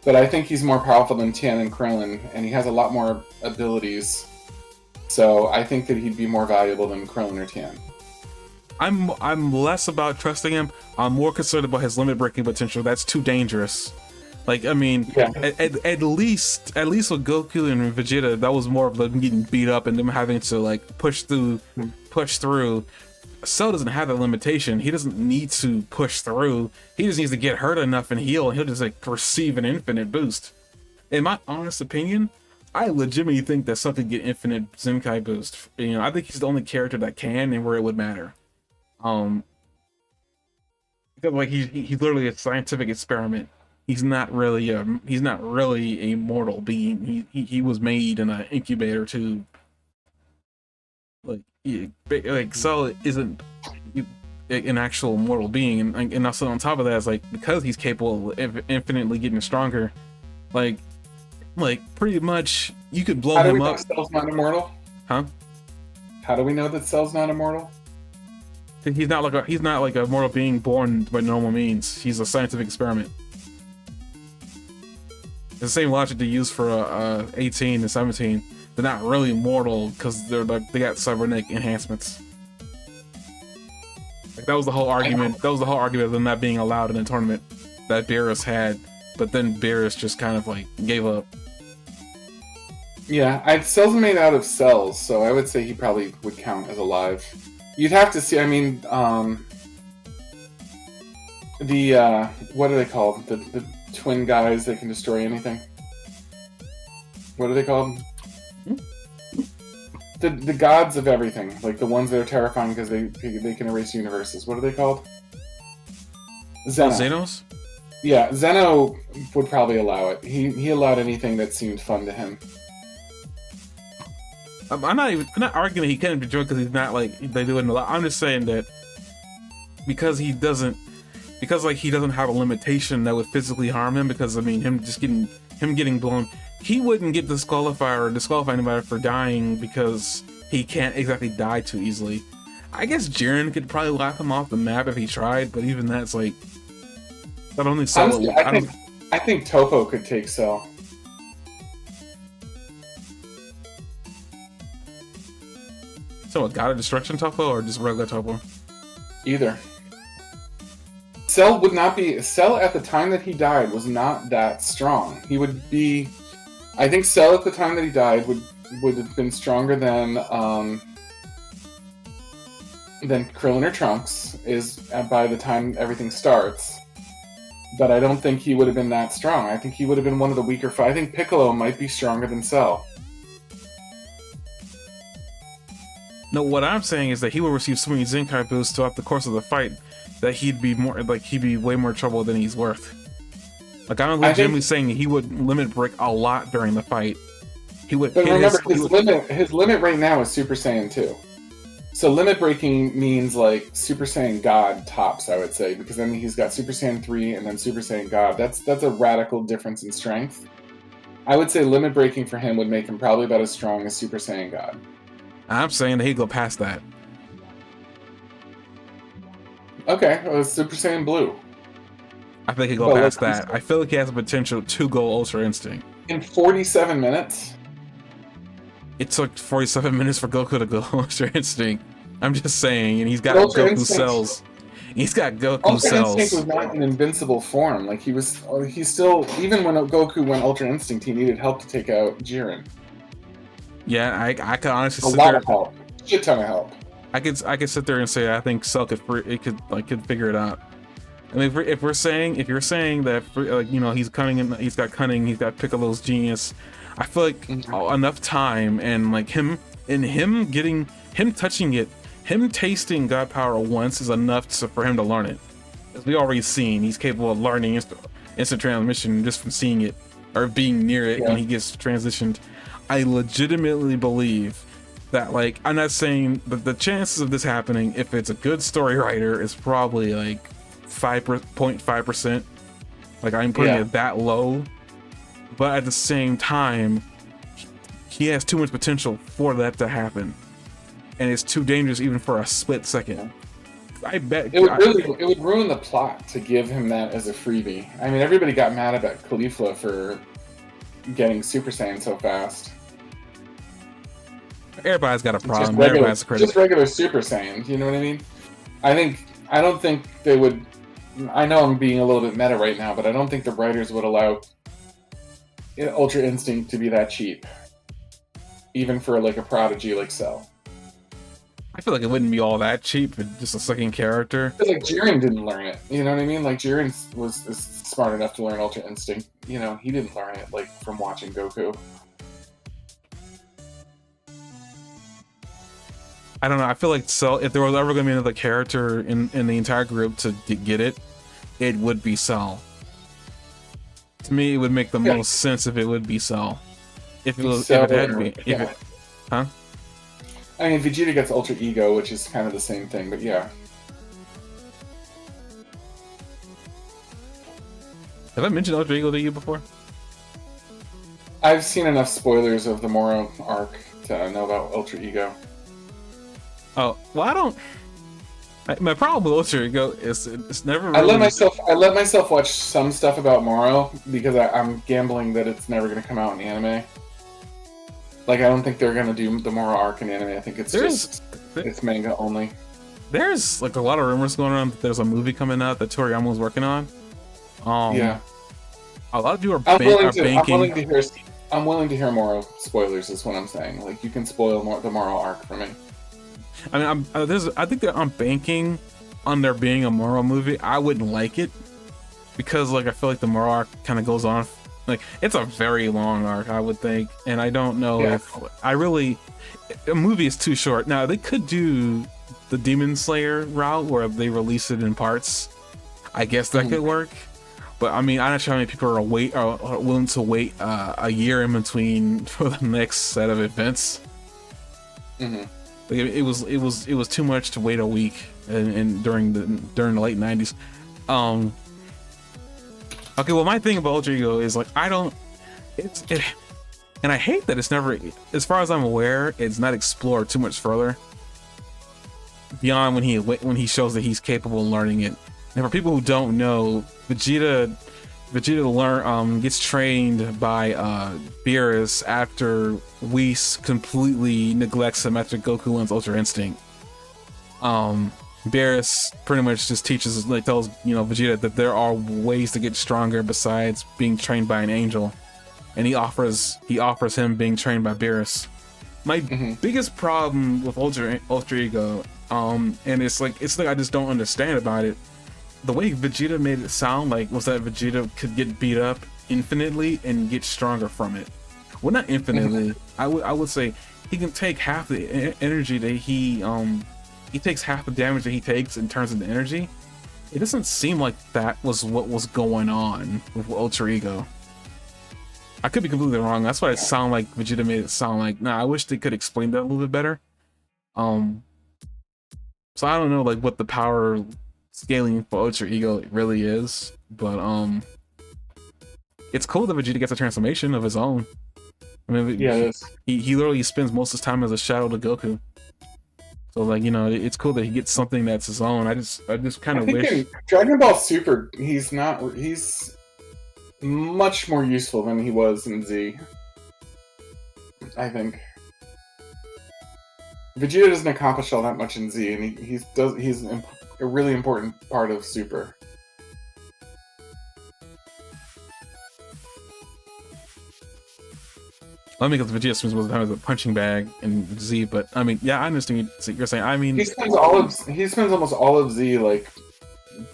But I think he's more powerful than Tien and Krillin, and he has a lot more abilities. So I think that he'd be more valuable than Krillin or Tien. I'm less about trusting him. I'm more concerned about his limit breaking potential. That's too dangerous. Like, I mean, Yeah. at least with Goku and Vegeta, that was more of them getting beat up and them having to like push through. Cell doesn't have that limitation. He doesn't need to push through. He just needs to get hurt enough and heal, and he'll just like receive an infinite boost. In my honest opinion, I legitimately think that Cell could get infinite Zenkai boost. You know, I think he's the only character that can and where it would matter. Because like he's literally a scientific experiment. He's not really a mortal being. He was made in an incubator tube. Like Cell isn't an actual mortal being, and also on top of that, it's like because he's capable of infinitely getting stronger, like pretty much you could blow him up. How do we know Cell's not immortal? Huh? How do we know that Cell's not immortal? He's not like a mortal being born by normal means. He's a scientific experiment. It's the same logic they use for 18 and 17. They're not really mortal because they got cybernetic enhancements. Like that was the whole argument. That was the whole argument of them not being allowed in the tournament that Beerus had, but then Beerus just kind of like gave up. Yeah, Cell's made out of cells, so I would say he probably would count as alive. You'd have to see. I mean, what are they called? The twin guys that can destroy anything. What are they called? The gods of everything, like the ones that are terrifying because they can erase universes. What are they called? Zeno. Xenos? Yeah, Zeno would probably allow it. He allowed anything that seemed fun to him. I'm not arguing that he can't be enjoyed because he's not like they do it in a lot. I'm just saying that because he doesn't have a limitation that would physically harm him. Because I mean, him getting blown. He wouldn't get disqualified or disqualify anybody for dying because he can't exactly die too easily. I guess Jiren could probably lap him off the map if he tried, but even that's like not only Cell. Honestly, I think Topo could take Cell. So a God of Destruction Topo or just regular Topo? Either. Cell would not be. Cell at the time that he died was not that strong. He would be. I think Cell at the time that he died would have been stronger than Krillin or Trunks is by the time everything starts. But I don't think he would have been that strong. I think he would have been one of the weaker. I think Piccolo might be stronger than Cell. No, what I'm saying is that he will receive so many Zenkai boosts throughout the course of the fight that he'd be way more trouble than he's worth. Like I'm legitimately saying he would limit break a lot during the fight. He would. But remember, his limit right now is Super Saiyan 2. So limit breaking means like Super Saiyan God tops, I would say, because then he's got Super Saiyan 3 and then Super Saiyan God. That's a radical difference in strength. I would say limit breaking for him would make him probably about as strong as Super Saiyan God. I'm saying that he'd go past that. Okay, well, Super Saiyan Blue. I think he'd go past that. I feel like he has the potential to go Ultra Instinct. In 47 minutes? It took 47 minutes for Goku to go Ultra Instinct. I'm just saying, and he's got Ultra Goku Instinct. cells. He's got Goku Ultra cells. Instinct was not an invincible form. Like he's still, even when Goku went Ultra Instinct, he needed help to take out Jiren. Yeah, I could honestly A lot of help. Shit ton of help. I could sit there and say I think Cell could figure it out. I mean, if you're saying that he's cunning and he's got Piccolo's genius, I feel like enough time and like him touching it, him tasting God power once is enough for him to learn it. As we already seen, he's capable of learning instant transmission just from seeing it or being near it when he gets transitioned. I legitimately believe that, like, I'm not saying, but the chances of this happening, if it's a good story writer, is probably like 5.5%. Like, I'm putting it that low, but at the same time, he has too much potential for that to happen. and it's too dangerous even for a split second. I bet It would ruin the plot to give him that as a freebie. I mean, everybody got mad about Caulifla for getting Super Saiyan so fast. everybody's got a problem. Just regular Super Saiyan. You know what I mean? I don't think they would. I know I'm being a little bit meta right now, but I don't think the writers would allow Ultra Instinct to be that cheap, even for like a prodigy like Cell. I feel like it wouldn't be all that cheap, but just a second character. Because like Jiren didn't learn it, you know what I mean? Like Jiren is smart enough to learn Ultra Instinct. You know, he didn't learn it like from watching Goku. I don't know. I feel like Cell, if there was ever going to be another character in the entire group to get it, it would be Cell. To me, it would make the most sense if it would be Cell. If it had to be. Huh? I mean, Vegeta gets Ultra Ego, which is kind of the same thing, but yeah. Have I mentioned Ultra Ego to you before? I've seen enough spoilers of the Moro arc to know about Ultra Ego. Oh, well, I don't... my problem with Ultra Ego is it's never really... I let myself watch some stuff about Moro because I'm gambling that it's never going to come out in anime. Like, I don't think they're going to do the Moro arc in anime. I think it's it's manga only. There's, like, a lot of rumors going around that there's a movie coming out that Toriyama was working on. Yeah. A lot of people are banking... I'm willing to hear Moro spoilers, is what I'm saying. Like, you can spoil the Moro arc for me. I mean, I think that I'm banking on there being a Moro movie. I wouldn't like it because, like, I feel like the Moro arc kind of goes on. Like, it's a very long arc, I would think, and I don't know if a movie is too short. Now, they could do the Demon Slayer route where they release it in parts. I guess that could work. But I mean, I'm not sure how many people are willing to wait a year in between for the next set of events. Mm-hmm. Like, it was too much to wait a week, and during the late 90s. Okay, well, my thing about Ultra Ego is like and I hate that it's never, as far as I'm aware, it's not explored too much further beyond when he shows that he's capable of learning it. And for people who don't know, Vegeta gets trained by Beerus after Whis completely neglects him after Goku learns Ultra Instinct. Beerus pretty much just tells Vegeta that there are ways to get stronger besides being trained by an angel, and he offers him being trained by Beerus. My biggest problem with Ultra Ego, and it's like I just don't understand about it. The way Vegeta made it sound like was that Vegeta could get beat up infinitely and get stronger from it. Well, not infinitely. I would say he can take half the energy that he takes half the damage that he takes and turns into energy. It doesn't seem like that was what was going on with Ultra Ego. I could be completely wrong. That's why it sounded like Vegeta made it sound like. Nah, I wish they could explain that a little bit better. So I don't know like what the power scaling for Ultra Ego really is, but it's cool that Vegeta gets a transformation of his own. I mean, he literally spends most of his time as a shadow to Goku. So like, it's cool that he gets something that's his own. I just kind of wish in Dragon Ball Super he's much more useful than he was in Z. I think Vegeta doesn't accomplish all that much in Z, and he's a really important part of Super. I mean, because Vegeta spends most of the time as a punching bag in Z, but I mean, yeah, I understand what you're saying. I mean, he spends almost all of Z like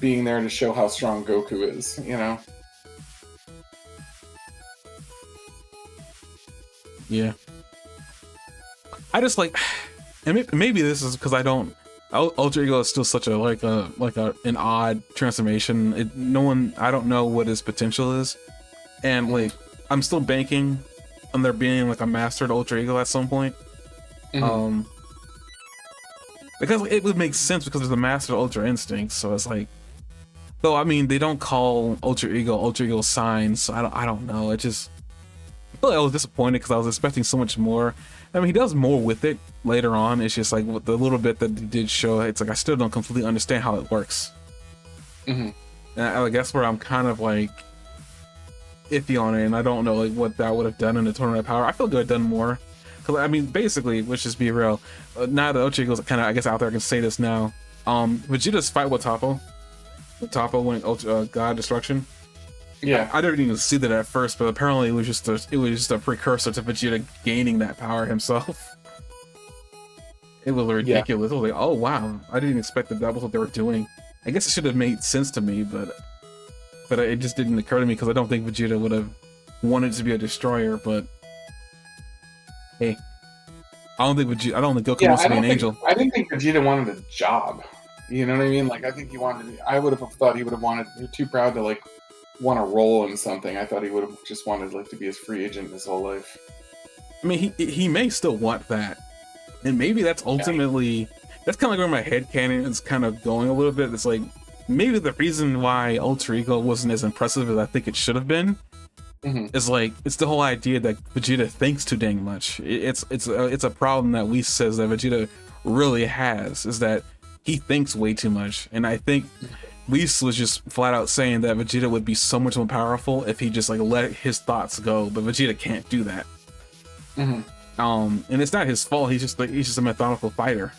being there to show how strong Goku is, Yeah. I just like, and maybe this is because I don't. Ultra Ego is still such an odd transformation. I don't know what his potential is, and like I'm still banking on there being like a mastered Ultra Ego at some point. Because it would make sense because there's a mastered Ultra Instinct, so it's like, though I mean they don't call Ultra Ego signs, so I don't know. It just feel like I was disappointed because I was expecting so much more. I mean, he does more with it later on. It's just like with the little bit that he did show, it's like I still don't completely understand how it works. Mm-hmm. And I guess where I'm kind of like iffy on it, and I don't know like what that would have done in the Tournament of Power. I feel like it would have done more. Cause I mean, basically, let's just be real. Now that Ultra kind of, I guess, out there, I can say this now. Vegeta's fight with Toppo went Ultra God Destruction. Yeah, I didn't even see that at first, but apparently it was just a precursor to Vegeta gaining that power himself. It was ridiculous. Yeah. I was like, oh wow, I didn't expect that was what they were doing. I guess it should have made sense to me, but it just didn't occur to me because I don't think Vegeta would have wanted to be a destroyer. But hey, I don't think Goku wants to be an angel. I didn't think Vegeta wanted a job. You know what I mean? Like, I think he wanted. I would have thought he would have wanted. He's too proud to like want a role in something. I thought he would have just wanted like to be a free agent his whole life. I mean, he may still want that, and maybe that's ultimately that's kind of like where my headcanon is kind of going a little bit. It's like maybe the reason why Ultra Ego wasn't as impressive as I think it should have been is like it's the whole idea that Vegeta thinks too dang much. It's a problem that Whis says that Vegeta really has, is that he thinks way too much, and I think Whis was just flat out saying that Vegeta would be so much more powerful if he just like let his thoughts go, but Vegeta can't do that. And it's not his fault. He's just a methodical fighter.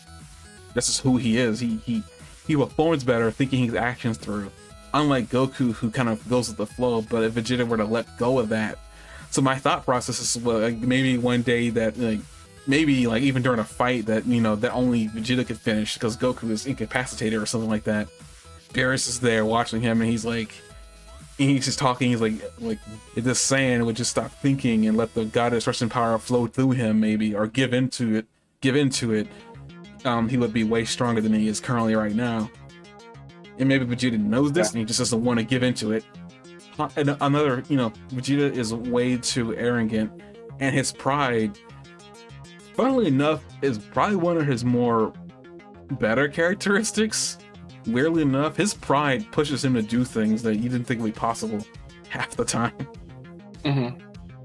This is who he is. He performs better thinking his actions through. Unlike Goku, who kind of goes with the flow, but if Vegeta were to let go of that. So my thought process is, well, like maybe one day that maybe even during a fight that, that only Vegeta could finish because Goku is incapacitated or something like that. Beerus is there watching him, and he's just talking. He's like if this Saiyan would just stop thinking and let the God Destruction power flow through him, maybe, or give into it, he would be way stronger than he is currently right now. And maybe Vegeta knows this, and he just doesn't want to give into it. And another, Vegeta is way too arrogant, and his pride, funnily enough, is probably one of his more better characteristics. Weirdly enough, his pride pushes him to do things that you didn't think would be possible half the time. I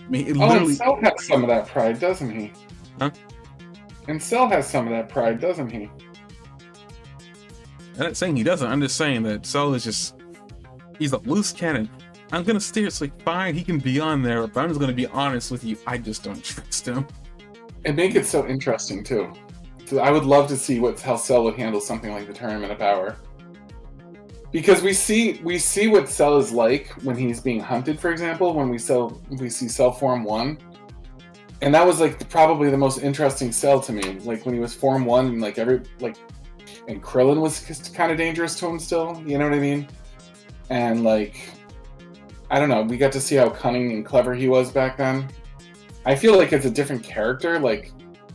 mean, it literally... and Cell has some of that pride, doesn't he? Huh? And Cell has some of that pride, doesn't he? I'm not saying he doesn't. I'm just saying that Cell is he's a loose cannon. I'm gonna seriously fine. He can be on there, but I'm just gonna be honest with you. I just don't trust him. And make it so interesting too. So I would love to see how Cell would handle something like the Tournament of Power. Because we see what Cell is like when he's being hunted, for example, when we see Cell Form 1. And that was probably the most interesting Cell to me. Like when he was Form 1 and and Krillin was kind of dangerous to him still, you know what I mean? And I don't know, we got to see how cunning and clever he was back then. I feel like it's a different character.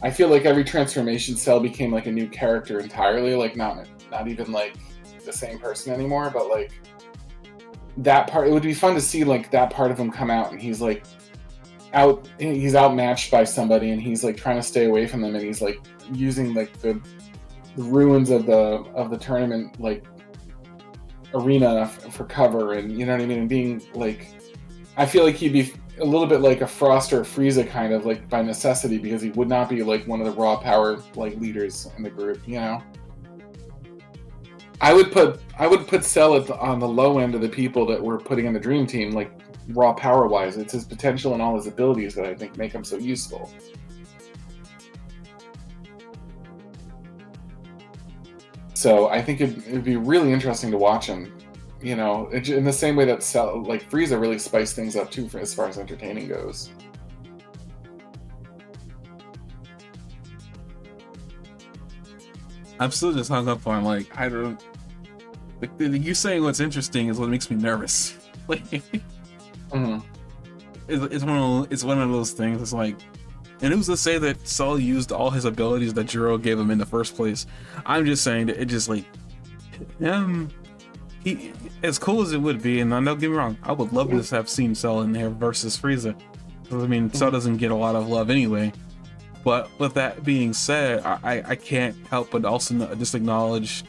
I feel like every transformation Cell became a new character entirely, not even the same person anymore, but that part, it would be fun to see that part of him come out, and he's he's outmatched by somebody, and he's trying to stay away from them, and he's using the ruins of the tournament arena for cover, and you know what I mean, and being I feel like he'd be a little bit like a Frost or a Frieza kind of by necessity, because he would not be one of the raw power leaders in the group, I would put Cell on the low end of the people that we're putting in the dream team, raw power wise. It's his potential and all his abilities that I think make him so useful. So I think it'd be really interesting to watch him, in the same way that Cell, Frieza really spiced things up too, as far as entertaining goes. I'm still just hung up on I don't. You saying what's interesting is what makes me nervous. It's one of those things. It's and who's to say that Cell used all his abilities that Jiro gave him in the first place? I'm just saying that it just he, as cool as it would be, and don't get me wrong, I would love to have seen Cell in there versus Frieza. I mean, Cell doesn't get a lot of love anyway. But with that being said, I can't help but also just acknowledge,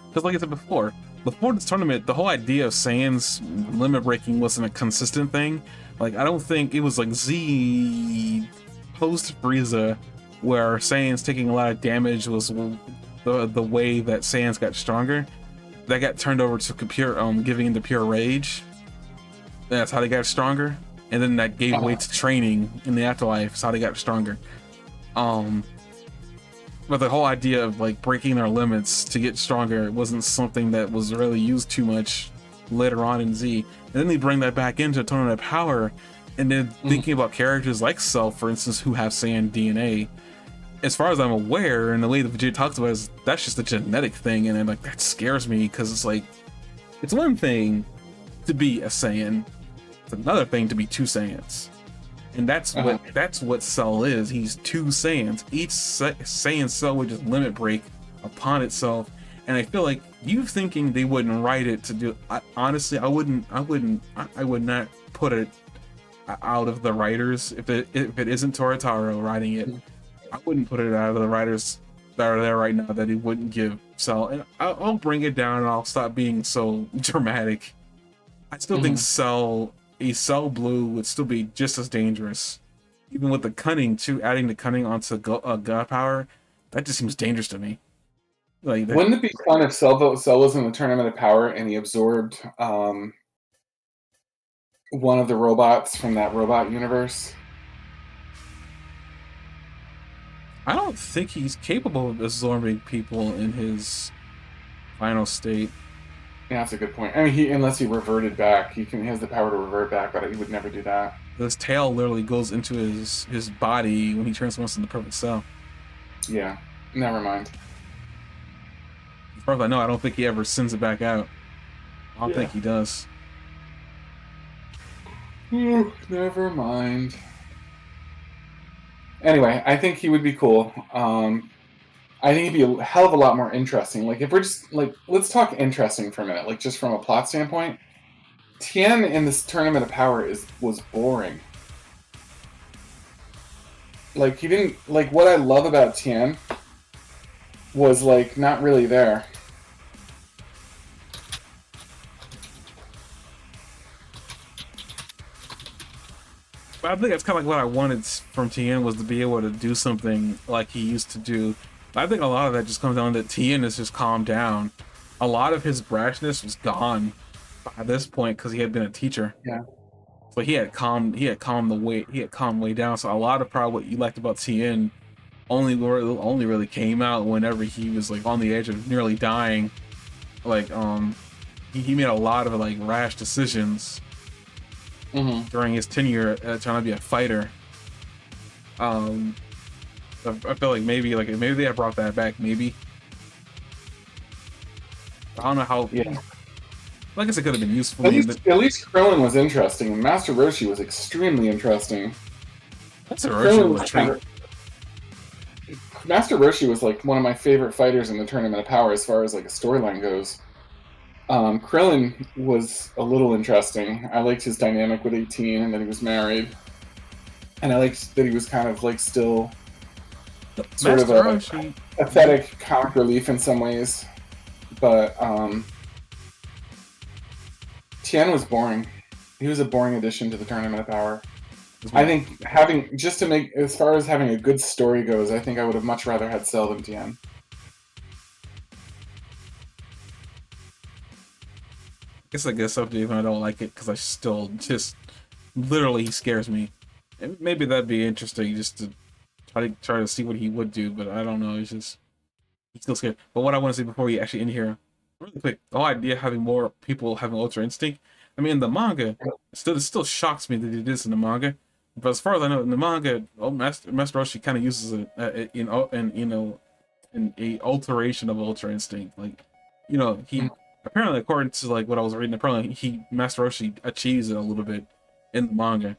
because like I said before, before this tournament, the whole idea of Saiyan's limit breaking wasn't a consistent thing. Like, I don't think it was like Z post Frieza, where Saiyan's taking a lot of damage was the way that Saiyans got stronger. That got turned over to giving into pure rage. That's how they got stronger, and then that gave way to training in the afterlife. That's how they got stronger. But the whole idea of like breaking their limits to get stronger wasn't something that was really used too much later on in Z. And then they bring that back into Tournament of Power, and then thinking about characters like Cell, for instance, who have Saiyan DNA. As far as I'm aware, and the way that Vegeta talks about it, is that's just a genetic thing, and then like that scares me because it's like it's one thing to be a Saiyan, it's another thing to be two Saiyans. And that's what Cell is. He's two Saiyans. Each Saiyan cell would just limit break upon itself. And I feel like you thinking they wouldn't write it to do. Honestly, I would not put it out of the writers if it isn't Toritaro writing it. I wouldn't put it out of the writers that are there right now that he wouldn't give Cell. And I'll bring it down and I'll stop being so dramatic. I still think a Cell Blue would still be just as dangerous, even with the cunning too. Adding the cunning onto God Power, that just seems dangerous to me. Like, wouldn't it be fun if Cell was in the Tournament of Power and he absorbed one of the robots from that robot universe? I don't think he's capable of absorbing people in his final state. Yeah, that's a good point. I mean, unless he reverted back, he has the power to revert back, but he would never do that. His tail literally goes into his body when he transforms into Perfect Cell. Yeah, never mind. As far as I know, I don't think he ever sends it back out. I don't think he does. Never mind. Anyway, I think he would be cool. I think he'd be a hell of a lot more interesting. Like, if we're just, like, let's talk interesting for a minute, like, just from a plot standpoint. Tien in this Tournament of Power was boring. Like, he didn't, like, what I love about Tien was, like, not really there. I think that's kind of like what I wanted from Tien, was to be able to do something like he used to do. I think a lot of that just comes down to Tien has just calmed down. A lot of his brashness was gone by this point because he had been a teacher. Yeah. So he had calmed way down. So a lot of probably what you liked about Tien only really came out whenever he was like on the edge of nearly dying. Like he made a lot of like rash decisions during his tenure trying to be a fighter. I feel like maybe they have brought that back. Maybe I don't know how. Yeah. I guess it could have been useful. At least Krillin was interesting, and Master Roshi was extremely interesting. That's a Roshi was treat. Master Roshi was like one of my favorite fighters in the Tournament of Power as far as like a storyline goes. Krillin was a little interesting. I liked his dynamic with 18 and that he was married. And I liked that he was kind of like still sort of a pathetic comic relief in some ways. But Tien was boring. He was a boring addition to the Tournament of Power. I think as far as having a good story goes, I think I would have much rather had Cell than Tien. I guess up to even I don't like it because I still just literally he scares me. And maybe that'd be interesting just to try to see what he would do, but I don't know. It's just he's still scared. But what I want to say before we actually end here, really quick, the whole idea of having more people having Ultra Instinct. I mean, in the manga, it still shocks me that he did this in the manga. But as far as I know, in the manga, Master Roshi kind of uses it in a alteration of Ultra Instinct. Like, he apparently, according to like what I was reading, apparently Master Roshi achieves it a little bit in the manga.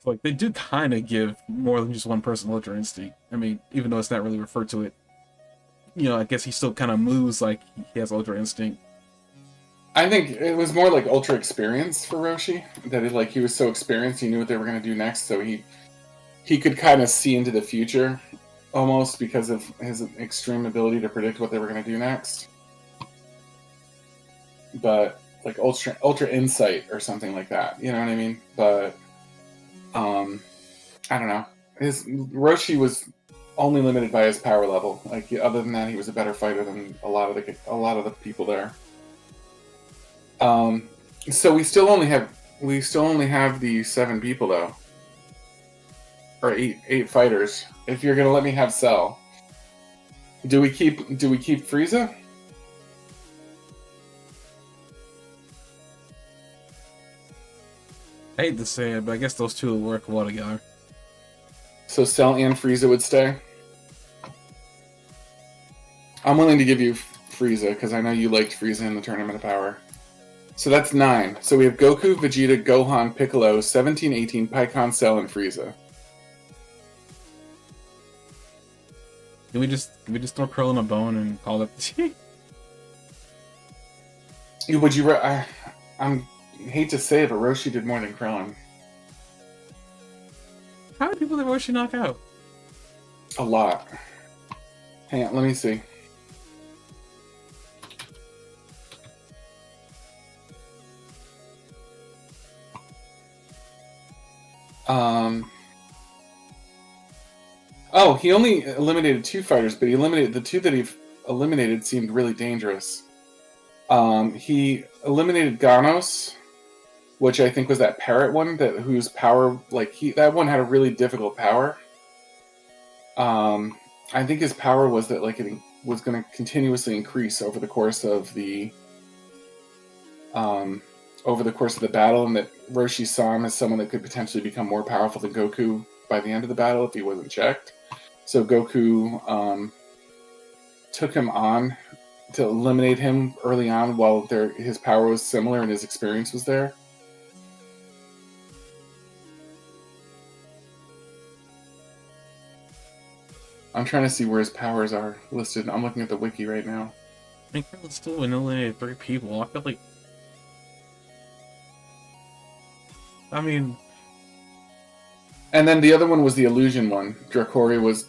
So like they do kind of give more than just one person Ultra Instinct. I mean, even though it's not really referred to it, I guess he still kind of moves like he has Ultra Instinct. I think it was more like Ultra Experience for Roshi. That he was so experienced, he knew what they were going to do next, so he could kind of see into the future, almost because of his extreme ability to predict what they were going to do next. but like Ultra Insight or something like that. You know what I mean? But I don't know. His Roshi was only limited by his power level. Like other than that, he was a better fighter than a lot of the people there. So we still only have the 7 people though, or eight fighters. If you're gonna let me have Cell, do we keep Frieza? I hate to say it, but I guess those two will work well together. So Cell and Frieza would stay. I'm willing to give you Frieza because I know you liked Frieza in the Tournament of Power. So that's 9. So we have Goku, Vegeta, Gohan, Piccolo, 17, 18, Pikkon, Cell, and Frieza. Can we just throw Krillin a bone and call it the team? Would you? I hate to say it, but Roshi did more than Krillin. How many people did Roshi knock out? A lot. Hang on, let me see. Oh, he only eliminated 2 fighters, but he eliminated the 2 that he eliminated seemed really dangerous. He eliminated Ganos, which I think was that parrot one whose power, that one had a really difficult power. I think his power was that it was going to continuously increase over the course of the battle, and that Roshi saw him as someone that could potentially become more powerful than Goku by the end of the battle if he wasn't checked. So Goku took him on to eliminate him early on while his power was similar and his experience was there. I'm trying to see where his powers are listed. I'm looking at the wiki right now. I think Krillin still eliminated 3 people. I feel like... I mean... And then the other one was the illusion one. Dracori was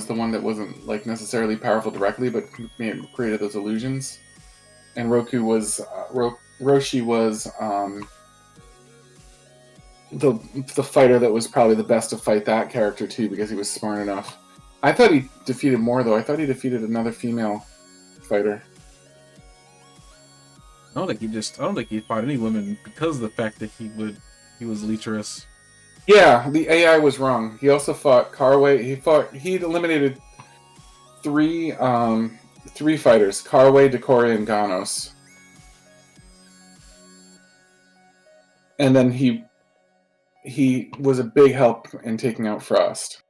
the one that wasn't necessarily powerful directly, but created those illusions. And Roshi was the fighter that was probably the best to fight that character too, because he was smart enough. I thought he defeated more though. I thought he defeated another female fighter. I don't think he fought any women because of the fact that he was lecherous. Yeah, the AI was wrong. He also fought Carway. He eliminated 3 fighters: Carway, Decoria, and Ganos. And then he was a big help in taking out Frost.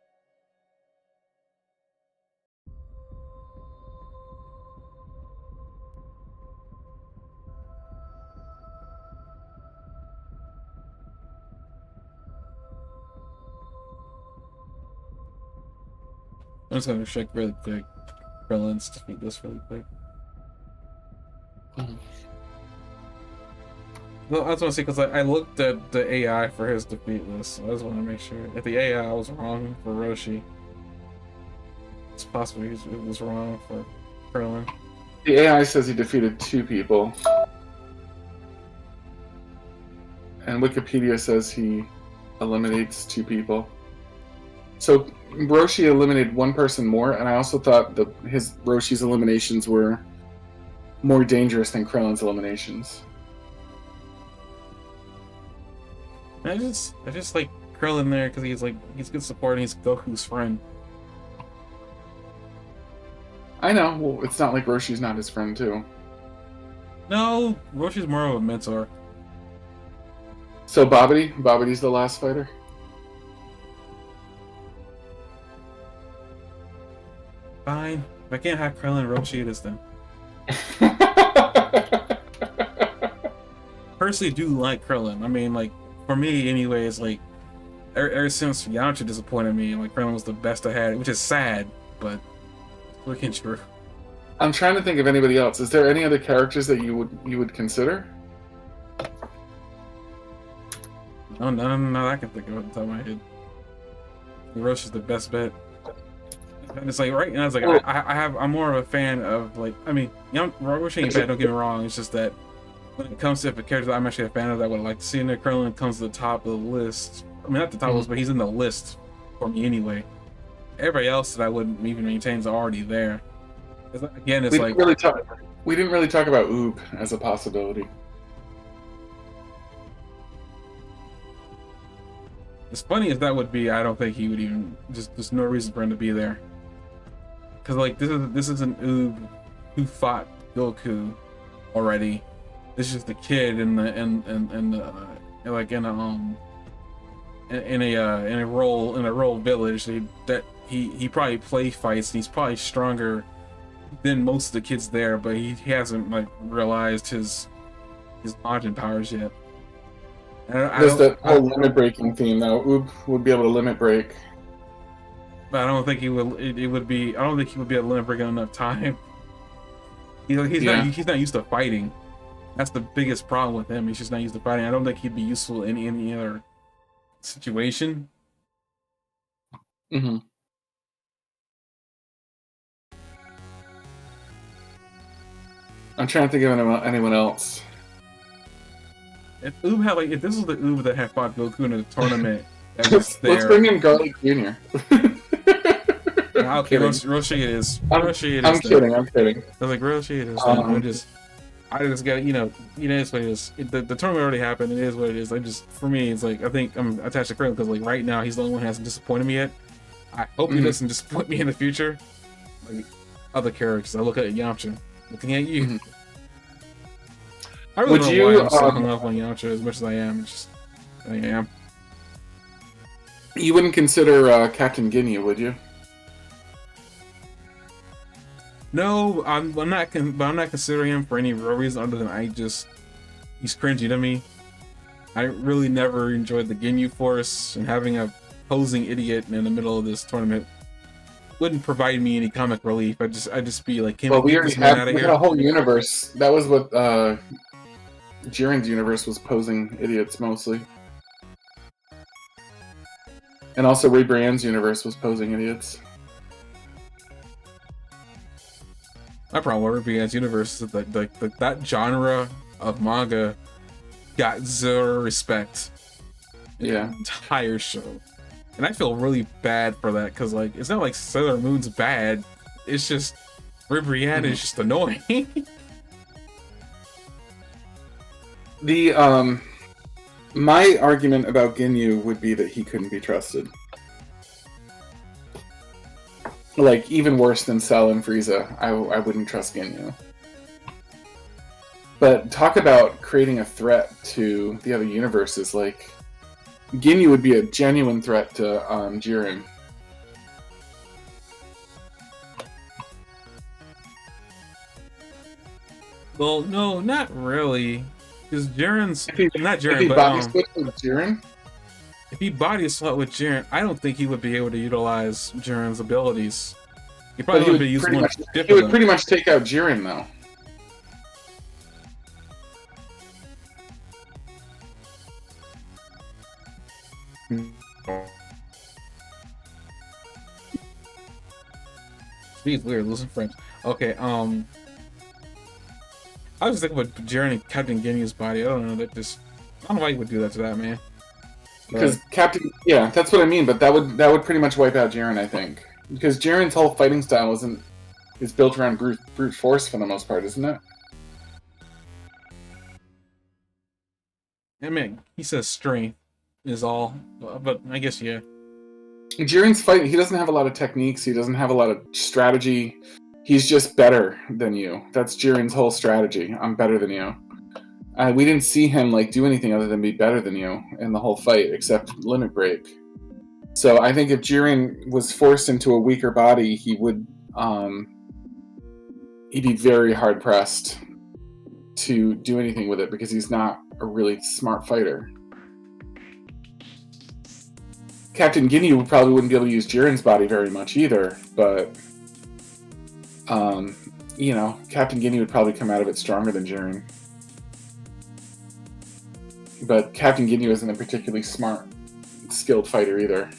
I'm just gonna check really quick. Krillin's defeat this really quick. Well, I just want to see because I looked at the AI for his defeat list. So I just want to make sure if the AI was wrong for Roshi, it's possible it was wrong for Krillin. The AI says he defeated 2 people, and Wikipedia says he eliminates 2 people. So Roshi eliminated 1 person more, and I also thought Roshi's eliminations were more dangerous than Krillin's eliminations. I just like Krillin there because he's good support and he's Goku's friend. I know. Well, it's not like Roshi's not his friend too. No, Roshi's more of a mentor. So Babidi's the last fighter. Fine. If I can't have Krillin, Roshi it is then. Personally, do like Krillin. I mean, for me, anyways, ever since Yamcha disappointed me, Krillin was the best I had, which is sad, but looking true. I'm trying to think of anybody else. Is there any other characters that you would consider? No, none that I can think of at the top of my head. Roshi's the best bet. And it's right now, I'm more of a fan of Roshi ain't bad, don't get me wrong. It's just that when it comes to if a character that I'm actually a fan of that I would like to see in there, Krillin comes to the top of the list. I mean, not the top of the list, but he's in the list for me anyway. Everybody else that I wouldn't even maintain is already there. Again, it's like we didn't really talk about Oob as a possibility. as funny as that would be, I don't think he would even there's no reason for him to be there. Cause like this is an Oob who fought Goku already. This is the kid in a rural village that he probably play fights and he's probably stronger than most of the kids there, but he hasn't like realized his Majin powers yet. There's that whole limit breaking theme though. Oob would be able to limit break. But I don't think he would. It would be. I don't think he would be able to limit break in enough time. He's not used to fighting. That's the biggest problem with him. He's just not used to fighting. I don't think he'd be useful in any other situation. Mm-hmm. I'm trying to think of anyone else. If Oob had if this was the Oob that had fought Goku in a tournament, that was there. Let's bring in Garlic Jr. Okay, Roshi it is. I'm kidding. I'm kidding. I was like, Roshi it is. I just got it's what it is. The tournament already happened. It is what it is. For me, it's like I think I'm attached to Krillin because like right now he's the only one who hasn't disappointed me yet. I hope he doesn't disappoint me in the future. Like other characters, I look at Yamcha. Looking at you. Mm-hmm. I really don't know why I'm so hung up on Yamcha as much as I am. I am. You wouldn't consider Captain Ginyu, would you? No, I'm not considering him for any real reason other than he's cringy to me. I really never enjoyed the Ginyu Force, and having a posing idiot in the middle of this tournament wouldn't provide me any comic relief. I'd just be like, we had a whole universe. That was what Jiren's universe was, posing idiots mostly. And also Ray Brienne's universe was posing idiots. My problem with Ray Brienne's universe is that that genre of manga got zero respect in the entire show. And I feel really bad for that, because like it's not like Sailor Moon's bad. It's just Ray Brienne is just annoying. My argument about Ginyu would be that he couldn't be trusted. Like, even worse than Cell and Frieza, I wouldn't trust Ginyu. But talk about creating a threat to the other universes, like, Ginyu would be a genuine threat to Jiren. Well, no, not really. Because Jiren's not Jiren, if he but body switched with Jiren? If he body swap with Jiren, I don't think he would be able to utilize Jiren's abilities. He probably would be using one. He would pretty much take out Jiren, though. He's weird, losing frames. Okay, I was thinking about Jiren and Captain Ginyu's body. I don't know, I don't know why he would do that to that man. Because yeah, that's what I mean. But that would pretty much wipe out Jiren, I think. Because Jiren's whole fighting style is built around brute force for the most part, isn't it? I mean, he says strength is all, but I guess yeah. Jiren's fighting, he doesn't have a lot of techniques. He doesn't have a lot of strategy. He's just better than you. That's Jiren's whole strategy. I'm better than you. We didn't see him like do anything other than be better than you in the whole fight, except limit break. So I think if Jiren was forced into a weaker body, he would he'd be very hard pressed to do anything with it because he's not a really smart fighter. Captain Ginyu probably wouldn't be able to use Jiren's body very much either, but Captain Ginyu would probably come out of it stronger than Jiren. But Captain Ginyu isn't a particularly smart, skilled fighter either.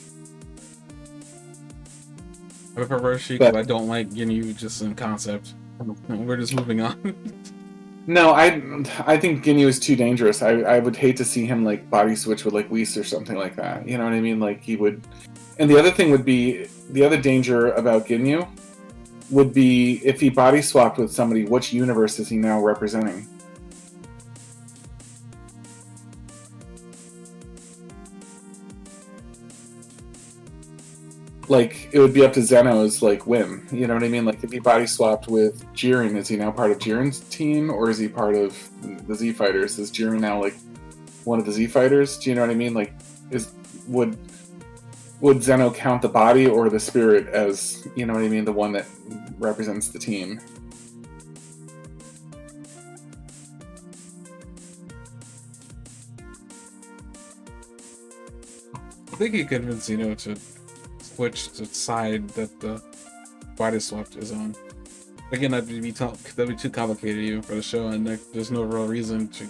I prefer Roshi because I don't like Ginyu just in concept. We're just moving on. No, I think Ginyu is too dangerous. I would hate to see him like body switch with like Whis or something like that. You know what I mean? Like he would. And the other thing would be the other danger about Ginyu would be if he body swapped with somebody. Which universe is he now representing? Like it would be up to Zeno's like whim. You know what I mean? Like if he body swapped with Jiren, is he now part of Jiren's team or is he part of the Z Fighters? Is Jiren now like one of the Z Fighters? Do you know what I mean? Like is would Zeno count the body or the spirit as, you know what I mean, the one that represents the team? I think he convinced Zeno to switch the side that the body swap is on. Again, that'd be too complicated even for the show, and there's no real reason to,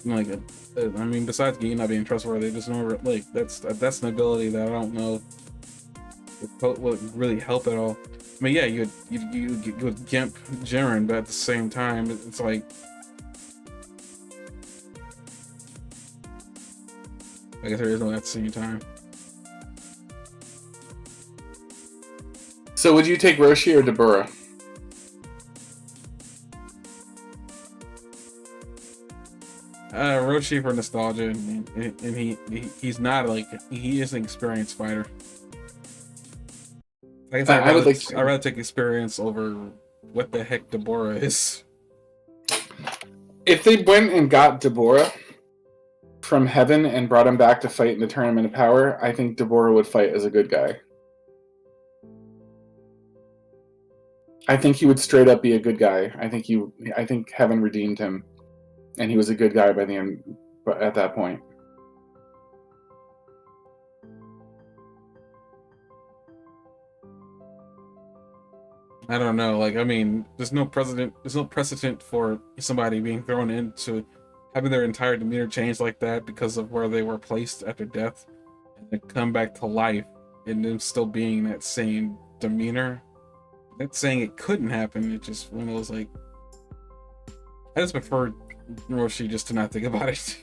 like, I mean, besides Gee not being trustworthy, there's no like that's an ability that I don't know would really help at all. I mean, yeah, you would gimp Jiren, but at the same time, it's like, I guess there is no at the same time. So would you take Roshi or Dabura? Roshi for nostalgia, and he's not like, he is an experienced fighter. I guess I'd rather take experience over what the heck Dabura is. If they went and got Dabura from heaven and brought him back to fight in the Tournament of Power, I think Dabura would fight as a good guy. I think he would straight up be a good guy. I think heaven redeemed him, and he was a good guy by the end. But at that point, I don't know. Like, I mean, there's no precedent for somebody being thrown into having their entire demeanor changed like that because of where they were placed after death, and then come back to life and them still being that same demeanor. Not saying it couldn't happen. It just one of those, like, I just prefer Roshi just to not think about it.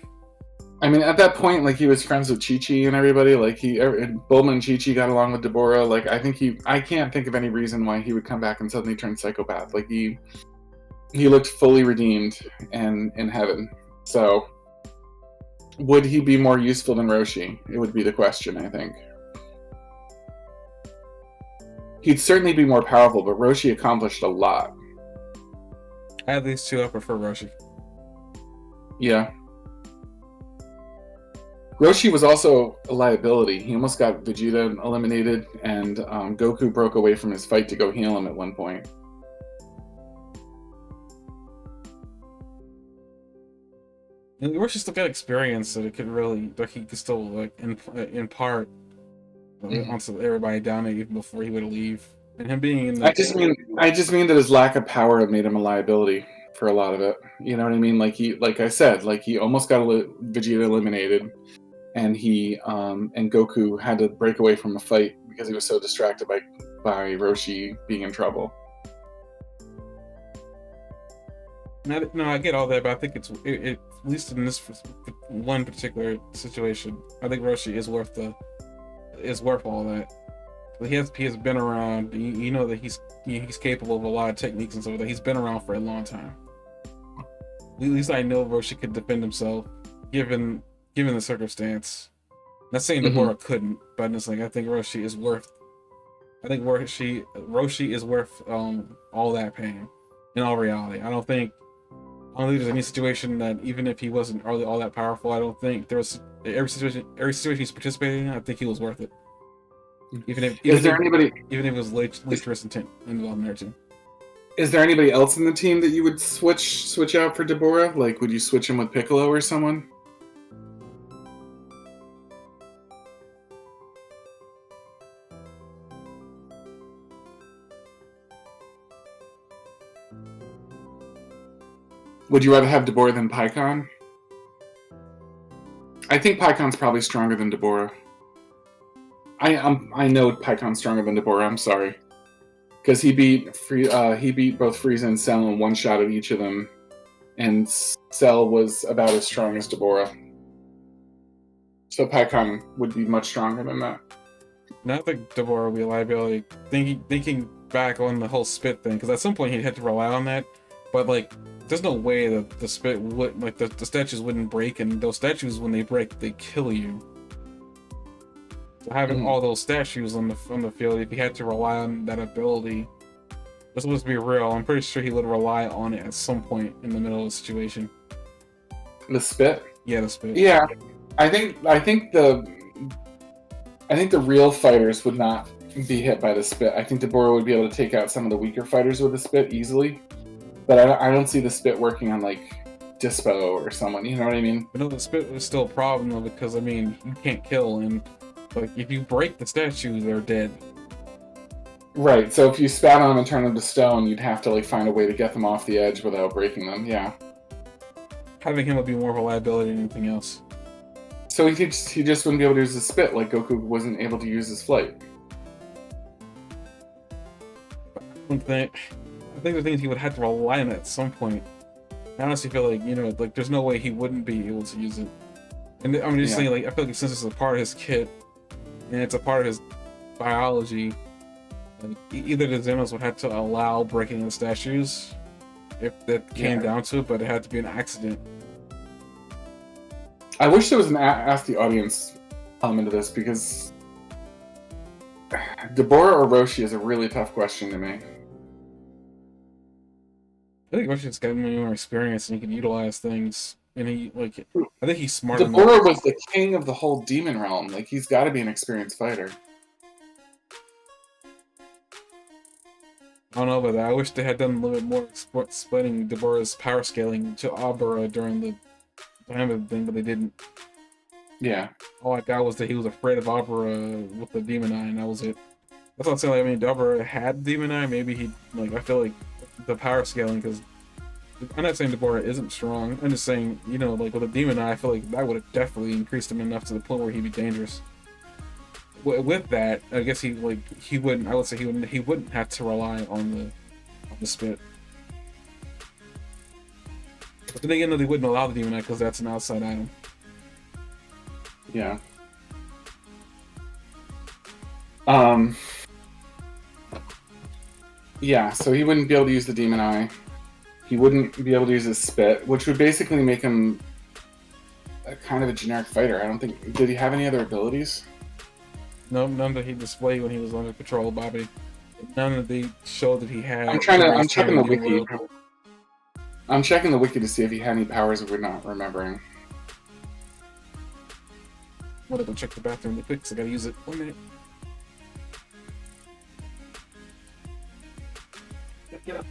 I mean, at that point, like, he was friends with Chi-Chi and everybody. Like, Bulma and Chi-Chi got along with Dabura. Like, I can't think of any reason why he would come back and suddenly turn psychopath. Like, he looked fully redeemed and in heaven. So, would he be more useful than Roshi? It would be the question, I think. He'd certainly be more powerful, but Roshi accomplished a lot. Out of these two, I prefer Roshi. Yeah. Roshi was also a liability. He almost got Vegeta eliminated, and Goku broke away from his fight to go heal him at one point. And Roshi still got experience that he could still, like, impart onto everybody down there even before he would leave. And him being in the... I just mean that his lack of power made him a liability for a lot of it. You know what I mean? Like I said, he almost got Vegeta eliminated, and and Goku had to break away from a fight because he was so distracted by Roshi being in trouble. No, I get all that, but I think at least in this one particular situation, I think Roshi is worth all that. He has been around. You know that he's capable of a lot of techniques and stuff like that. He's been around for a long time. At least I know Roshi could defend himself, given the circumstance. Not saying Dabura couldn't, but I'm just like, I think Roshi is worth. I think Roshi is worth all that pain. In all reality, I don't think there's any situation that, even if he wasn't all that powerful, I don't think there was every situation he's participating in, I think he was worth it. Even if it was least risk intent involved in there too. Is there anybody else in the team that you would switch out for Dabura? Like, would you switch him with Piccolo or someone? Would you rather have Dabura than Pikkon? I think Pikkon's probably stronger than Dabura. I know Pikkon's stronger than Dabura. I'm sorry, because he beat both Frieza and Cell in one shot of each of them and Cell was about as strong as Deborah. So Paikon would be much stronger than that. Not that Deborah will be a liability. Thinking back on the whole spit thing, because at some point he had to rely on that, but like, there's no way that the spit would, like, the statues wouldn't break, and those statues, when they break, they kill you. So having all those statues on the field, if he had to rely on that ability, this was to be real. I'm pretty sure he would rely on it at some point in the middle of the situation. The spit? Yeah, the spit. Yeah, I think the real fighters would not be hit by the spit. I think Deborah would be able to take out some of the weaker fighters with the spit easily, but I don't see the spit working on like Dispo or someone. You know what I mean? But no, the spit is still a problem though, because I mean, you can't kill, and like if you break the statues, they're dead. Right. So if you spat on them and turn them to stone, you'd have to like find a way to get them off the edge without breaking them. Yeah. Having him would be more of a liability than anything else. So he just wouldn't be able to use his spit, like Goku wasn't able to use his flight. I think the thing is he would have to rely on it at some point. I honestly feel like, you know, like there's no way he wouldn't be able to use it. And I'm just saying, like, I feel like since it's a part of his kit and it's a part of his biology, like, either the Xenos would have to allow breaking the statues if that came down to it, but it had to be an accident. I wish there was an ask the audience element to this, because Deborah or Roshi is a really tough question to me. I think Roshi's got more experience and he can utilize things, and I think he's smart enough. Deborah was the king of the whole demon realm. Like, he's got to be an experienced fighter. I don't know about that. I wish they had done a little bit more explaining Deborah's power scaling to Abura during the time of the thing, but they didn't. Yeah. All I got was that he was afraid of Abura with the Demon Eye, and that was it. That's what I'm saying. Like, I mean, if Abura had Demon Eye, maybe he'd, like, I feel like the power scaling, because I'm not saying Deborah isn't strong. I'm just saying, you know, like, with a Demon Eye, I feel like that would have definitely increased him enough to the point where he'd be dangerous. With that, I guess he wouldn't. I would say he wouldn't have to rely on the spit. But then again, no, they wouldn't allow the Demon Eye because that's an outside item. Yeah. Yeah, so he wouldn't be able to use the Demon Eye. He wouldn't be able to use his spit, which would basically make him a kind of a generic fighter. I don't think... Did he have any other abilities? No, none that he displayed when he was under patrol, Bobby. None that they showed that he had. I'm checking the wiki. I'm checking the wiki to see if he had any powers that we're not remembering. I'm gonna go check the bathroom real quick because I gotta use it. 1 minute. Get up.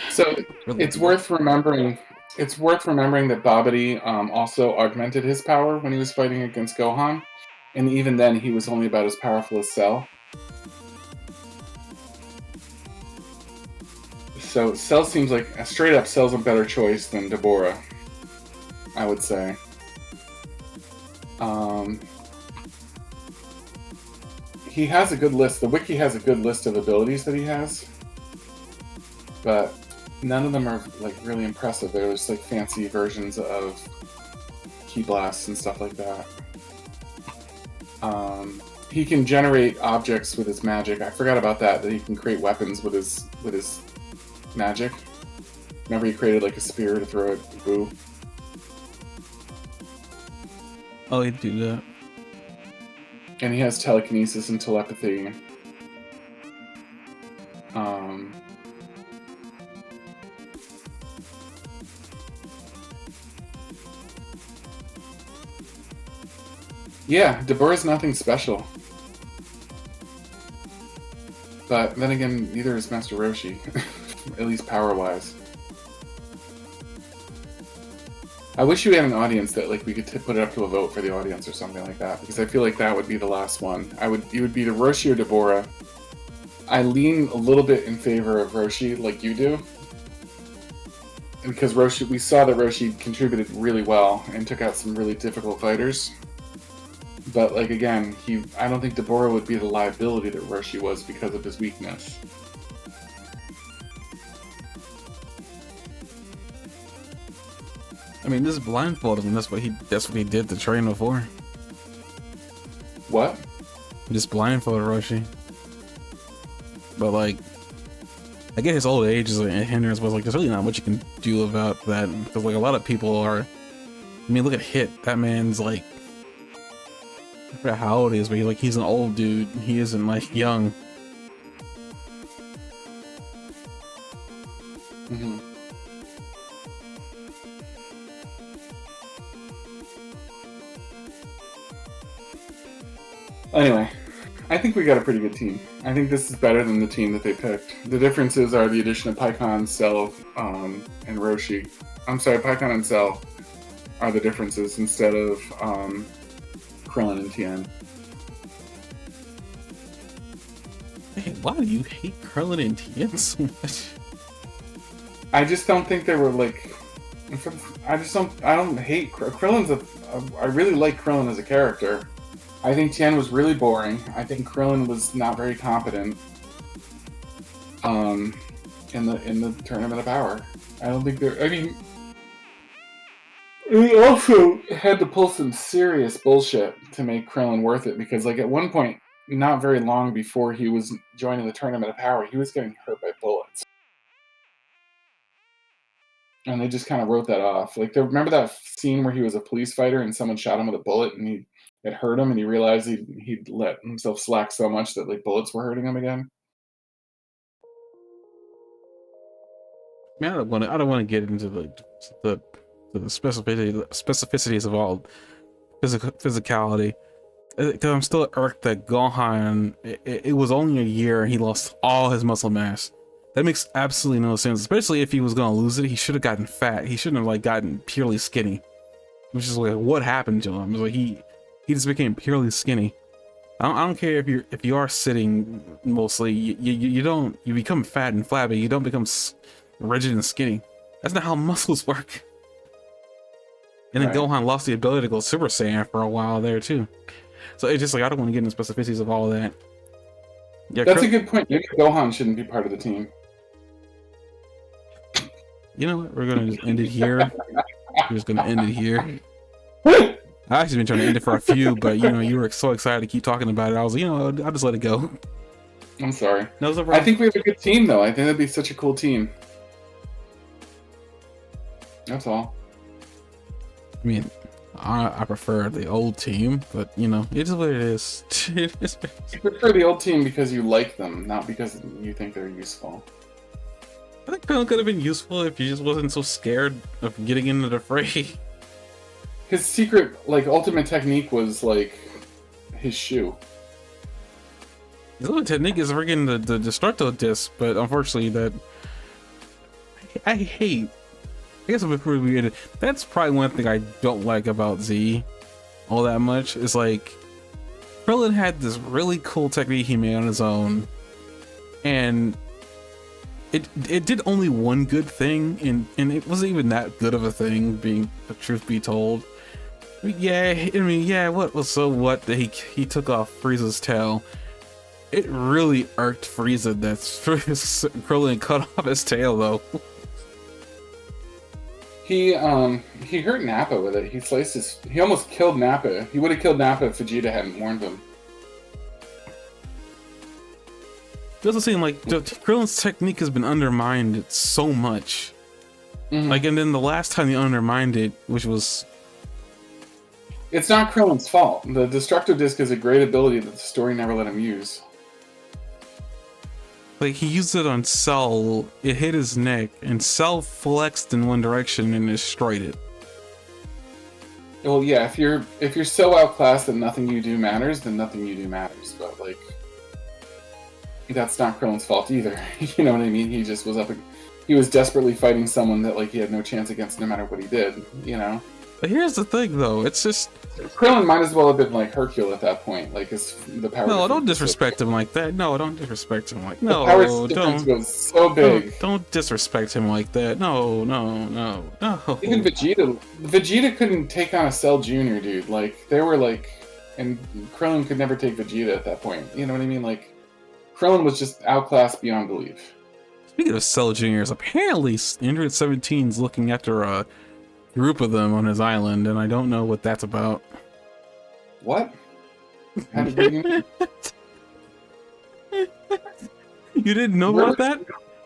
So it's worth remembering. It's worth remembering that Babidi also augmented his power when he was fighting against Gohan, and even then he was only about as powerful as Cell. So Cell seems like straight up Cell's a better choice than Deborah, I would say. He has a good list. The wiki has a good list of abilities that he has, but none of them are like really impressive. They're just like fancy versions of key blasts and stuff like that. He can generate objects with his magic. I forgot about that. That he can create weapons with his magic. Remember, he created like a spear to throw at Boo. Oh, he'd do that. And he has telekinesis and telepathy. Yeah, Deborah's nothing special. But then again, neither is Master Roshi, at least power-wise. I wish you had an audience that like we could put it up to a vote for the audience or something like that, because I feel like that would be the last one. It would be the Roshi or Deborah. I lean a little bit in favor of Roshi, like you do, and because Roshi, we saw that Roshi contributed really well and took out some really difficult fighters. But like again, I don't think Deborah would be the liability that Roshi was because of his weakness. I mean, this blindfolded him. That's what he did to train before. What? Just blindfolded Roshi. But like, I get his old age is a hindrance, but like, there's really not much you can do about that. Because like a lot of people are. I mean, look at Hit. That man's like, I forgot how old he is, but he's an old dude. He isn't like young. Mm-hmm. Anyway, I think we got a pretty good team. I think this is better than the team that they picked. The differences are the addition of Pikkon, Cell, and Roshi. I'm sorry, Pikkon and Cell are the differences instead of Krillin and Tien. Hey, why do you hate Krillin and Tien so much? I just don't think they were like. I don't hate Krillin's. I really like Krillin as a character. I think Tien was really boring. I think Krillin was not very competent. In the Tournament of Power, I don't think they're. I mean, he also had to pull some serious bullshit to make Krillin worth it, because like at one point, not very long before he was joining the Tournament of Power, he was getting hurt by bullets. And they just kind of wrote that off. Like, remember that scene where he was a police fighter and someone shot him with a bullet and it hurt him, and he realized he'd let himself slack so much that like bullets were hurting him again? Man, I don't want to get into the specificities of all physicality. Because I'm still irked that Gohan, it was only a year and he lost all his muscle mass. That makes absolutely no sense, especially if he was going to lose it. He should have gotten fat. He shouldn't have like gotten purely skinny, which is like what happened to him. It's like he just became purely skinny. I don't care if you are sitting mostly. You become fat and flabby. You don't become rigid and skinny. That's not how muscles work. And then Gohan lost the ability to go Super Saiyan for a while there too. So it's just like I don't want to get into specificities of all of that. Yeah, that's a good point. Maybe Gohan shouldn't be part of the team. You know what? We're gonna just end it here. We're just gonna end it here. I actually been trying to end it for a few, but you know, you were so excited to keep talking about it. I was like, you know, I'll just let it go. I'm sorry. No, it's no I think we have a good team, though. I think that'd be such a cool team. That's all. I mean, I prefer the old team, but you know, it is what it is. You prefer the old team because you like them, not because you think they're useful. I think Krillin could have been useful if he just wasn't so scared of getting into the fray. His secret, like, ultimate technique was, like, his shoe. His ultimate technique is freaking the Destructo disc, but unfortunately that I hate. I guess I'm pretty weird. That's probably one thing I don't like about Z all that much. Is like Krillin had this really cool technique he made on his own, and it did only one good thing, and it wasn't even that good of a thing, being the truth be told. Yeah, I mean, yeah, what was so what that he took off Frieza's tail. It really irked Frieza that Krillin cut off his tail though. He hurt Nappa with it. He almost killed Nappa. He would have killed Nappa if Vegeta hadn't warned him. It doesn't seem like Krillin's technique has been undermined so much. Like, and then the last time he undermined it, which was... It's not Krillin's fault. The Destructo Disc is a great ability that the story never let him use. Like, he used it on Cell, it hit his neck, and Cell flexed in one direction and destroyed it. Well, yeah, if you're so outclassed that nothing you do matters, then nothing you do matters. But like, that's not Krillin's fault either. You know what I mean? He just was he was desperately fighting someone that like he had no chance against, no matter what he did. You know. But here's the thing, though. It's just Krillin might as well have been like Hercule at that point. Like, the power. No, don't disrespect him like that. No, don't disrespect him like no. The power difference was so big. Don't disrespect him like that. No. Even Vegeta couldn't take on a Cell Jr. dude. Like, they were like, and Krillin could never take Vegeta at that point. You know what I mean? Like, Krillin was just outclassed beyond belief. Speaking of Cell Juniors, apparently Android 17's looking after a group of them on his island, and I don't know what that's about. What? How did you... You didn't know about that?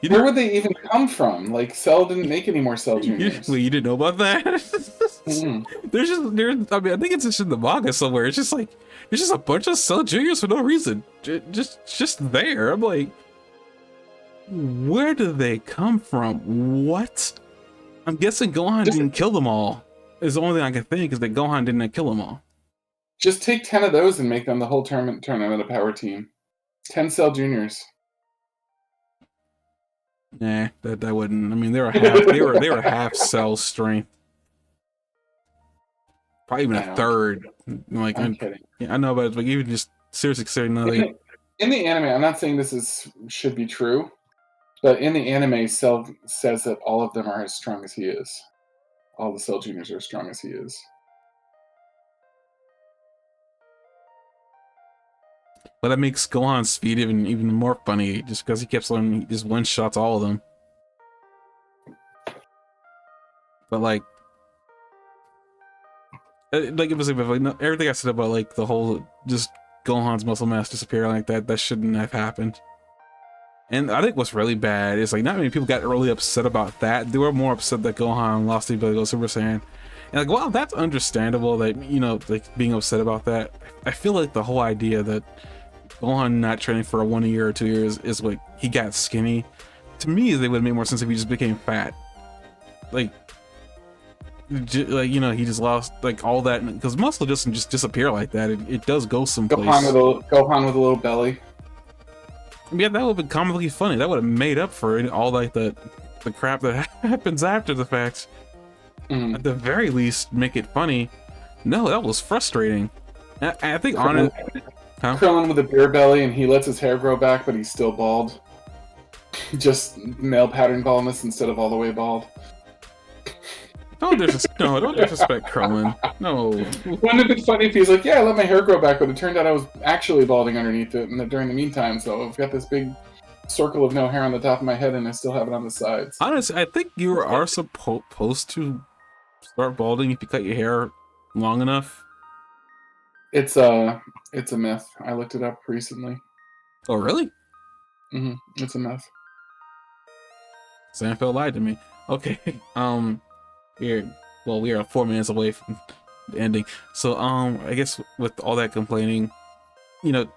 Where would they even come from? Like, Cell didn't make any more Cell Juniors. Wait, you didn't know about that? There's I mean, I think it's just in the manga somewhere. It's just like, there's just a bunch of Cell Juniors for no reason. Just there. I'm like, where do they come from? What? I'm guessing Gohan didn't kill them all. Is the only thing I can think is that Gohan didn't kill them all. Just take 10 of those and make them the whole tournament a power team. 10 Cell Juniors. Nah, that wouldn't. I mean, they were half Cell strength. Probably even a third. Like, I'm kidding. Yeah, I know, but like even just seriously considering in the anime, I'm not saying this should be true, but in the anime, Cell says that all of them are as strong as he is. All the Cell Juniors are as strong as he is. But that makes Gohan's speed even more funny, just because he keeps on just one shots all of them. But like it was like everything I said about like the whole just Gohan's muscle mass disappearing like that shouldn't have happened. And I think what's really bad is like not many people got really upset about that. They were more upset that Gohan lost the ability to go Super Saiyan. And like, wow, that's understandable that, you know, like being upset about that. I feel like the whole idea that Gohan not training for 1 year or 2 years is like he got skinny. To me, they would make more sense if he just became fat. Like you know, he just lost like all that, because muscle doesn't just disappear like that. It does go someplace. Gohan with a little belly. Yeah, that would have been comically funny. That would have made up for all like the crap that happens after the fact. At the very least, make it funny. No, that was frustrating. I think Krillin with a beer belly, and he lets his hair grow back, but he's still bald. Just male pattern baldness instead of all the way bald. Don't disrespect Krillin. No. Wouldn't it be funny if he's like, yeah, I let my hair grow back, but it turned out I was actually balding underneath it during the meantime, so I've got this big circle of no hair on the top of my head, and I still have it on the sides. Honestly, I think you are supposed to start balding if you cut your hair long enough. It's a myth. I looked it up recently. Oh, really? It's a myth. Seinfeld lied to me. Okay. We are 4 minutes away from the ending. So I guess with all that complaining, you know,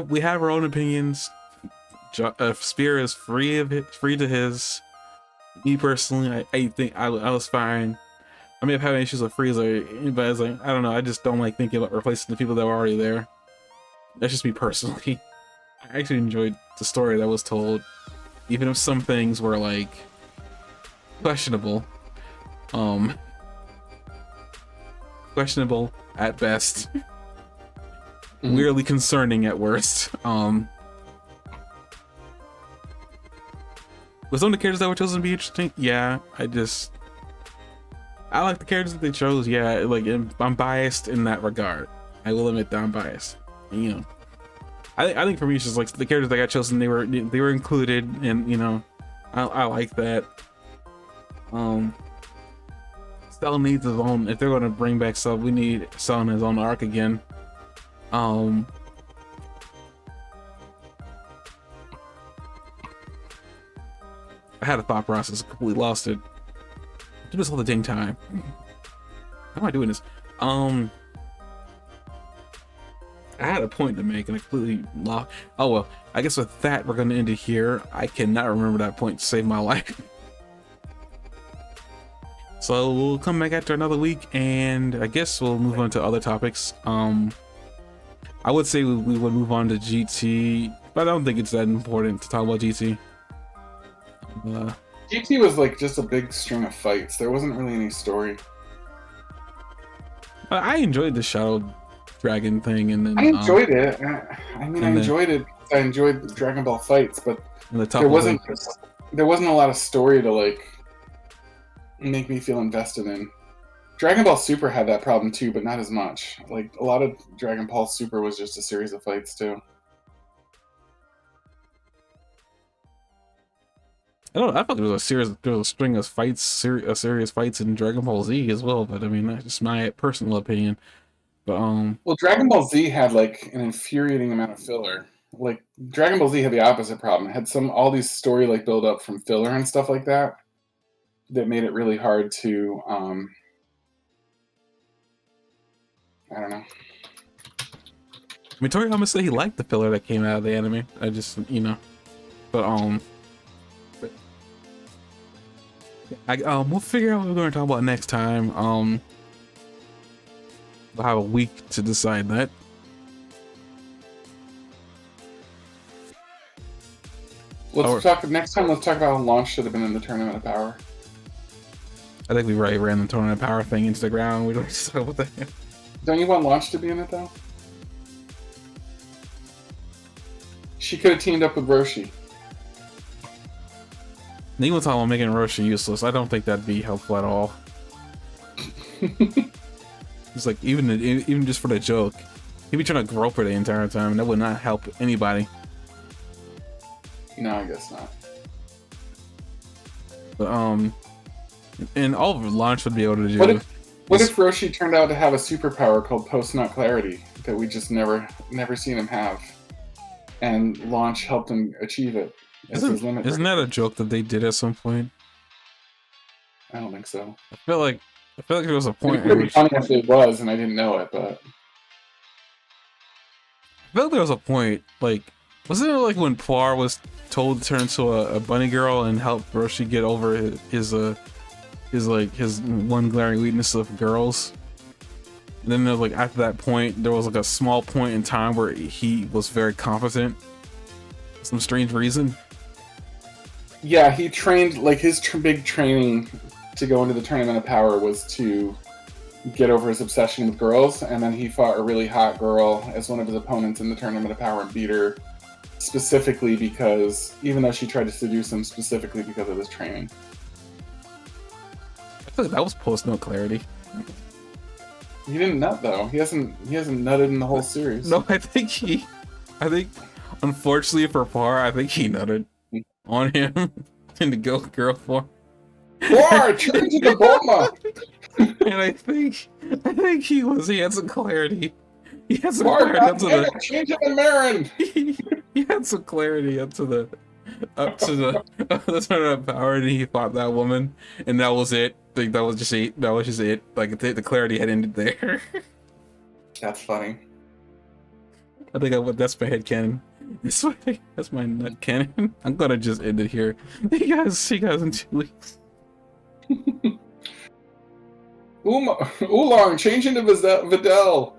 we have our own opinions. Spear is free to his. Me personally, I think I was fine. I may have had issues with Frieza, but I was like, I don't know, I just don't like thinking about replacing the people that were already there. That's just me personally. I actually enjoyed the story that was told, even if some things were like questionable. Questionable at best. Weirdly concerning at worst. Was some of the characters that were chosen to be interesting? Yeah, I like the characters that they chose. Yeah, like I'm biased in that regard. I will admit that I'm biased. You know, I think for me it's just like the characters that got chosen. They were included, and you know, I like that. Cell needs his own. If they're gonna bring back Cell, we need Cell in his own arc again. I had a thought process, completely lost it. I do this all the dang time. How am I doing this? I had a point to make and I completely lost. Oh well, I guess with that we're gonna end it here. I cannot remember that point to save my life. So we'll come back after another week, and I guess we'll move on to other topics. I would say we would move on to GT, but I don't think it's that important to talk about GT. GT was like just a big string of fights. There wasn't really any story. I enjoyed the Shadow Dragon thing, and then I enjoyed it. I mean, I enjoyed it. I enjoyed the Dragon Ball fights, but there wasn't a lot of story to like make me feel invested in. Dragon Ball Super had that problem too, but not as much. Like a lot of Dragon Ball Super was just a series of fights too. I thought there was a string of fights, serious fights in Dragon Ball Z as well. But I mean, that's just my personal opinion. But well, Dragon Ball Z had like an infuriating amount of filler. Like Dragon Ball Z had the opposite problem. It had all these story like build up from filler and stuff like that made it really hard to I don't know. I mean, Toriyama said he liked the filler that came out of the anime. I just, you know, but we'll figure out what we're going to talk about next time. We'll have a week to decide that. Let's talk next time. Let's talk about how launch should have been in the Tournament of Power. I think we already ran the Tournament of Power thing into the ground. We don't just talk about that. Don't you want Launch to be in it though? She could have teamed up with Roshi. Even talking about making Roshi useless, I don't think that'd be helpful at all. It's like even just for the joke, he'd be trying to grope her the entire time, and that would not help anybody. No, I guess not. But and all of Launch would be able to do. What if Roshi turned out to have a superpower called Post-Nut Clarity that we just never seen him have, and Launch helped him achieve it? Isn't that a joke that they did at some point? I don't think so. I feel like there was a point. It would be funny if it was, and I didn't know it, but I feel like there was a point. Like, wasn't it like when Poir was told to turn into a bunny girl and help Roshi get over his one glaring weakness of girls? And then there was like after that point, there was like a small point in time where he was very competent for some strange reason. Yeah, he trained, like his big training to go into the Tournament of Power was to get over his obsession with girls, and then he fought a really hot girl as one of his opponents in the Tournament of Power and beat her specifically because, even though she tried to seduce him, specifically because of his training. I feel like that was post-nut clarity. He didn't nut though. He hasn't nutted in the whole series. No, I think unfortunately for Poir, I think he nutted on him in the girl form. Poir, turn to the Bulma! And I think he had some clarity. He had some Poir, clarity up to the change it to Marin! he had some clarity up to the Tournament of Power, and he fought that woman, and that was it. Like that was just it. Like the clarity had ended there. That's funny. I think that's my headcanon. That's my nut cannon. I'm gonna just end it here. See you guys in 2 weeks. Oolong, change into Videl.